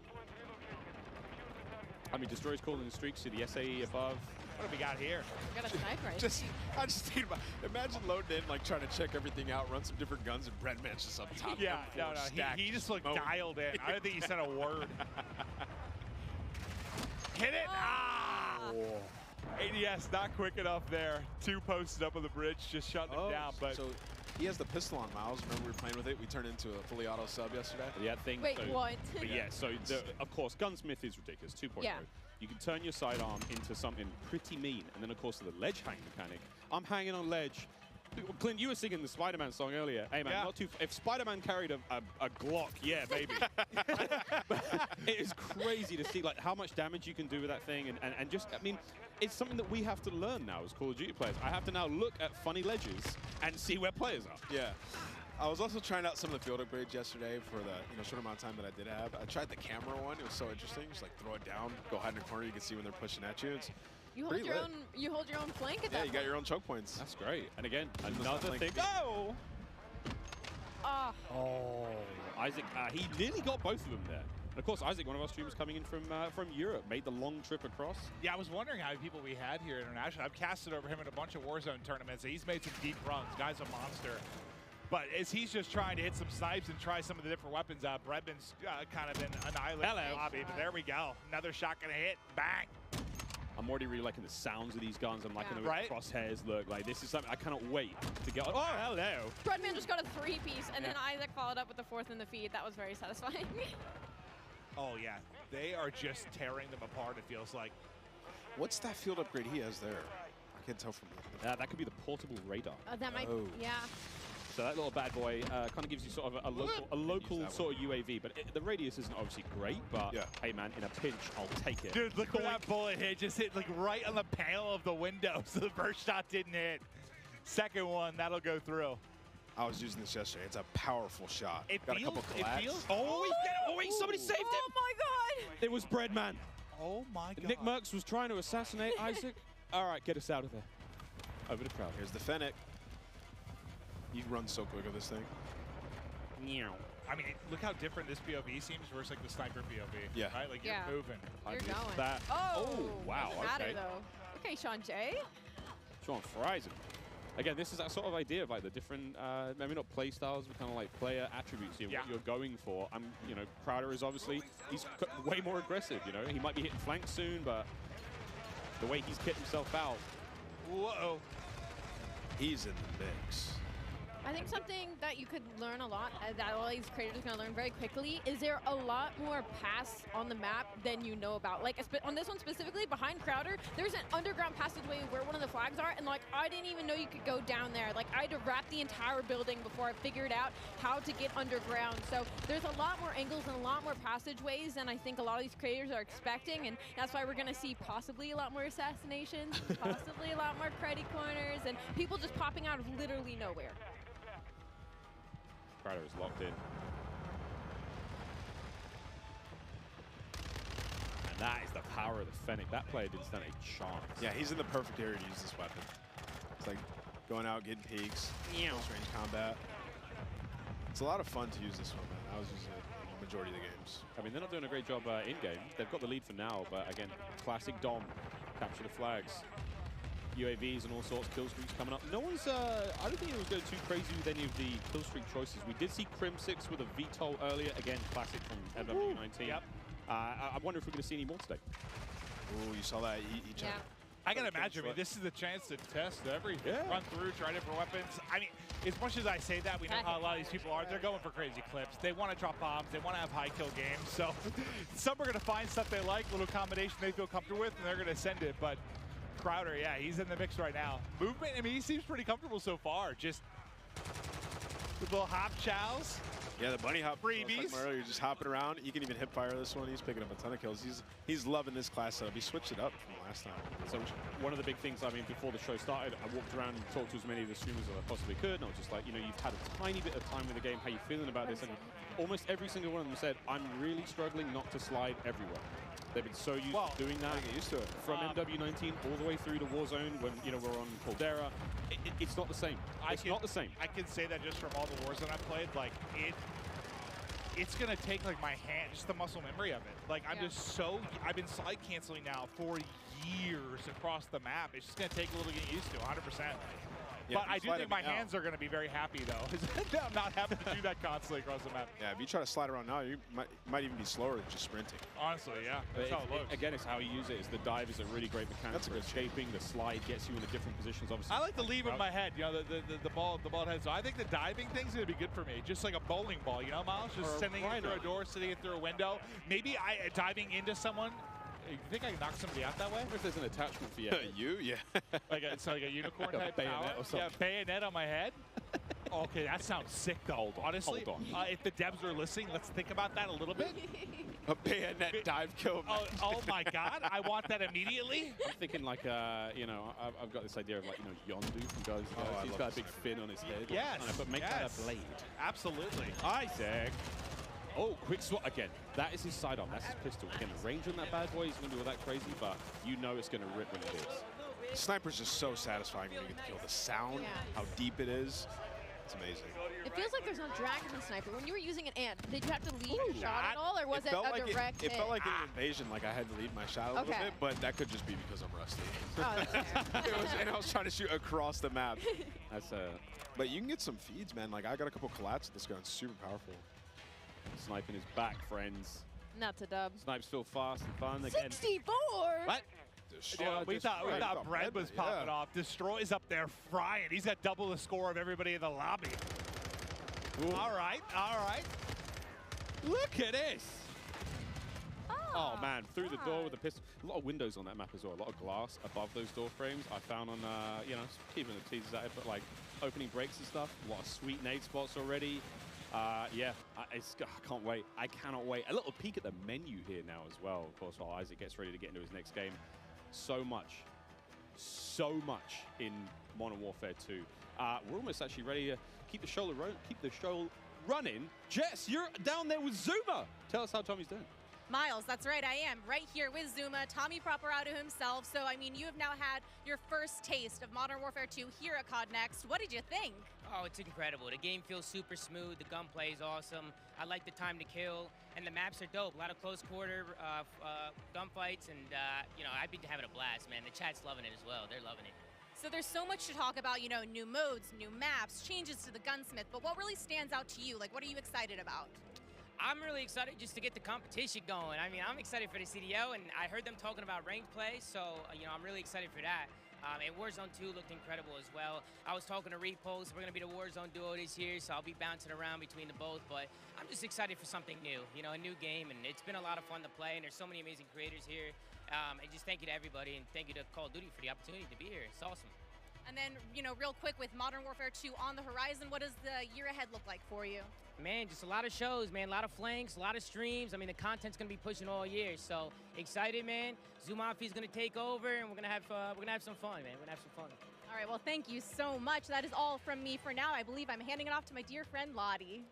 Speaker 9: I mean, Destroyer's calling the streaks to the SAE above.
Speaker 22: What have we got here?
Speaker 23: We got a sniper.
Speaker 6: I just think about, imagine loading in, like trying to check everything out, run some different guns, and Breadman's just up top.
Speaker 22: Yeah, no. He just looked dialed in. I don't think he said a word. Hit it! Ah! ADS not quick enough there. 2 posted up on the bridge, just shutting him down. But
Speaker 6: so he has the pistol on, Miles. Remember we were playing with it? We turned into a fully auto sub yesterday.
Speaker 9: Yeah, thing.
Speaker 23: Wait, what?
Speaker 9: But yeah, so of course, Gunsmith is ridiculous. 2.0.
Speaker 23: Yeah.
Speaker 9: You can turn your sidearm into something pretty mean, and then of course the ledge hang mechanic. I'm hanging on ledge. Clint, you were singing the Spider-Man song earlier. Hey man, not too. If Spider-Man carried a Glock, yeah, baby. It is crazy to see like how much damage you can do with that thing, and just I mean, it's something that we have to learn now as Call of Duty players. I have to now look at funny ledges and see where players are.
Speaker 6: Yeah. I was also trying out some of the field upgrades yesterday for the short amount of time that I did have. I tried the camera one. It was so interesting. Just like throw it down, go hide in the corner. You can see when they're pushing at you. It's
Speaker 23: You hold your own. You hold your own flank at that.
Speaker 6: Yeah, you got your own choke points.
Speaker 9: That's great. And again, another thing.
Speaker 23: Oh.
Speaker 9: Oh, Isaac. He nearly got both of them there. And of course, Isaac, one of our streamers coming in from Europe, made the long trip across.
Speaker 22: yeah, I was wondering how many people we had here internationally. I've casted over him in a bunch of Warzone tournaments. He's made some deep runs. Guy's a monster. But as he's just trying to hit some snipes and try some of the different weapons, Breadman's kind of been annihilated in the lobby. But there we go. Another shot gonna hit. Bang.
Speaker 9: I'm already really liking the sounds of these guns. I'm liking the way the crosshairs look. Like, this is something I cannot wait to get. Oh, hello.
Speaker 23: Breadman just got a 3-piece, and then Isaac followed up with the 4th in the feed. That was very satisfying.
Speaker 22: Oh, yeah. They are just tearing them apart, it feels like.
Speaker 6: What's that field upgrade he has there? I can't tell from that.
Speaker 9: That could be the portable radar.
Speaker 23: That might, yeah.
Speaker 9: So that little bad boy kind of gives you sort of a local sort of UAV, but the radius isn't obviously great, but hey man, in a pinch, I'll take it.
Speaker 22: Dude, look where that bullet hit. Just hit like right on the panel of the window, so the first shot didn't hit. Second one, that'll go through.
Speaker 6: I was using this yesterday. It's a powerful shot.
Speaker 22: It
Speaker 6: got
Speaker 22: feels,
Speaker 6: a couple
Speaker 22: it
Speaker 6: collabs.
Speaker 22: feels.
Speaker 9: Oh, wait, somebody saved him.
Speaker 23: Oh my god.
Speaker 9: It was Breadman.
Speaker 22: Oh my god.
Speaker 9: Nick Mercs was trying to assassinate Isaac. All right, get us out of there. Over the crowd.
Speaker 6: Here's the Fennec. You run so quick with this thing.
Speaker 22: I mean, look how different this POV seems versus like the sniper POV.
Speaker 6: Yeah.
Speaker 22: Right? Like you're moving.
Speaker 23: You're going.
Speaker 9: That.
Speaker 23: Oh,
Speaker 9: wow.
Speaker 23: doesn't matter,
Speaker 9: Okay.
Speaker 23: though. Okay, Sean J.
Speaker 9: Sean fries him. Again, this is that sort of idea of like the different, maybe not play styles, but kind of like player attributes here, what you're going for. Crowder is obviously, he's way more aggressive, He might be hitting flank soon, but the way he's kicked himself out.
Speaker 22: Whoa.
Speaker 6: He's in the mix.
Speaker 23: I think something that you could learn a lot, that all these creators are going to learn very quickly, is there a lot more paths on the map than you know about. Like, on this one specifically, behind Crowder, there's an underground passageway where one of the flags are, and, like, I didn't even know you could go down there. Like, I had to wrap the entire building before I figured out how to get underground. So there's a lot more angles and a lot more passageways than I think a lot of these creators are expecting, and that's why we're going to see possibly a lot more assassinations, possibly a lot more cruddy corners, and people just popping out of literally nowhere.
Speaker 9: Crowder is locked in. And that is the power of the Fennec. That player didn't stand a chance.
Speaker 6: Yeah, he's in the perfect area to use this weapon. It's like going out, getting peaks, close range combat. It's a lot of fun to use this one, man. I was using it in the majority of the games.
Speaker 9: I mean, they're not doing a great job in-game. They've got the lead for now, but again, classic Dom. Capture the flags. UAVs and all sorts, kill streaks coming up. No one's, I don't think it was going too crazy with any of the kill streak choices. We did see Crim6 with a VTOL earlier. Again, classic from MW19.
Speaker 22: Yep.
Speaker 9: I wonder if we're going to see any more today.
Speaker 6: Ooh, you saw that? He jumped.
Speaker 22: I can imagine. I mean, this is the chance to test everything. Run through, try different weapons. I mean, as much as I say that, we know how a lot of these people are. They're going for crazy clips. They want to drop bombs. They want to have high kill games. So some are going to find stuff they like, little combination they feel comfortable with, and they're going to send it. But Crowder, yeah, he's in the mix right now. Movement, I mean, he seems pretty comfortable so far. Just with little hop chows.
Speaker 6: Yeah, the bunny hop.
Speaker 22: Freebies.
Speaker 6: Like earlier, just hopping around. You can even hip fire this one. He's picking up a ton of kills. He's loving this class setup. He switched it up from last time.
Speaker 9: So one of the big things, I mean, before the show started, I walked around and talked to as many of the streamers as I possibly could, and I was just like, you know, you've had a tiny bit of time with the game. How you feeling about this? And almost every single one of them said, I'm really struggling not to slide everywhere. They've been so used to doing that.
Speaker 6: Get used to it.
Speaker 9: From MW19 all the way through to Warzone when, you know, we're on Caldera. It's not the same. It's not the same.
Speaker 22: I can say that just from all the Warzone I've played, like, it's gonna take like my hand, just the muscle memory of it. Like I'm just I've been slide canceling now for years across the map. It's just gonna take a little to get used to, 100%.
Speaker 6: Yeah,
Speaker 22: but I do think my hands are going to be very happy, though. I'm not having to do that constantly across the map.
Speaker 6: Yeah, if you try to slide around now, you might even be slower than just sprinting.
Speaker 22: Honestly, yeah. That's how it looks.
Speaker 9: Again, it's how you use it. Is the dive is a really great mechanic for escaping. The slide gets you into different positions, obviously.
Speaker 22: I like to leave in my head, you know, the ball head. So I think the diving thing's going to be good for me. Just like a bowling ball, you know, Miles? Just sending it through a door, sending it through a window. Maybe diving into someone. You think I can knock somebody out that way?
Speaker 9: I wonder if there's an attachment for you.
Speaker 6: You? Yeah.
Speaker 22: It's like a unicorn
Speaker 9: like a
Speaker 22: type
Speaker 9: bayonet
Speaker 22: power.
Speaker 9: or something.
Speaker 22: Yeah, bayonet on my head. Okay, that sounds sick though. Honestly,
Speaker 9: hold on.
Speaker 22: If the devs are listening, let's think about that a little bit.
Speaker 6: A bayonet dive kill.
Speaker 22: Oh my God, I want that immediately.
Speaker 9: I'm thinking like, you know, I've got this idea of like, you know, Yondu from Guns. He's got a big fin on his head.
Speaker 22: Yes.
Speaker 9: But make that a blade.
Speaker 22: Absolutely.
Speaker 9: Isaac. Oh, quick swat again. That is his sidearm. That's his pistol. Again, the range on that bad boy is going to be all that crazy, but you know it's going to rip when it hits.
Speaker 6: Sniper's just so satisfying when you get the kill. The sound, how deep it is. It's amazing.
Speaker 23: It feels like there's no drag in the sniper. When you were using an ant, did you have to lead your shot at all, or was it a direct hit?
Speaker 6: It felt like an invasion, like I had to lead my shot a little bit, but that could just be because I'm rusty.
Speaker 23: Oh,
Speaker 6: and I was trying to shoot across the map. But you can get some feeds, man. Like I got a couple collats with this gun. It's super powerful.
Speaker 9: Sniping is back, friends.
Speaker 23: Not to dub.
Speaker 9: Snipe's still fast and fun again.
Speaker 23: 64!
Speaker 9: What?
Speaker 22: Yeah, we thought Bread was popping off. Destroy's up there frying. He's got double the score of everybody in the lobby.
Speaker 9: Ooh.
Speaker 22: All right.
Speaker 9: Look at this. Oh man, through the door with the pistol. A lot of windows on that map as well. A lot of glass above those door frames. I found on, you know, keeping the teasers at it, but like opening breaks and stuff. A lot of sweet nade spots already. Yeah, I can't wait. I cannot wait. A little peek at the menu here now as well, of course, while Isaac gets ready to get into his next game. So much in Modern Warfare 2. We're almost actually ready to keep the show running. Jess, you're down there with Zuma. Tell us how Tommy's doing.
Speaker 10: Miles, that's right, I am. Right here with Zuma, Tommy Properado himself. So, I mean, you have now had your first taste of Modern Warfare 2 here at COD Next. What did you think?
Speaker 2: Oh, it's incredible. The game feels super smooth. The gunplay is awesome. I like the time to kill. And the maps are dope. A lot of close quarter gunfights. And, you know, I've been having a blast, man. The chat's loving it as well. They're loving it.
Speaker 10: So there's so much to talk about, you know, new modes, new maps, changes to the Gunsmith. But what really stands out to you? Like, what are you excited about?
Speaker 2: I'm really excited just to get the competition going. I mean, I'm excited for the CDO, and I heard them talking about ranked play, so, you know, I'm really excited for that. And Warzone 2 looked incredible as well. I was talking to Repulse. We're going to be the Warzone duo this year, so I'll be bouncing around between the both. But I'm just excited for something new, you know, a new game. And it's been a lot of fun to play, and there's so many amazing creators here. And just thank you to everybody, and thank you to Call of Duty for the opportunity to be here. It's awesome.
Speaker 10: And then, you know, real quick, with Modern Warfare 2 on the horizon, what does the year ahead look like for you?
Speaker 2: Man, just a lot of shows, man. A lot of flanks, a lot of streams. I mean, the content's gonna be pushing all year, so excited, man. Zumafi's gonna take over, and we're gonna have some fun, man. We're gonna have some fun.
Speaker 10: All right, well, thank you so much. That is all from me for now. I believe I'm handing it off to my dear friend Lottie.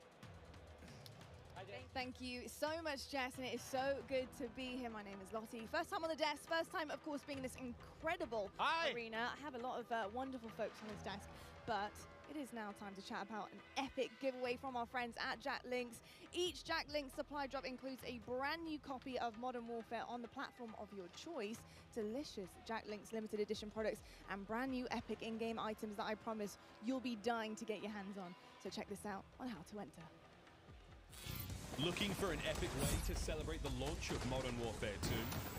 Speaker 11: Thank you so much, Jess, and it is so good to be here. My name is Lottie. First time on the desk, first time, of course, being in this incredible arena. I have a lot of wonderful folks on this desk, but it is now time to chat about an epic giveaway from our friends at Jack Links. Each Jack Links supply drop includes a brand new copy of Modern Warfare on the platform of your choice, delicious Jack Links limited edition products, and brand new epic in-game items that I promise you'll be dying to get your hands on. So check this out on how to enter.
Speaker 13: Looking for an epic way to celebrate the launch of Modern Warfare 2?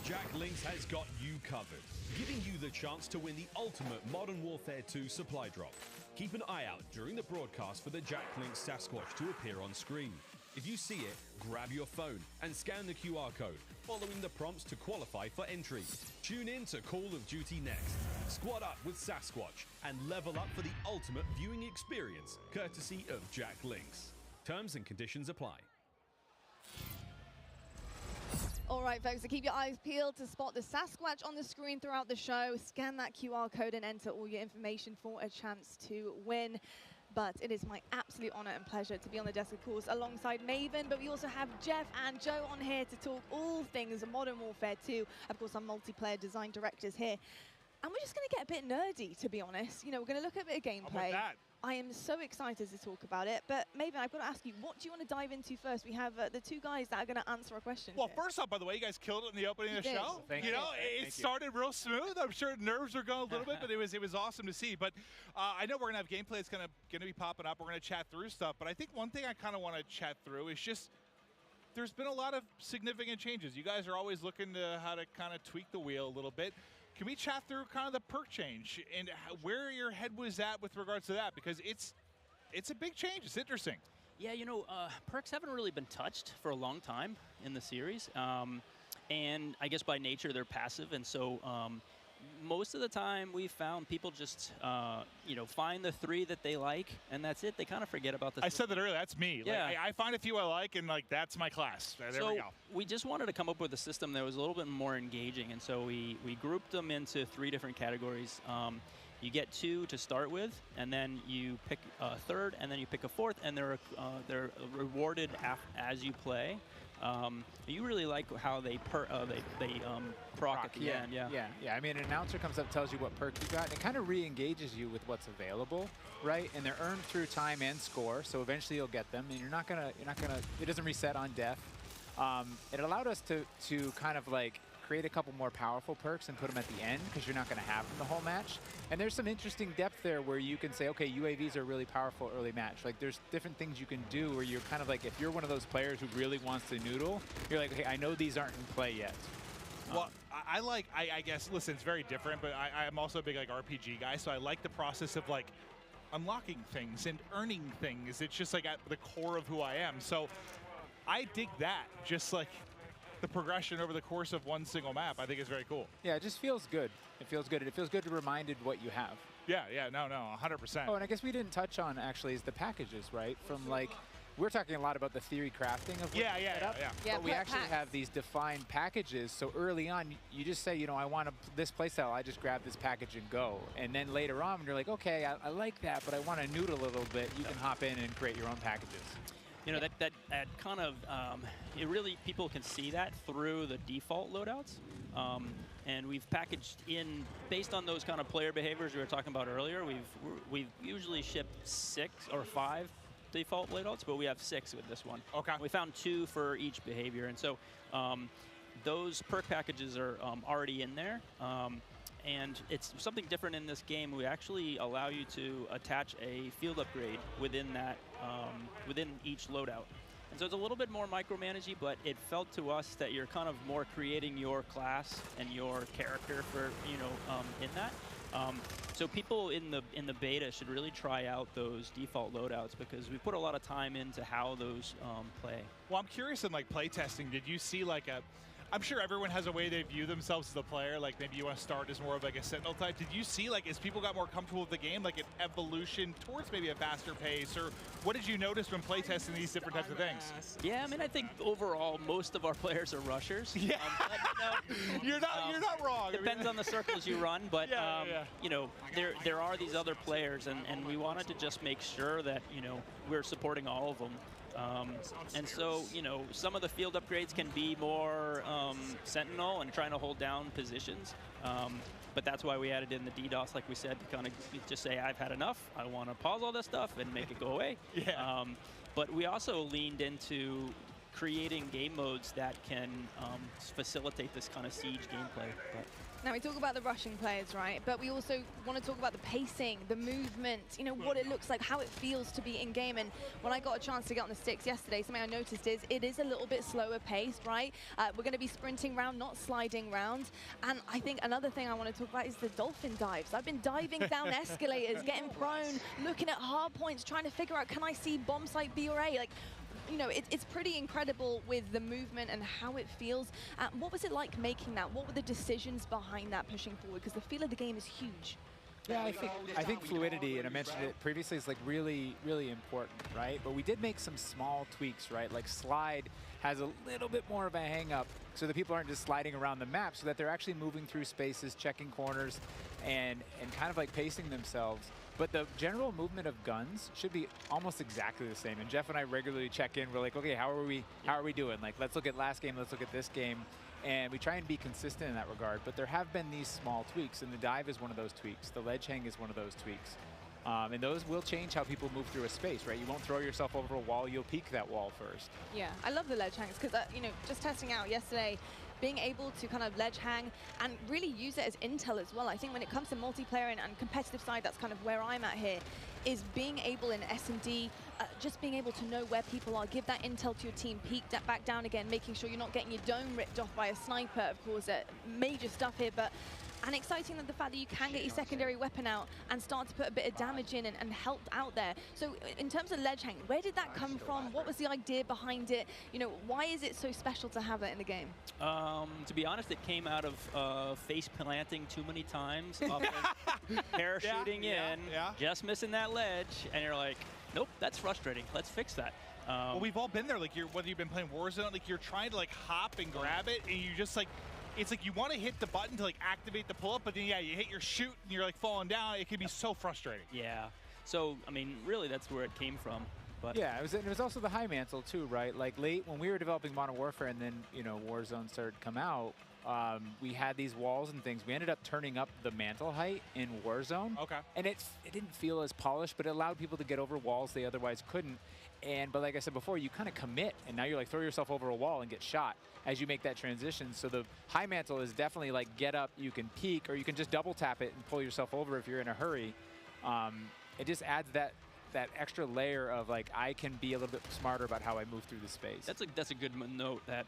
Speaker 13: Jack Links has got you covered, giving you the chance to win the ultimate Modern Warfare 2 supply drop. Keep an eye out during the broadcast for the Jack Links Sasquatch to appear on screen. If you see it, grab your phone and scan the QR code, following the prompts to qualify for entry. Tune in to Call of Duty Next. Squad up with Sasquatch and level up for the ultimate viewing experience, courtesy of Jack Links. Terms and conditions apply.
Speaker 11: All right, folks, so keep your eyes peeled to spot the Sasquatch on the screen throughout the show. Scan that QR code and enter all your information for a chance to win. But it is my absolute honor and pleasure to be on the desk, of course, alongside Maven. But we also have Jeff and Joe on here to talk all things Modern Warfare 2. Of course, our multiplayer design directors here. And we're just going to get a bit nerdy, to be honest. You know, we're going to look at a bit of gameplay. I am so excited to talk about it. But Maven, I've got to ask you, what do you want to dive into first? We have the two guys that are going to answer our questions.
Speaker 22: Well,
Speaker 11: here.
Speaker 22: First off, by the way, you guys killed it in the opening of the show.
Speaker 11: Thank
Speaker 22: you know, it started real smooth. I'm sure nerves were going a little bit, but it was awesome to see. But I know we're going to have gameplay that's going to be popping up. We're going to chat through stuff. But I think one thing I kind of want to chat through is just there's been a lot of significant changes. You guys are always looking to how to kind of tweak the wheel a little bit. Can we chat through kind of the perk change and where your head was at with regards to that? Because it's a big change. It's interesting.
Speaker 15: Yeah, you know, perks haven't really been touched for a long time in the series. And I guess by nature, they're passive. And so most of the time we found people just, you know, find the 3 that they like, and that's it. They kind of forget about the.
Speaker 22: I said that earlier. That's me.
Speaker 15: Yeah.
Speaker 22: Like, I find a few I like, and like that's my class. There we go.
Speaker 15: We just wanted to come up with a system that was a little bit more engaging, and so we grouped them into 3 different categories. You get 2 to start with, and then you pick a 3rd, and then you pick a 4th, and they're rewarded as you play. You really like how they proc at the end.
Speaker 12: Yeah. I mean, an announcer comes up, tells you what perk you got, and it kind of re-engages you with what's available, right? And they're earned through time and score, so eventually you'll get them, and you're not gonna. It doesn't reset on death. It allowed us to kind of like create a couple more powerful perks and put them at the end because you're not going to have them the whole match. And there's some interesting depth there where you can say, okay, UAVs are really powerful early match. Like there's different things you can do where you're kind of like, if you're one of those players who really wants to noodle, you're like, okay, I know these aren't in play yet.
Speaker 22: Well, I guess, listen, it's very different, but I'm also a big like RPG guy, so I like the process of like unlocking things and earning things. It's just like at the core of who I am. So I dig that, just like the progression over the course of one single map. I think is very cool.
Speaker 12: Yeah, it just feels good. It feels good. It feels good to be reminded what you have.
Speaker 22: Yeah, no, 100%.
Speaker 12: Oh, and I guess we didn't touch on actually is the packages, right? From like, we're talking a lot about the theory crafting of what you set up, but we actually have these defined packages. So early on, you just say, you know, I want this playstyle. I just grab this package and go. And then later on, when you're like, okay, I like that, but I want to noodle a little bit. You can hop in and create your own packages.
Speaker 15: You know, that kind of, it really, people can see that through the default loadouts. And we've packaged in, based on those kind of player behaviors we were talking about earlier, we've usually shipped 6 or 5 default loadouts, but we have 6 with this one.
Speaker 22: Okay.
Speaker 15: We found 2 for each behavior. And so those perk packages are already in there. And it's something different in this game. We actually allow you to attach a field upgrade within that, within each loadout. And so it's a little bit more micromanagey, but it felt to us that you're kind of more creating your class and your character for, you know, in that. So people in the beta should really try out those default loadouts because we put a lot of time into how those play.
Speaker 22: Well, I'm curious in like play testing, did you see like I'm sure everyone has a way they view themselves as a player. Like maybe you want to start as more of like a sentinel type. Did you see like as people got more comfortable with the game, like an evolution towards maybe a faster pace, or what did you notice when playtesting these different types of things?
Speaker 15: Yeah, I mean, I think overall most of our players are rushers.
Speaker 22: Yeah,
Speaker 15: but, you know,
Speaker 22: you're not wrong.
Speaker 15: Depends on the circles you run, but you know, there are these other players, and we wanted to just make sure that we're supporting all of them. And so, you know, some of the field upgrades can be more sentinel and trying to hold down positions. But that's why we added in the DDoS, like we said, to kind of just say, I've had enough. I want to pause all this stuff and make it go away.
Speaker 22: Yeah.
Speaker 15: But we also leaned into creating game modes that can facilitate this kind of siege gameplay. But
Speaker 11: now we talk about the rushing players, right? But we also want to talk about the pacing, the movement, you know, what it looks like, how it feels to be in game. And when I got a chance to get on the sticks yesterday, something I noticed is it is a little bit slower paced, right? We're going to be sprinting round, not sliding round. And I think another thing I want to talk about is the dolphin dives. I've been diving down escalators, getting prone, looking at hard points, trying to figure out, can I see bomb site B or A? Like, you know, it's pretty incredible with the movement and how it feels. What was it like making that? What were the decisions behind that pushing forward? Because the feel of the game is huge.
Speaker 12: Yeah, I think fluidity, and I mentioned it previously, is like really important, right? But we did make some small tweaks, right? Like slide has a little bit more of a hang up so that people aren't just sliding around the map, so that they're actually moving through spaces, checking corners, and kind of like pacing themselves. But the general movement of guns should be almost exactly the same. And Jeff and I regularly check in. We're like, okay, how are we doing? Like, let's look at last game, let's look at this game. And we try and be consistent in that regard. But there have been these small tweaks, and the dive is one of those tweaks. The ledge hang is one of those tweaks. And those will change how people move through a space, right? You won't throw yourself over a wall, you'll peek that wall first.
Speaker 11: Yeah, I love the ledge hangs because, you know, just testing out yesterday, being able to kind of ledge hang and really use it as intel as well. I think when it comes to multiplayer and competitive side, that's kind of where I'm at here, is being able in S&D, just being able to know where people are, give that intel to your team, peek that back down again, making sure you're not getting your dome ripped off by a sniper, of course, major stuff here, but and exciting that the fact that you can get your secondary weapon out and start to put a bit of damage in and help out there. So in terms of ledge hang, where did that come from? What was the idea behind it? You know, why is it so special to have that in the game?
Speaker 15: To be honest, it came out of face planting too many times, parachuting in, just missing that ledge, and you're like, nope, that's frustrating. Let's fix that.
Speaker 22: Well, we've all been there. Like, whether you've been playing Warzone, like you're trying to like hop and grab it, and you just like, it's like you want to hit the button to like activate the pull-up, but then yeah, you hit your shoot and you're like falling down. It can be so frustrating.
Speaker 15: Yeah. So I mean, really, that's where it came from. But
Speaker 12: yeah, it was also the high mantle too, right? Like late when we were developing Modern Warfare, and then Warzone started to come out. We had these walls and things. We ended up turning up the mantle height in Warzone.
Speaker 22: Okay.
Speaker 12: And it didn't feel as polished, but it allowed people to get over walls they otherwise couldn't. But like I said before, you kind of commit, and now you're like throw yourself over a wall and get shot as you make that transition. So the high mantle is definitely like get up, you can peek, or you can just double tap it and pull yourself over if you're in a hurry. It just adds that extra layer of like I can be a little bit smarter about how I move through the space.
Speaker 15: That's a good note that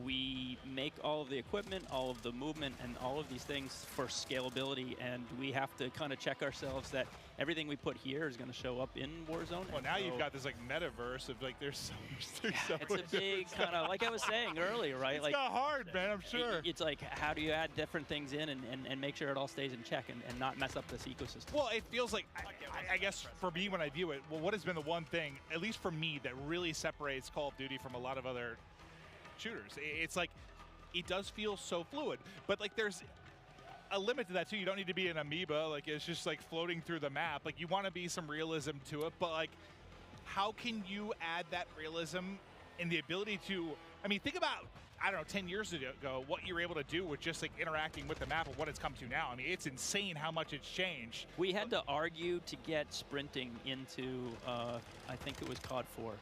Speaker 15: we make all of the equipment, all of the movement, and all of these things for scalability, and we have to kind of check ourselves that everything we put here is going to show up in Warzone.
Speaker 22: Well, now you've got this like metaverse of like there's so much.
Speaker 15: It's a big kind of like I was saying earlier, right?
Speaker 22: It's
Speaker 15: like
Speaker 22: not hard, man. I'm sure.
Speaker 15: It's like how do you add different things in and make sure it all stays in check and not mess up this ecosystem.
Speaker 22: Well, it feels like I guess for me when I view it, well, what has been the one thing, at least for me, that really separates Call of Duty from a lot of other shooters? It's like it does feel so fluid, but like there's a limit to that too. You don't need to be an amoeba, like it's just like floating through the map. Like you want to be some realism to it, but like how can you add that realism and the ability to, I mean, think about, I don't know, 10 years ago, what you were able to do with just like interacting with the map and what it's come to now. I mean, it's insane how much it's changed.
Speaker 15: We had to argue to get sprinting into, I think it was COD 4.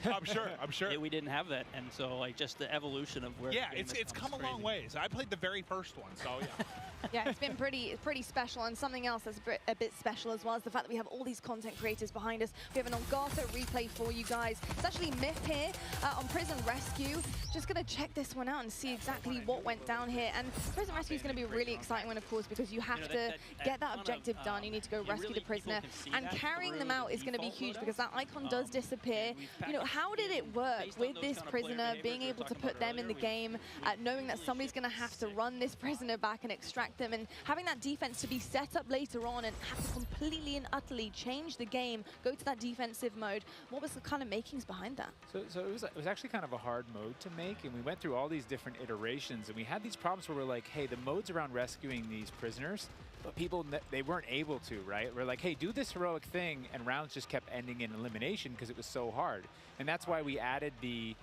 Speaker 22: I'm sure.
Speaker 15: We didn't have that, and so like just the evolution of where.
Speaker 22: Yeah, it's come a long ways. I played the very first one, so yeah.
Speaker 11: Yeah, it's been pretty special, and something else that's a bit special as well is the fact that we have all these content creators behind us. We have an Elgato replay for you guys. It's actually Myth here on Prison Rescue. Just gonna check this one out and see exactly what went down here. And Prison Rescue is gonna be a really exciting one, of course, because you have to get that objective done. You need to go rescue the prisoner, and carrying them out is gonna be huge because that icon does disappear. How did it work with this prisoner, being able to put them in the game, knowing that somebody's going to have to run this prisoner back and extract them, and having that defense to be set up later on and have to completely and utterly change the game, go to that defensive mode? What was the kind of makings behind that?
Speaker 12: So it was actually kind of a hard mode to make, and we went through all these different iterations, and we had these problems where we're like, hey, the modes around rescuing these prisoners, but people, they weren't able to, right? We're like, hey, do this heroic thing, and rounds just kept ending in elimination because it was so hard. And that's why we added the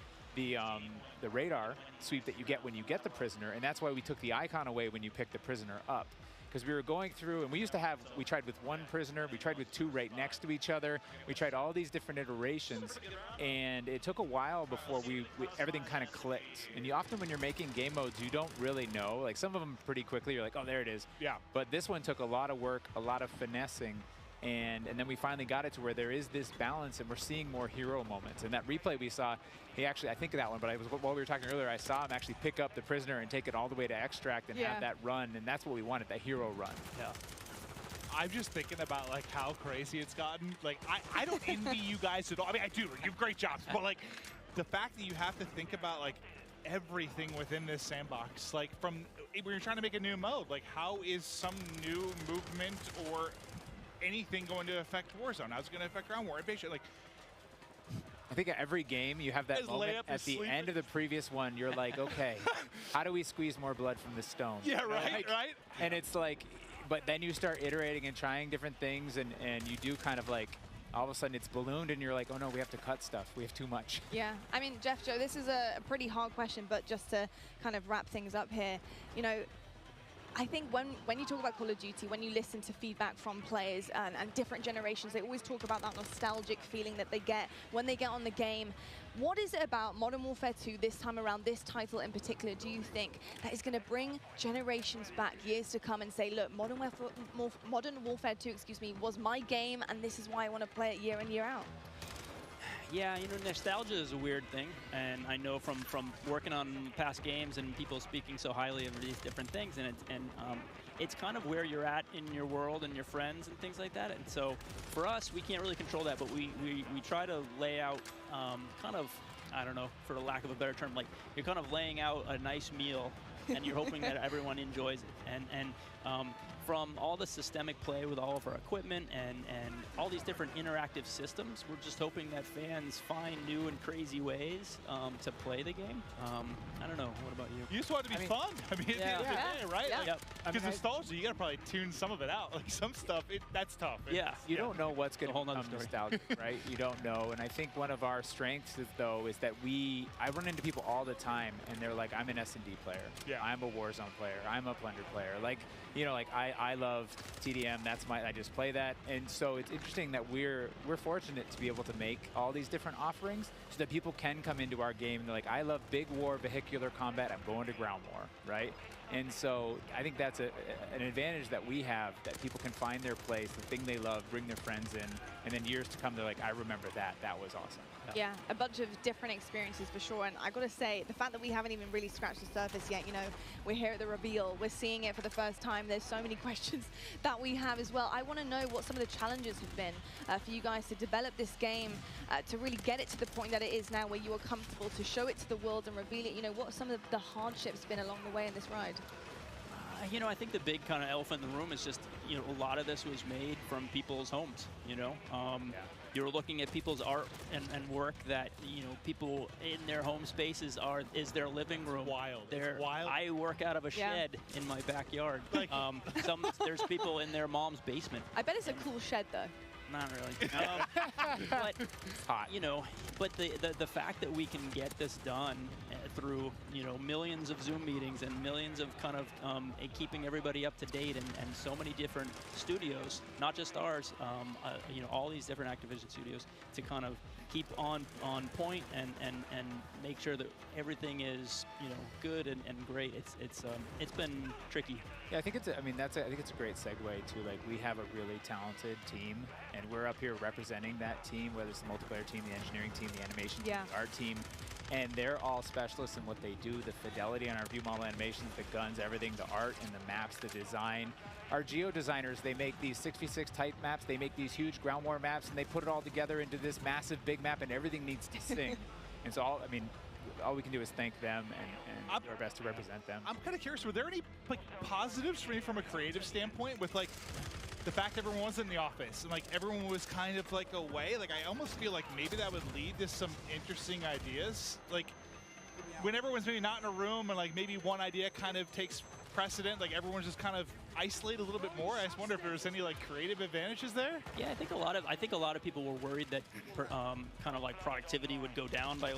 Speaker 12: radar sweep that you get when you get the prisoner, and that's why we took the icon away when you pick the prisoner up. Because we were going through, and we tried with one prisoner, we tried with two right next to each other, we tried all these different iterations, and it took a while before everything kind of clicked. And often when you're making game modes, you don't really know. Like some of them pretty quickly, you're like, oh, there it is.
Speaker 22: Yeah.
Speaker 12: But this one took a lot of work, a lot of finessing, and then we finally got it to where there is this balance, and we're seeing more hero moments. And that replay we saw, he actually, I think of that one, but while we were talking earlier, I saw him actually pick up the prisoner and take it all the way to extract and have that run, and that's what we wanted, that hero run.
Speaker 22: Yeah. I'm just thinking about like how crazy it's gotten. Like I don't envy you guys at all. I mean, I do. You have great jobs, but like the fact that you have to think about like everything within this sandbox. Like from when you're trying to make a new mode, like how is some new movement or anything going to affect Warzone? How's it going to affect Ground War? Like,
Speaker 12: I think at every game you have that
Speaker 22: Just lay
Speaker 12: moment
Speaker 22: up and
Speaker 12: at the
Speaker 22: sleep
Speaker 12: end of the previous one. You're like, okay, how do we squeeze more blood from this stone?
Speaker 22: Yeah,
Speaker 12: You know,
Speaker 22: right,
Speaker 12: like-
Speaker 22: right.
Speaker 12: And it's like, but then you start iterating and trying different things, and you do kind of like, all of a sudden it's ballooned, and you're like, oh no, we have to cut stuff. We have too much.
Speaker 11: Yeah, I mean, Jeff, Joe, this is a pretty hard question, but just to kind of wrap things up here, you know, I think when you talk about Call of Duty, when you listen to feedback from players and different generations, they always talk about that nostalgic feeling that they get when they get on the game. What is it about Modern Warfare 2 this time around, this title in particular, do you think that is going to bring generations back, years to come, and say, look, Modern Warfare 2, excuse me, was my game, and this is why I want to play it year in, year out?
Speaker 15: Yeah, you know, nostalgia is a weird thing, and I know from working on past games and people speaking so highly of these different things, and it's kind of where you're at in your world and your friends and things like that. And so for us, we can't really control that, but we try to lay out kind of, I don't know, for the lack of a better term, like you're kind of laying out a nice meal, and you're hoping that everyone enjoys it. And from all the systemic play with all of our equipment and all these different interactive systems, we're just hoping that fans find new and crazy ways to play the game. I don't know. What about you?
Speaker 22: You just want it to be fun. I mean, at the end of the day, right?
Speaker 15: Yeah. Yep.
Speaker 22: Because nostalgia, you got to probably tune some of it out. Like some stuff, that's tough.
Speaker 12: You don't know what's going to become
Speaker 15: story.
Speaker 12: nostalgic, right? You don't know. And I think one of our strengths is, though, is that I run into people all the time, and they're like, I'm an S&D player.
Speaker 22: Yeah.
Speaker 12: I'm a Warzone player. I'm a Plunder player. Like, you know, like I love TDM. I just play that. And so it's interesting that we're fortunate to be able to make all these different offerings so that people can come into our game and they're like, I love big war, vehicular combat. I'm going to ground war, right? And so I think that's an advantage that we have, that people can find their place, the thing they love, bring their friends in, and then years to come, they're like, I remember that. That was awesome.
Speaker 11: Yeah, a bunch of different experiences for sure. And I got to say, the fact that we haven't even really scratched the surface yet, you know, we're here at the reveal, we're seeing it for the first time. There's so many questions that we have as well. I want to know what some of the challenges have been for you guys to develop this game, to really get it to the point that it is now, where you are comfortable to show it to the world and reveal it. You know, what some of the hardships been along the way in this ride?
Speaker 15: You know, I think the big kind of elephant in the room is just, you know, a lot of this was made from people's homes, you know. You're looking at people's art and work that, you know, people in their home spaces is their living room.
Speaker 22: Wild.
Speaker 15: They're,
Speaker 22: wild.
Speaker 15: I work out of a shed in my backyard.
Speaker 22: Like
Speaker 15: there's people in their mom's basement.
Speaker 11: I bet it's a cool shed, though.
Speaker 15: Not really. But it's hot. You know, but the fact that we can get this done through, you know, millions of Zoom meetings and millions of kind of keeping everybody up to date and so many different studios, not just ours, you know, all these different Activision studios, to kind of keep on point and make sure that everything is, you know, good and great. It's been tricky.
Speaker 12: Yeah, I think it's I think it's a great segue to, like, we have a really talented team, and we're up here representing that team, whether it's the multiplayer team, the engineering team, the animation team, the art team, and they're all specialists in what they do. The fidelity on our view model animations, the guns, everything, the art and the maps, the design. Our geo designers, they make these 6v6 type maps, they make these huge ground war maps, and they put it all together into this massive big map, and everything needs to sync. And so all we can do is thank them and do our best to represent them.
Speaker 22: I'm kind of curious, were there any like positives for me from a creative standpoint with like the fact everyone was in the office and like everyone was kind of like away? Like I almost feel like maybe that would lead to some interesting ideas. Like when everyone's maybe not in a room and like maybe one idea kind of takes precedent, like everyone's just kind of isolated a little bit more. I just wonder if there was any like creative advantages there.
Speaker 15: Yeah, I think a lot of people were worried that kind of like productivity would go down by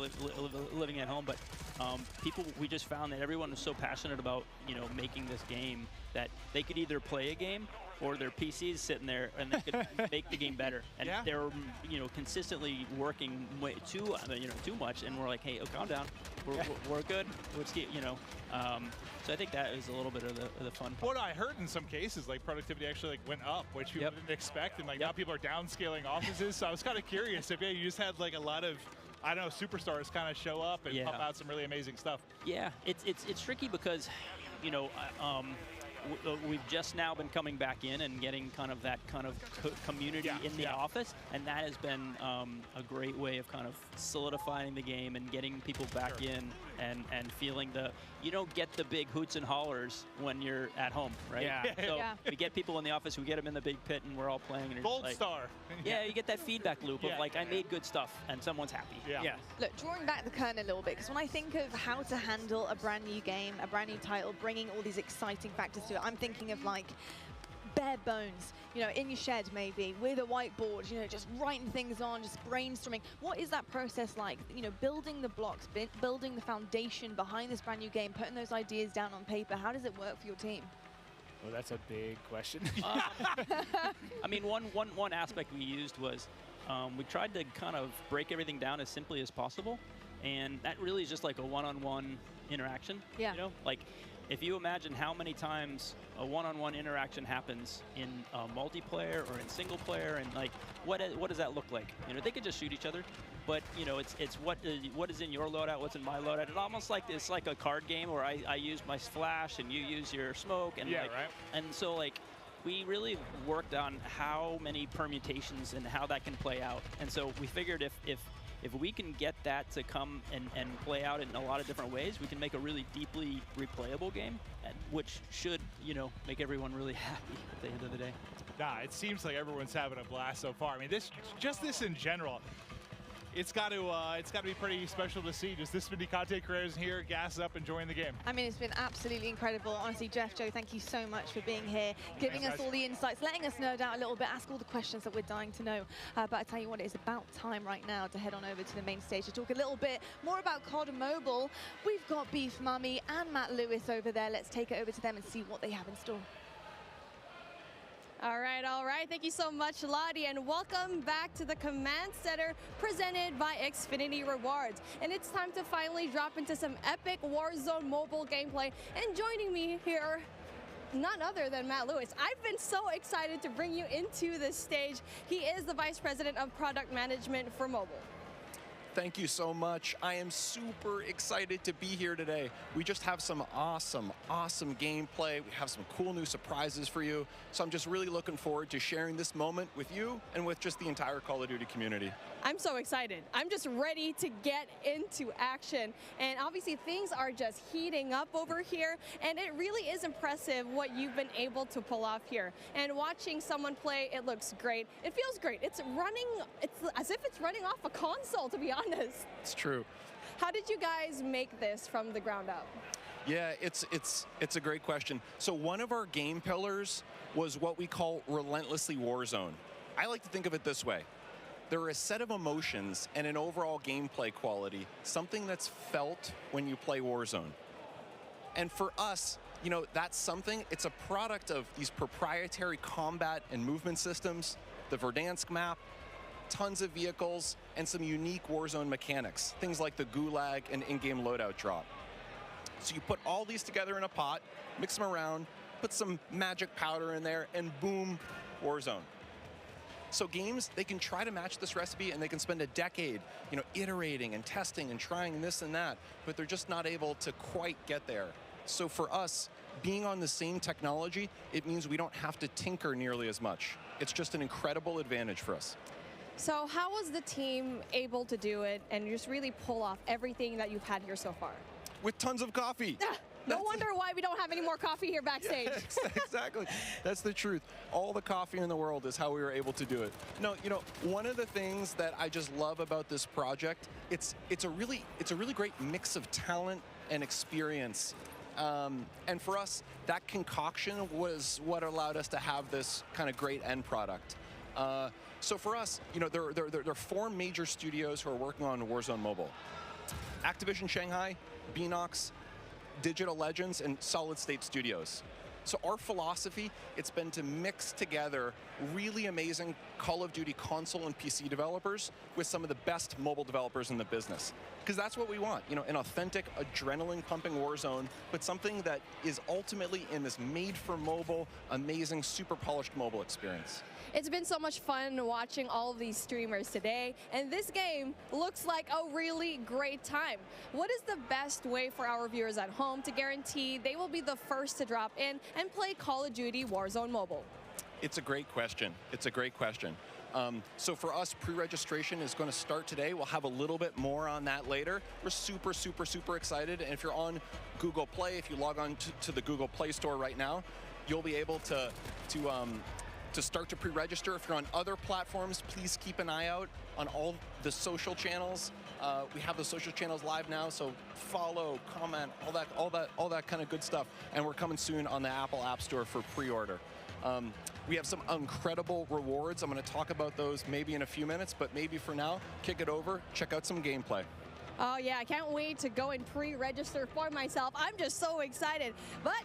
Speaker 15: living at home, but we just found that everyone was so passionate about, you know, making this game that they could either play a game or their PCs sitting there and they could make the game better. And they're, you know, consistently working way too much. And we're like, hey, calm down. We're good. Let's get, you know. So I think that is a little bit of the fun part.
Speaker 22: What I heard in some cases, like productivity actually like went up, which people didn't expect, and like now people are downscaling offices. So I was kind of curious if you just had like a lot of, I don't know, superstars kind of show up and pump out some really amazing stuff.
Speaker 15: Yeah, it's tricky because, you know, we've just now been coming back in and getting kind of that kind of community in the office, and that has been a great way of kind of solidifying the game and getting people back in and feeling you don't get the big hoots and hollers when you're at home, right?
Speaker 22: Yeah.
Speaker 15: So
Speaker 22: Yeah.
Speaker 15: we get people in the office, we get them in the big pit, and we're all playing. And
Speaker 22: Gold
Speaker 15: like,
Speaker 22: star.
Speaker 15: Yeah, you get that feedback loop of like, I made good stuff, and someone's happy.
Speaker 22: Yeah.
Speaker 11: Look, drawing back the curtain a little bit, because when I think of how to handle a brand new game, a brand new title, bringing all these exciting factors to it, I'm thinking of like bare bones, you know, in your shed maybe, with a whiteboard, you know, just writing things on, just brainstorming. What is that process like? You know, building the blocks, building the foundation behind this brand new game, putting those ideas down on paper. How does it work for your team?
Speaker 16: Well, that's a big question.
Speaker 15: I mean, one aspect we used was we tried to kind of break everything down as simply as possible, and that really is just like a one-on-one interaction.
Speaker 11: Yeah.
Speaker 15: You know, like if you imagine how many times a one-on-one interaction happens in multiplayer or in single player, and like what does that look like? You know, they could just shoot each other, but you know, it's what is in your loadout, what's in my loadout. It's almost like it's like a card game where I use my flash and you use your smoke, and
Speaker 22: yeah,
Speaker 15: like,
Speaker 22: right.
Speaker 15: and so like we really worked on how many permutations and how that can play out. And so we figured if we can get that to come and play out in a lot of different ways, we can make a really deeply replayable game, which should, you know, make everyone really happy at the end of the day.
Speaker 22: Nah, it seems like everyone's having a blast so far. I mean, this in general, it's got to be pretty special to see just this many content creators here, gassed up, enjoying the game.
Speaker 11: I mean, it's been absolutely incredible. Honestly, Jeff, Joe, thank you so much for being here, giving us all the insights, letting us nerd out a little bit, ask all the questions that we're dying to know. But I tell you what, it is about time right now to head on over to the main stage to talk a little bit more about COD Mobile. We've got Beef Mummy and Matt Lewis over there. Let's take it over to them and see what they have in store.
Speaker 4: All right. Thank you so much, Lottie, and welcome back to the Command Center presented by Xfinity Rewards. And it's time to finally drop into some epic Warzone mobile gameplay. And joining me here, none other than Matt Lewis. I've been so excited to bring you into this stage. He is the Vice President of Product Management for mobile.
Speaker 18: Thank you so much. I am super excited to be here today. We just have some awesome gameplay. We have some cool new surprises for you. So I'm just really looking forward to sharing this moment with you and with just the entire Call of Duty community.
Speaker 4: I'm so excited. I'm just ready to get into action. And obviously things are just heating up over here. And it really is impressive what you've been able to pull off here. And watching someone play, it looks great. It feels great. It's as if it's running off a console, to be honest.
Speaker 18: It's true.
Speaker 4: How did you guys make this from the ground up?
Speaker 18: Yeah, it's a great question. So one of our game pillars was what we call relentlessly Warzone. I like to think of it this way. There are a set of emotions and an overall gameplay quality, something that's felt when you play Warzone. And for us, you know, that's something, it's a product of these proprietary combat and movement systems, the Verdansk map, tons of vehicles, and some unique Warzone mechanics, things like the Gulag and in-game loadout drop. So you put all these together in a pot, mix them around, put some magic powder in there, and boom, Warzone. So games, they can try to match this recipe and they can spend a decade, you know, iterating and testing and trying this and that, but they're just not able to quite get there. So for us, being on the same technology, it means we don't have to tinker nearly as much. It's just an incredible advantage for us.
Speaker 4: So how was the team able to do it and just really pull off everything that you've had here so far?
Speaker 18: With tons of coffee.
Speaker 4: No wonder why we don't have any more coffee here backstage.
Speaker 18: Yeah, exactly. That's the truth. All the coffee in the world is how we were able to do it. No, you know, one of the things that I just love about this project, it's a really great mix of talent and experience. And for us, that concoction was what allowed us to have this kind of great end product. So for us, you know, there are 4 major studios who are working on Warzone Mobile. Activision Shanghai, Beanox, Digital Legends, and Solid State Studios. So our philosophy, it's been to mix together really amazing Call of Duty console and PC developers with some of the best mobile developers in the business. Because that's what we want, you know, an authentic, adrenaline-pumping Warzone, but something that is ultimately in this made-for-mobile, amazing, super polished mobile experience.
Speaker 4: It's been so much fun watching all of these streamers today, and this game looks like a really great time. What is the best way for our viewers at home to guarantee they will be the first to drop in and play Call of Duty Warzone Mobile?
Speaker 18: It's a great question. It's a great question. So for us, pre-registration is going to start today. We'll have a little bit more on that later. We're super, super, super excited. And if you're on Google Play, if you log on to the Google Play Store right now, you'll be able to start to pre-register. If you're on other platforms, please keep an eye out on all the social channels. We have the social channels live now, so follow, comment, all that kind of good stuff. And we're coming soon on the Apple App Store for pre-order. We have some incredible rewards. I'm going to talk about those maybe in a few minutes, but maybe for now, kick it over, check out some gameplay.
Speaker 4: Oh yeah, I can't wait to go and pre-register for myself. I'm just so excited. But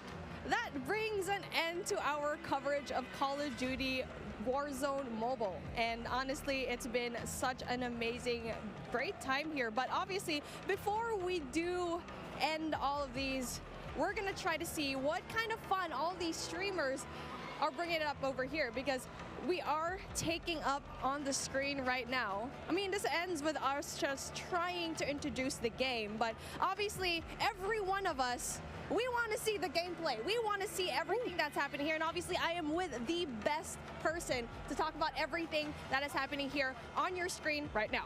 Speaker 4: that brings an end to our coverage of Call of Duty Warzone Mobile. And honestly, it's been such an amazing, great time here. But obviously, before we do end all of these, we're gonna try to see what kind of fun all these streamers are bringing it up over here, because we are taking up on the screen right now. I mean, this ends with us just trying to introduce the game, but obviously every one of us, we want to see the gameplay. We want to see everything that's happening here, and obviously I am with the best person to talk about everything that is happening here on your screen right now.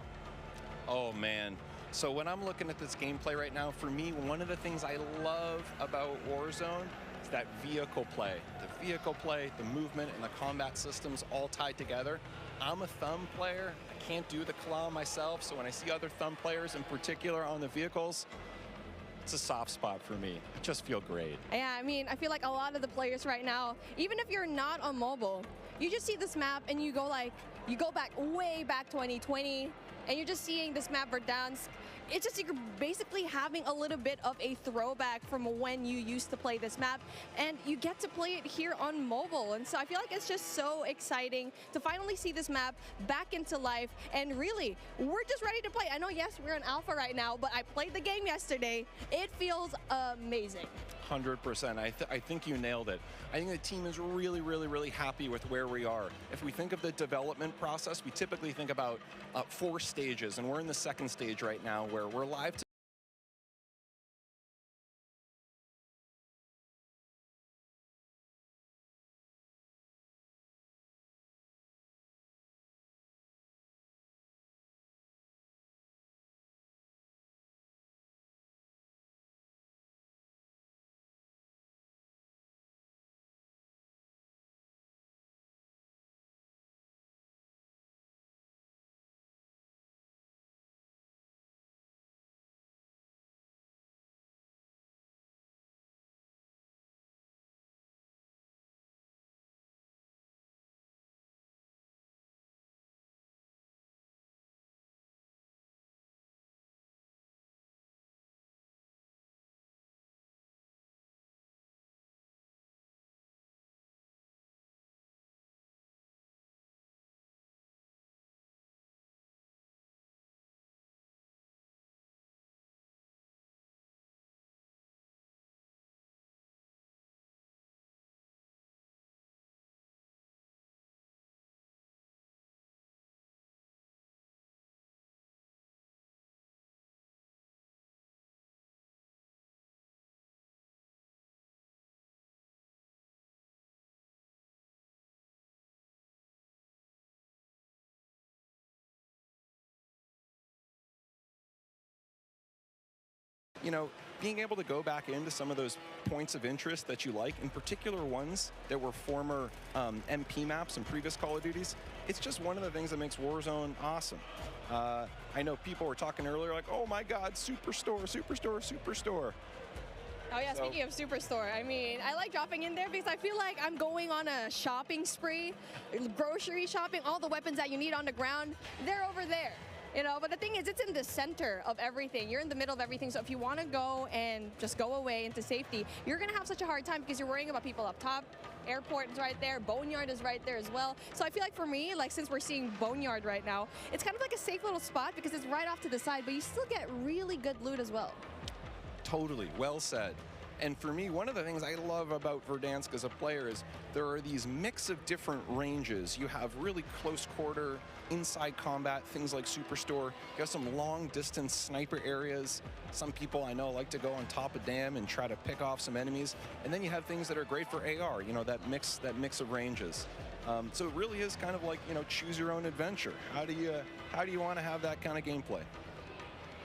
Speaker 18: Oh man. So when I'm looking at this gameplay right now, for me, one of the things I love about Warzone is that vehicle play. The vehicle play, the movement, and the combat systems all tied together. I'm a thumb player. I can't do the claw myself, so when I see other thumb players in particular on the vehicles, it's a soft spot for me. I just feel great.
Speaker 4: Yeah, I mean, I feel like a lot of the players right now, even if you're not on mobile, you just see this map and you go back way back 2020, and you're just seeing this map Verdansk. It's just you're basically having a little bit of a throwback from when you used to play this map, and you get to play it here on mobile. And so I feel like it's just so exciting to finally see this map back into life. And really, we're just ready to play. I know, yes, we're in alpha right now, but I played the game yesterday. It feels amazing.
Speaker 18: 100%. I think you nailed it. I think the team is really, really, really happy with where we are. If we think of the development process, we typically think about 4 stages, and we're in the 2nd stage right now where we're live to being able to go back into some of those points of interest that you like, in particular ones that were former MP maps and previous Call of Duties, it's just one of the things that makes Warzone awesome. I know people were talking earlier like, oh my God, Superstore, Superstore, Superstore.
Speaker 4: Oh yeah, speaking of Superstore, I mean, I like dropping in there because I feel like I'm going on a shopping spree, grocery shopping, all the weapons that you need on the ground, they're over there. But the thing is, it's in the center of everything. You're in the middle of everything. So if you want to go and just go away into safety, you're going to have such a hard time because you're worrying about people up top. Airport is right there. Boneyard is right there as well. So I feel like for me, since we're seeing Boneyard right now, it's kind of like a safe little spot because it's right off to the side, but you still get really good loot as well.
Speaker 18: Totally. Well said. And for me, one of the things I love about Verdansk as a player is there are these mix of different ranges. You have really close quarter, inside combat, things like Superstore. You have some long distance sniper areas. Some people I know like to go on top of dam and try to pick off some enemies. And then you have things that are great for AR, you know, that mix of ranges. So it really is kind of like, you know, choose your own adventure. How do you want to have that kind of gameplay?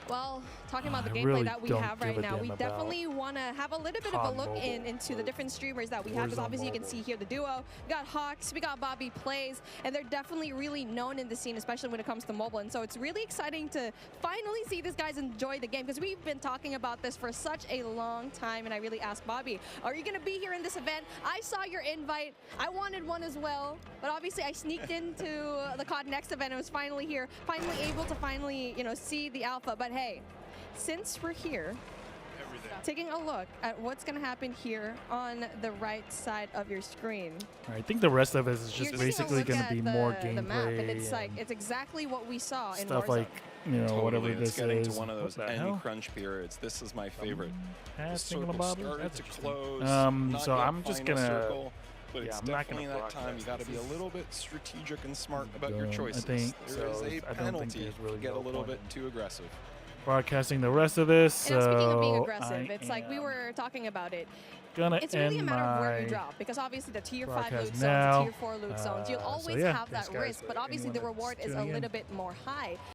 Speaker 4: Well, talking about the
Speaker 1: I
Speaker 4: gameplay
Speaker 1: really
Speaker 4: that we
Speaker 1: don't
Speaker 4: have
Speaker 1: give
Speaker 4: right
Speaker 1: a
Speaker 4: now,
Speaker 1: damn
Speaker 4: we
Speaker 1: about
Speaker 4: definitely want to have a little bit of a look
Speaker 1: Mobile
Speaker 4: into the different streamers that we have, because
Speaker 1: Warzone
Speaker 4: obviously you can
Speaker 1: Mobile.
Speaker 4: see here the duo. We got Hawks, we got Bobby Plays, and they're definitely really known in the scene, especially when it comes to mobile. And so it's really exciting to finally see these guys enjoy the game, because we've been talking about this for such a long time. And I really asked Bobby, are you going to be here in this event? I saw your invite. I wanted one as well, but obviously I sneaked into the COD Next event and was finally here, finally able to you know, see the alpha. But hey, since we're here, taking a look at what's going to happen here on the right side of your screen.
Speaker 1: I think the rest of it is just
Speaker 4: You're
Speaker 1: basically
Speaker 4: taking a
Speaker 1: going to
Speaker 4: look
Speaker 1: be
Speaker 4: at
Speaker 1: more
Speaker 4: the map, and
Speaker 1: gameplay
Speaker 4: it's like it's exactly what we saw in
Speaker 1: stuff
Speaker 4: Warzone.
Speaker 1: like, you know, whatever
Speaker 18: Totally,
Speaker 1: this
Speaker 18: it's getting
Speaker 1: is.
Speaker 18: to one of those
Speaker 1: What the
Speaker 18: end
Speaker 1: hell?
Speaker 18: crunch periods. This is my favorite. The
Speaker 1: Passing
Speaker 18: circle
Speaker 1: Bobby?
Speaker 18: started
Speaker 1: That's
Speaker 18: to
Speaker 1: interesting.
Speaker 18: close. not
Speaker 1: So
Speaker 18: yet
Speaker 1: I'm just
Speaker 18: final
Speaker 1: gonna.
Speaker 18: circle, but
Speaker 1: Yeah,
Speaker 18: it's
Speaker 1: I'm not
Speaker 18: definitely
Speaker 1: gonna
Speaker 18: that time. You
Speaker 1: broadcast.
Speaker 18: got to be a
Speaker 1: This
Speaker 18: little bit strategic and smart about your
Speaker 1: dumb.
Speaker 18: choices.
Speaker 1: I think
Speaker 18: There is
Speaker 1: so.
Speaker 18: a
Speaker 1: I don't think
Speaker 18: penalty
Speaker 1: there's really
Speaker 18: to get a
Speaker 1: no
Speaker 18: little
Speaker 1: point
Speaker 18: bit
Speaker 1: in
Speaker 18: too aggressive.
Speaker 1: broadcasting the rest of this.
Speaker 4: And now, speaking of being
Speaker 1: so
Speaker 4: aggressive,
Speaker 1: I
Speaker 4: it's like we
Speaker 1: am
Speaker 4: were talking about it.
Speaker 1: gonna
Speaker 4: It's really a
Speaker 1: end
Speaker 4: matter of where you
Speaker 1: my
Speaker 4: drop, because obviously the tier 5
Speaker 1: broadcast
Speaker 4: loot zones,
Speaker 1: now.
Speaker 4: the tier 4 loot zones, you'll
Speaker 1: So
Speaker 4: always
Speaker 1: yeah,
Speaker 4: have
Speaker 1: thanks
Speaker 4: that
Speaker 1: guys
Speaker 4: risk,
Speaker 1: for
Speaker 4: but obviously
Speaker 1: anyone
Speaker 4: the
Speaker 1: that's
Speaker 4: reward is a
Speaker 1: tuning in.
Speaker 4: little bit more high.